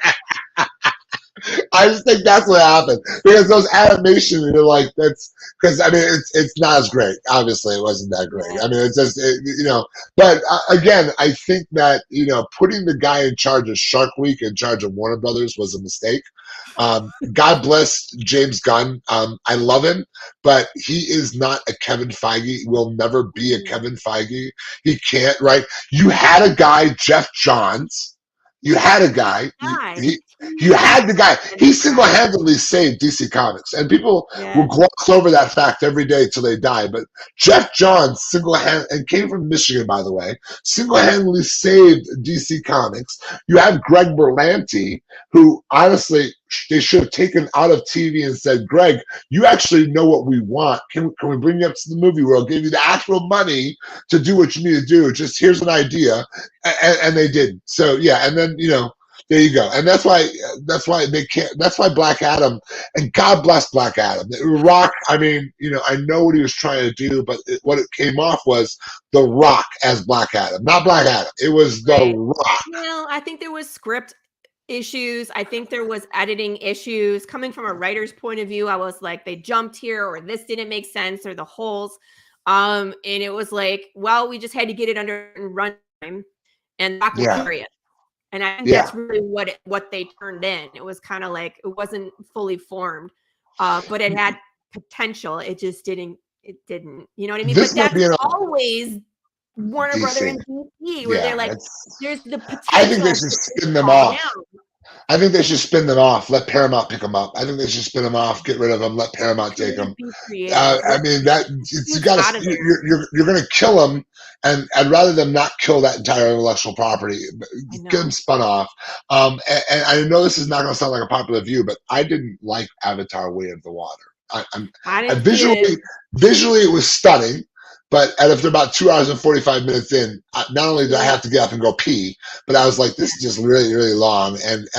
I just think that's what happened because those animations, you're like, that's because I mean, it's not as great. Obviously, it wasn't that great. I mean, it's just But again, I think that putting the guy in charge of Shark Week in charge of Warner Brothers was a mistake. God bless James Gunn. I love him, but he is not a Kevin Feige. He will never be a Kevin Feige. He can't. Right? You had a guy, Jeff Johns. You had a guy. You had the guy. He single-handedly saved DC Comics, and people will gloss over that fact every day till they die. But Jeff Johns and came from Michigan, by the way, single-handedly saved DC Comics. You have Greg Berlanti, who honestly they should have taken out of TV and said, "Greg, you actually know what we want. Can we bring you up to the movie world? Give you the actual money to do what you need to do. Just here's an idea," and they didn't. So yeah, and then there you go. And that's why they can't. That's why Black Adam, and God bless Black Adam. Rock. I mean, I know what he was trying to do, but what it came off was The Rock as Black Adam, not Black Adam. It was The Rock. Well, I think there was script issues. I think there was editing issues. Coming from a writer's point of view, I was like, they jumped here, or this didn't make sense, or the holes. And it was like, well, we just had to get it under runtime, and Rock was curious. And I think that's really what they turned in. It was kind of like it wasn't fully formed, but it had potential. It just didn't. It didn't. You know what I mean? But that's always Warner Brothers and DC, where they're like, "There's the potential." I think they should spin them off. I think they should spin them off. Let Paramount pick them up. I think they should spin them off. Get rid of them. Let Paramount take them. I mean, you're going to kill them, and I'd rather them not kill that entire intellectual property. Get them spun off. And I know this is not going to sound like a popular view, but I didn't like Avatar: Way of the Water. Visually, it was stunning. But if they're about 2 hours and 45 minutes in, not only did I have to get up and go pee, but I was like, this is just really, really long. And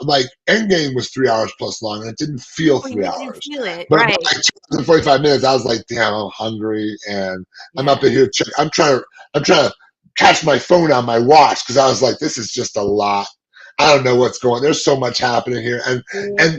like Endgame was 3 hours plus long, and it didn't feel 3 hours. Feel it, but right. like 2 hours and 45 minutes, I was like, damn, I'm hungry, and I'm up in here. I'm trying to catch my phone on my watch because I was like, this is just a lot. I don't know what's going on. There's so much happening here. And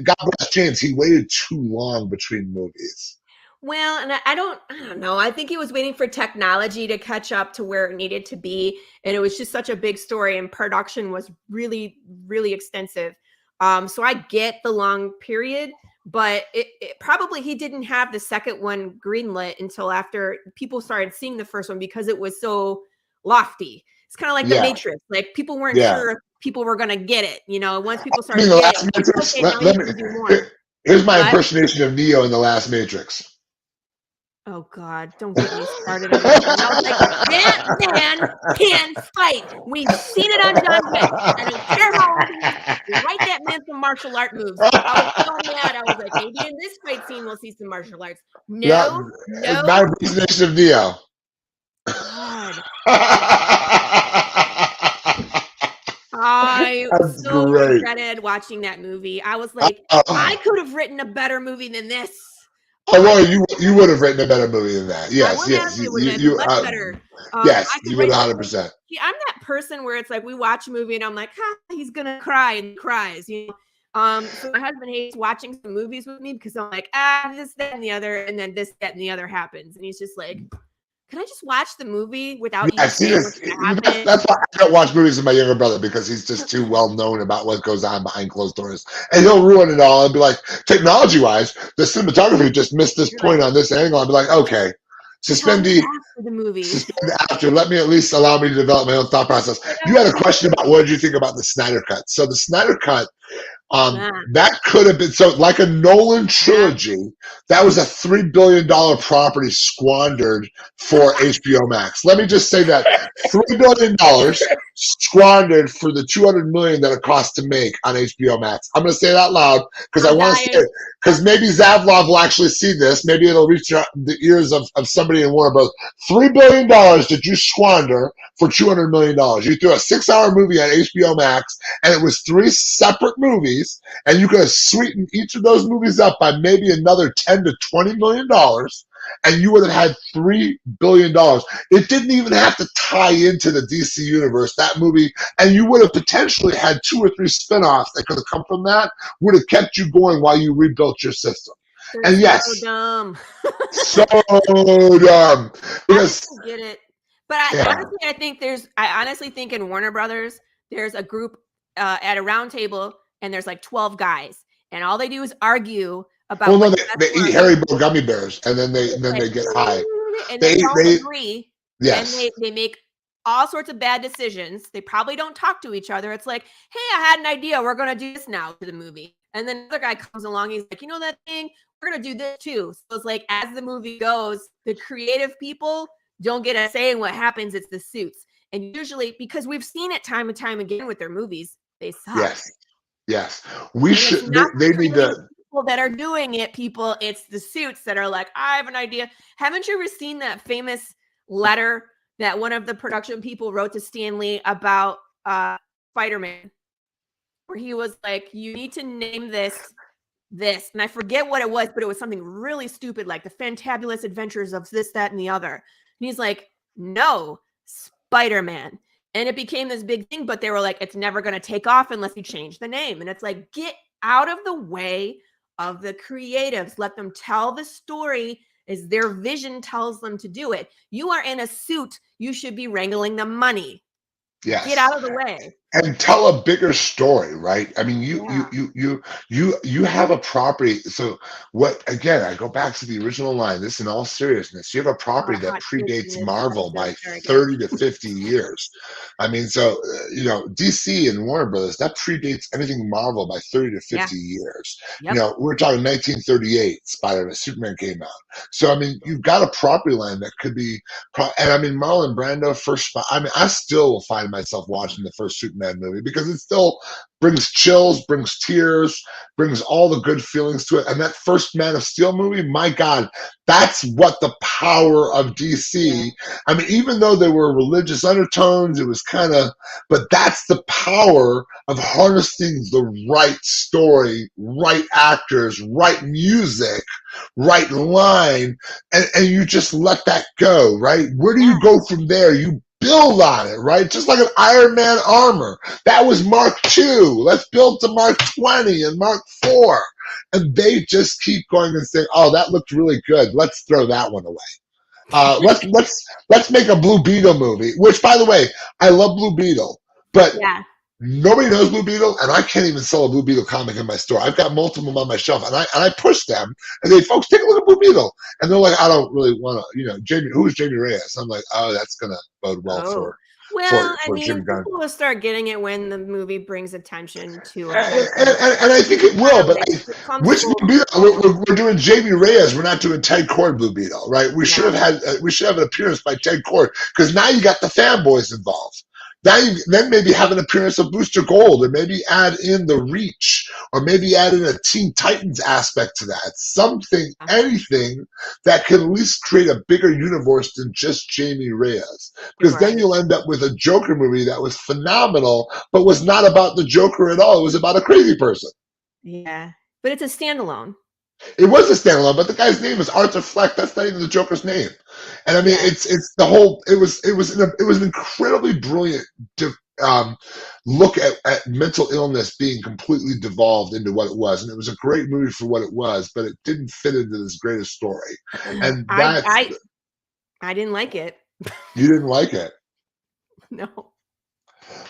God bless James, he waited too long between movies. Well, and I don't know. I think he was waiting for technology to catch up to where it needed to be. And it was just such a big story, and production was really, really extensive. So I get the long period, but it probably he didn't have the second one greenlit until after people started seeing the first one because it was so lofty. It's kind of like The Matrix. Like people weren't sure if people were going to get it. Once people started getting it, here's my impersonation of Neo in The Last Matrix. Oh God! Don't get me started on that. I was like, that man can fight. We've seen it on John Wick. I don't care how old he is. Write that man some martial art moves. I was so mad. I was like, maybe in this fight scene we'll see some martial arts. No. My impersonation of Neo. God. I so regretted watching that movie. I was like, I could have written a better movie than this. Oh, Laurie, you would have written a better movie than that. Yes, I would yes, have. It would have been much better. yes, I could you would write 100%. See, I'm that person where it's like we watch a movie and I'm like, he's gonna cry, and he cries, you know. So my husband hates watching some movies with me because I'm like, this, that, and the other, and then this, that, and the other happens, and he's just like, can I just watch the movie without you saying what's gonna happen? That's why I don't watch movies with my younger brother, because he's just too well known about what goes on behind closed doors, and he'll ruin it all and be like, technology-wise, the cinematography just missed this point on this angle. I'll be like, okay, suspend the movie. Suspend after. Let me at least allow me to develop my own thought process. You had a question about what did you think about the Snyder Cut? So the Snyder Cut, that could have been, so like a Nolan trilogy, that was a $3 billion property squandered for HBO Max. Let me just say that $3 billion squandered for the $200 million that it cost to make on HBO Max. I'm going to say it out loud because I want to say it, because maybe Zavlov will actually see this. Maybe it'll reach the ears of somebody in Warner Bros. $3 billion did you squander for $200 million? You threw a 6-hour movie on HBO Max, and it was 3 separate movies, and you could have sweetened each of those movies up by maybe another $10 to $20 million, and you would have had $3 billion. It didn't even have to tie into the DC universe, that movie, and you would have potentially had 2 or 3 spinoffs that could have come from that, would have kept you going while you rebuilt your system. And yes, so dumb. So dumb. Because I get it. But I honestly think in Warner Brothers, there's a group at a round table, and there's like 12 guys, and all they do is argue about. Well, no, they eat Haribo gummy bears, and then they get high. And they all agree. Yes. And they make all sorts of bad decisions. They probably don't talk to each other. It's like, hey, I had an idea. We're going to do this now to the movie. And then another guy comes along. He's like, you know that thing? We're going to do this too. So it's like, as the movie goes, the creative people don't get a say in what happens. It's the suits. And usually, because we've seen it time and time again with their movies, they suck. Yes. Yes. We should, they need to. People that are doing it, people, it's the suits that are like, I have an idea. Haven't you ever seen that famous letter that one of the production people wrote to Stan Lee about Spider-Man, where he was like, you need to name this, and I forget what it was, but it was something really stupid, like the Fantabulous Adventures of this, that, and the other. And he's like, no, Spider-Man. And it became this big thing, but they were like, it's never going to take off unless you change the name. And it's like, get out of the way of the creatives. Let them tell the story as their vision tells them to do it. You are in a suit. You should be wrangling the money. Yes. Get out of the way. And tell a bigger story, right? I mean, you have a property. So what, again, I go back to the original line, this in all seriousness, you have a property that predates Marvel by 30 to 50 years. I mean, so, DC and Warner Brothers, that predates anything Marvel by 30 to 50 years. Yep. We're talking 1938, Spider-Man, Superman came out. So, I mean, you've got a property line that could be, and I mean, Marlon Brando, I still will find myself watching the first Superman movie because it still brings chills, brings tears, brings all the good feelings to it. And that first Man of Steel movie, my God, that's what the power of DC. I mean, even though there were religious undertones, it was kind of, but that's the power of harnessing the right story, right actors, right music, right line, and you just let that go, right? Where do you go from there? You build on it, right? Just like an Iron Man armor. That was Mark II. Let's build to Mark 20 and Mark 4. And they just keep going and saying, oh, that looked really good. Let's throw that one away. Let's make a Blue Beetle movie, which, by the way, I love Blue Beetle, but nobody knows Blue Beetle, and I can't even sell a Blue Beetle comic in my store. I've got multiple of them on my shelf, and I push them, and they, folks, take a look at Blue Beetle. And they're like, I don't really want to, who's Jamie Reyes? I'm like, oh, that's going to bode well for Jim Gunn. People will start getting it when the movie brings attention to it. And I think it will, but which Blue Beetle? We're doing Jamie Reyes. We're not doing Ted Kord Blue Beetle, right? We should have an appearance by Ted Kord, because now you got the fanboys involved. Then maybe have an appearance of Booster Gold, or maybe add in the Reach, or maybe add in a Teen Titans aspect to that. Something, anything that can at least create a bigger universe than just Jamie Reyes. Because then you'll end up with a Joker movie that was phenomenal, but was not about the Joker at all. It was about a crazy person. Yeah, but it's a standalone. It was a standalone, but the guy's name is Arthur Fleck. That's not even the Joker's name. And I mean, Yeah. it's the whole. It was an incredibly brilliant look at mental illness being completely devolved into what it was, and it was a great movie for what it was, but it didn't fit into this greatest story. And that's I didn't like it. you didn't like it. No.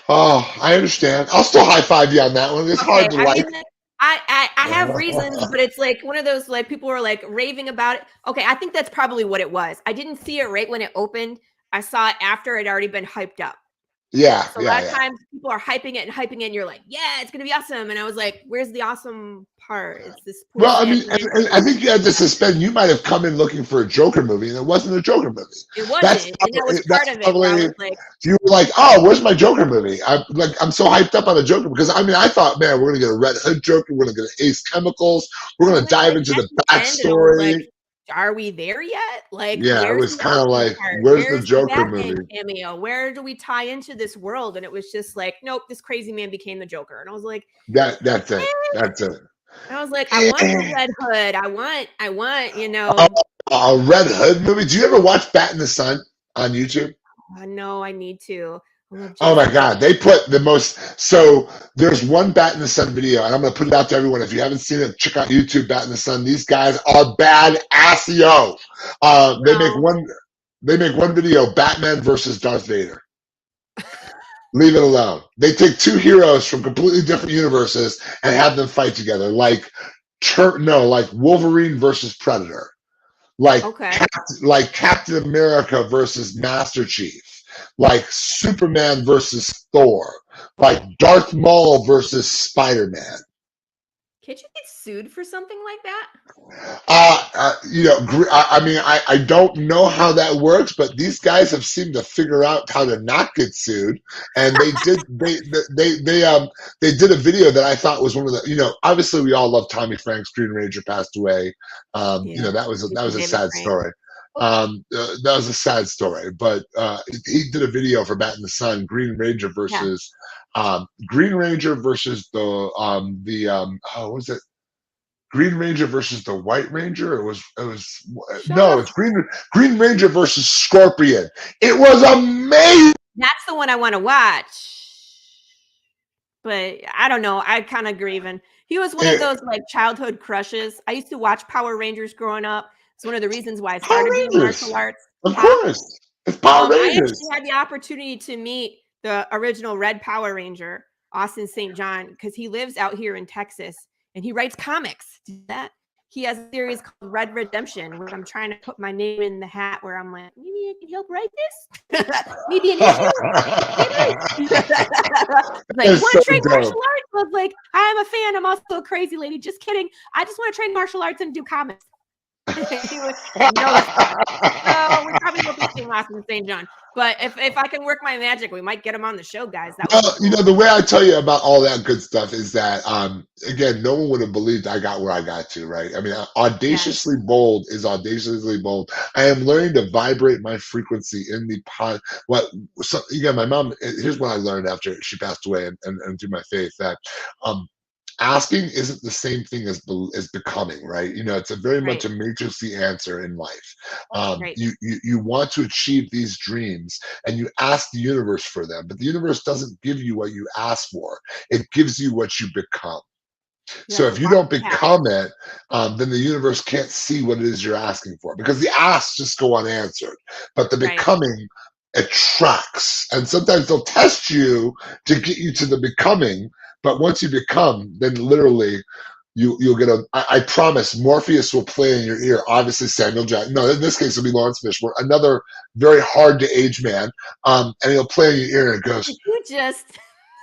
Oh, I understand. I'll still high five you on that one. It's hard to like. Mean, I have reasons, but it's like one of those like people were like raving about it. Okay, I think that's probably what it was. I didn't see it right when it opened. I saw it after it had already been hyped up. Yeah. So a lot of times people are hyping it, and you're like, yeah, it's gonna be awesome. And I was like, where's the awesome part? It's this. Well, I mean, and I think you had to suspend. You might have come in looking for a Joker movie, and it wasn't a Joker movie. It wasn't, and that was part of it. I was like, you were like, oh, where's my Joker movie? I'm so hyped up on a Joker because I mean, I thought, man, we're gonna get a Red Hood Joker, we're gonna get Ace Chemicals, we're gonna dive into the backstory. Are we there yet? Like, yeah, it was kind of like, where's the Joker movie? Cameo? Where do we tie into this world? And it was just like, nope, this crazy man became the Joker. And I was like, that's it. That's it. I was like, I want the Red Hood. I want, you know, a Red Hood movie. Do you ever watch Bat in the Sun on YouTube? No, I need to. Oh my God, they put the most. So there's one Bat in the Sun video, and I'm gonna put it out to everyone. If you haven't seen it, check out YouTube Bat in the Sun. These guys are bad assio. They make one video, Batman versus Darth Vader. Leave it alone. They take two heroes from completely different universes and have them fight together, like Wolverine versus Predator, like Captain America versus Master Chief. Like Superman versus Thor, like Darth Maul versus Spider-Man. Can't you get sued for something like that? I mean, I don't know how that works, but these guys have seemed to figure out how to not get sued, and they did. They did a video that I thought was one of the. Obviously we all love Tommy Frank's Green Ranger passed away. That was a sad story. That was a sad story, but he did a video for Bat in the Sun, Green Ranger versus the what was it? Green Ranger versus the White Ranger. It's Green Ranger versus Scorpion. It was amazing. That's the one I want to watch, but I don't know. I kind of grieving. He was one of those like childhood crushes. I used to watch Power Rangers growing up. It's one of the reasons why I started doing martial arts. Of course. It's Power Rangers. I actually had the opportunity to meet the original Red Power Ranger, Austin St. John, because he lives out here in Texas and he writes comics. He has a series called Red Redemption, where I'm trying to put my name in the hat where I'm like, maybe I can help write this? Maybe an issue? Like, want to train martial arts? I was like, I'm a fan. I'm also a crazy lady. Just kidding. I just want to train martial arts and do comics. We probably won't be seeing Austin St. John, but if I can work my magic, we might get him on the show, guys. The way I tell you about all that good stuff is that again, no one would have believed I got where I got to, right? I mean, audaciously bold is audaciously bold. I am learning to vibrate my frequency in the pod. My mom, here's what I learned after she passed away and through my faith, that asking isn't the same thing as becoming, right? It's a very much a matrixy answer in life. You want to achieve these dreams and you ask the universe for them, but the universe doesn't give you what you ask for. It gives you what you become. So if you don't become it, then the universe can't see what it is you're asking for, because the asks just go unanswered, but the becoming attracts. And sometimes they'll test you to get you to the becoming. But once you become, then literally you'll get I promise Morpheus will play in your ear. Obviously Samuel Jackson. No, in this case it'll be Lawrence Fishburne, another very hard to age man. And he'll play in your ear and it goes,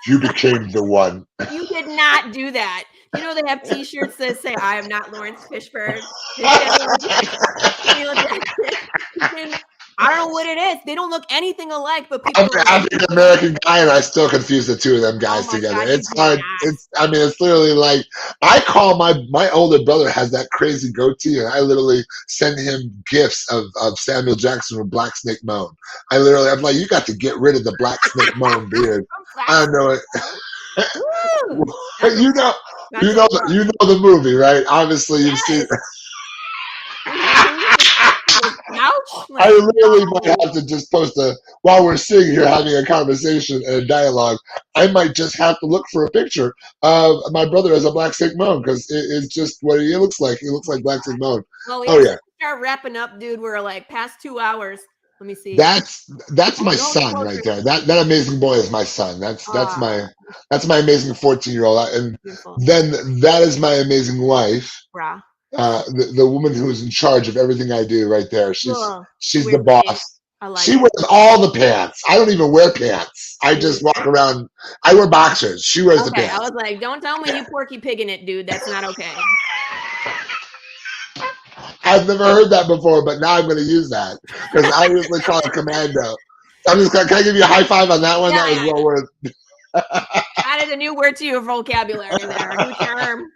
you became the one. You did not do that. They have t-shirts that say, I am not Lawrence Fishburne. I don't know what it is. They don't look anything alike, but people. I'm an African American guy, and I still confuse the two of them guys together. It's hard. It's literally like I call my older brother has that crazy goatee, and I literally send him gifts of Samuel Jackson with Black Snake Moan. I'm like, you got to get rid of the Black Snake Moan beard. I don't know it. That's You know the movie, right? Obviously, you've seen. Ouch! I really might have to just post while we're sitting here having a conversation and a dialogue, I might just have to look for a picture of my brother as a Black Sigmund because it's just what he looks like. He looks like Black Sigmund. Well, we Oh have yeah. to start wrapping up, dude. We're like past 2 hours. Let me see. That's my son right there. That amazing boy is my son. That's my amazing 14-year-old. And Beautiful. then that is my amazing wife. Brah. The woman who is in charge of everything I do right there. She's the boss. Pants. I like She it. wears all the pants. I don't even wear pants. I just walk around. I wear boxers. She wears the pants. I was like, don't tell me you Porky Pigging it, dude. That's not okay. I've never heard that before, but now I'm going to use that because I usually call it commando. I'm just going to, can I give you a high five on that one? Yeah, That was well worth. Added a new word to your vocabulary there. A new term.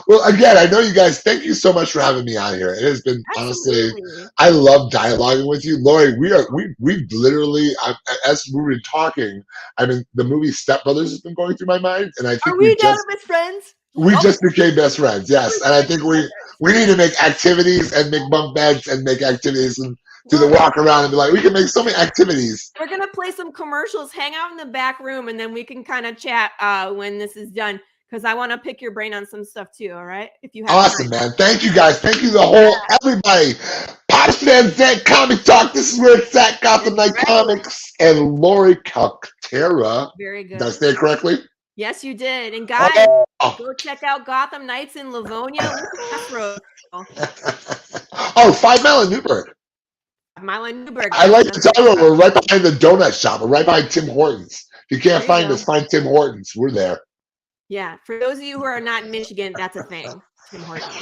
Well, again, I know you guys. Thank you so much for having me on here. It has been honestly, I love dialoguing with you, Laurie. We've literally, as we were talking, I mean, the movie Step Brothers has been going through my mind, and I think we now best friends. We just became best friends, yes. And I think we need to make activities and make bunk beds and make activities and do the walk around and be like, we can make so many activities. We're gonna play some commercials, hang out in the back room, and then we can kind of chat when this is done. Because I want to pick your brain on some stuff too, all right? If you have awesome, time. Man. Thank you guys. Thank you the whole everybody. Pops Fans at Comic Talk. This is where it's at. Gothamnightcomics and Laurie Calcaterra. Very good. Did I say it correctly? Yes, you did. And guys, go check out Gotham Nights in Livonia. Oh, 5 Mile in Newburgh. 5 Mile in Newburgh. I like to tell you, we're right behind the donut shop. We're right behind Tim Hortons. If you can't find us, find Tim Hortons. We're there. Yeah, for those of you who are not in Michigan, that's a thing. Tim Hortons.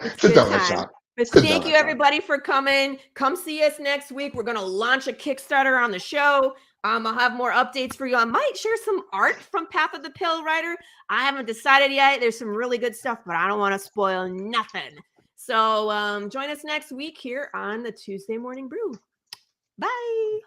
It's a donut shop. But thank you, everybody, for coming. Come see us next week. We're going to launch a Kickstarter on the show. I'll have more updates for you. I might share some art from Path of the Pale Rider. I haven't decided yet. There's some really good stuff, but I don't want to spoil nothing. So join us next week here on the Tuesday Morning Brew. Bye.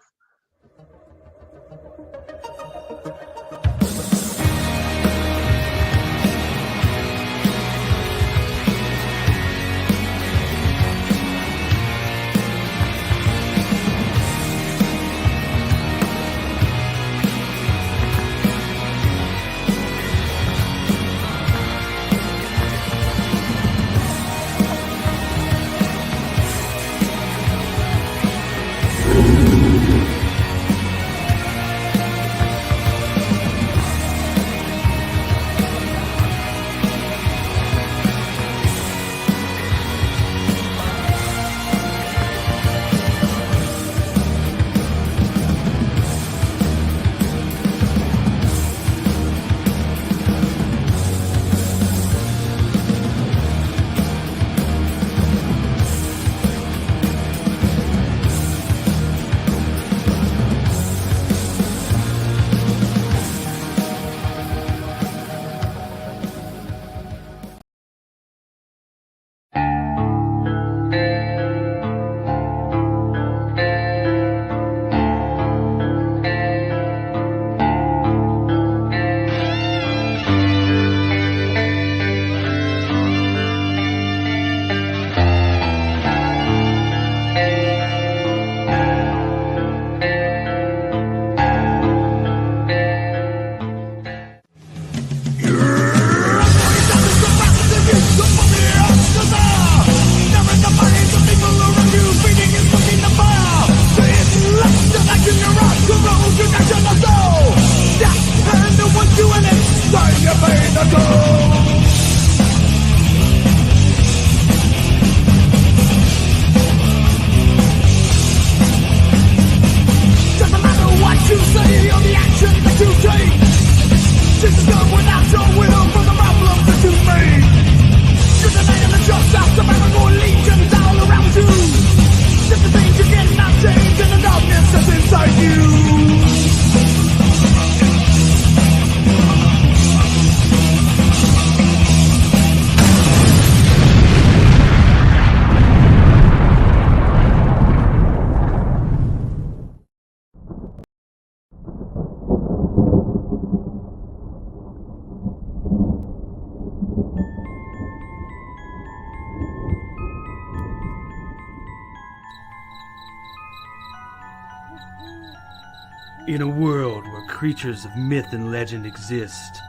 In a world where creatures of myth and legend exist,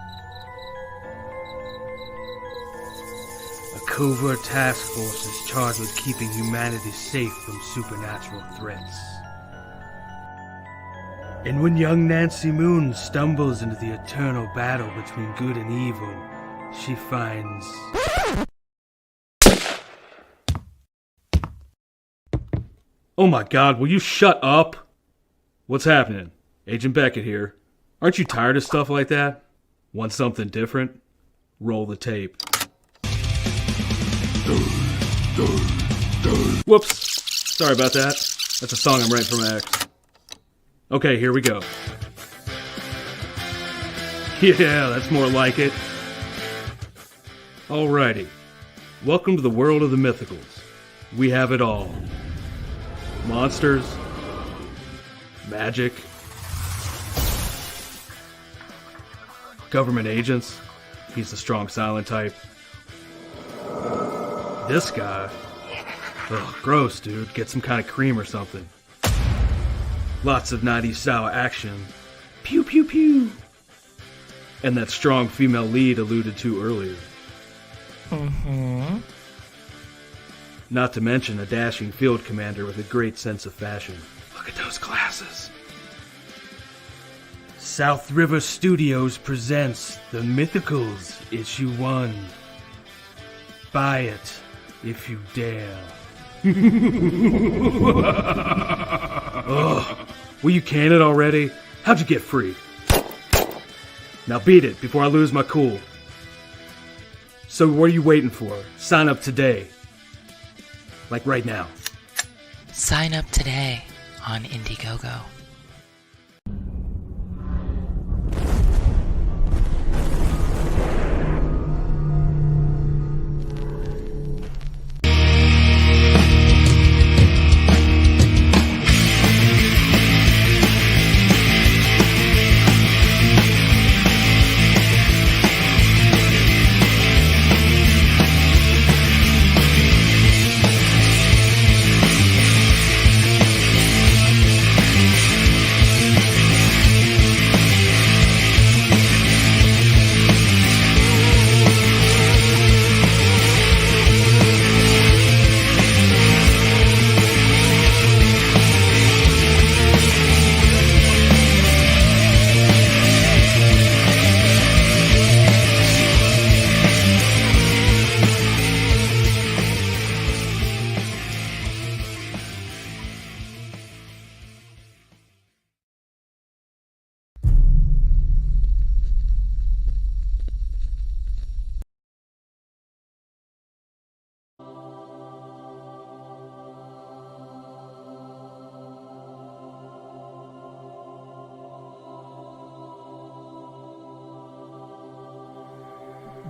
a covert task force is charged with keeping humanity safe from supernatural threats. And when young Nancy Moon stumbles into the eternal battle between good and evil, she finds... Oh my God, will you shut up? What's happening? Agent Beckett here. Aren't you tired of stuff like that? Want something different? Roll the tape. Whoops. Sorry about that. That's a song I'm writing for my ex. Okay, here we go. Yeah, that's more like it. Alrighty. Welcome to the world of the mythicals. We have it all. Monsters. Magic. Government agents. He's the strong silent type. This guy. Ugh, gross, dude. Get some kind of cream or something. Lots of 90s style action. Pew pew pew. And that strong female lead alluded to earlier. Not to mention a dashing field commander with a great sense of fashion. Look at those glasses. South River Studios presents The Mythicals, Issue 1. Buy it, if you dare. Ugh, will you can it already? How'd you get free? Now beat it before I lose my cool. So what are you waiting for? Sign up today. Like right now. Sign up today on Indiegogo.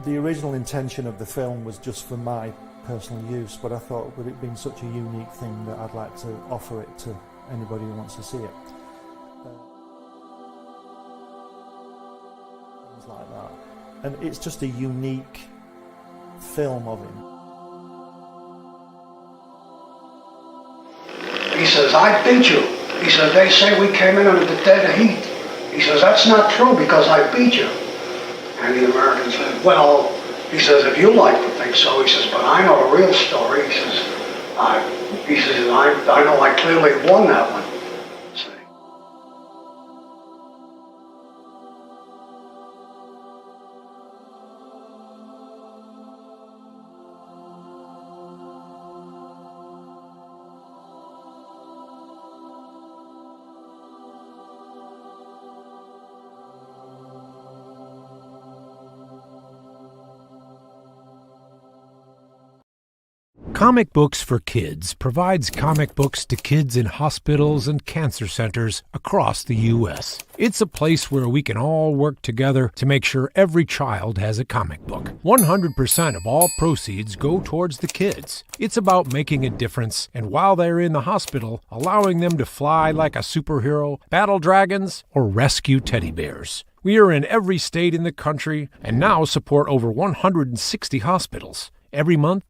The original intention of the film was just for my personal use, but I thought with it being such a unique thing that I'd like to offer it to anybody who wants to see it. Things like that. And it's just a unique film of him. He says, I beat you. He says, they say we came in under the dead heat. He says, that's not true because I beat you. And the American said, well, he says, if you like to think so, he says, but I know the real story. He says, I know I clearly won that one. Comic Books for Kids provides comic books to kids in hospitals and cancer centers across the U.S. It's a place where we can all work together to make sure every child has a comic book. 100% of all proceeds go towards the kids. It's about making a difference, and while they're in the hospital, allowing them to fly like a superhero, battle dragons, or rescue teddy bears. We are in every state in the country and now support over 160 hospitals. Every month,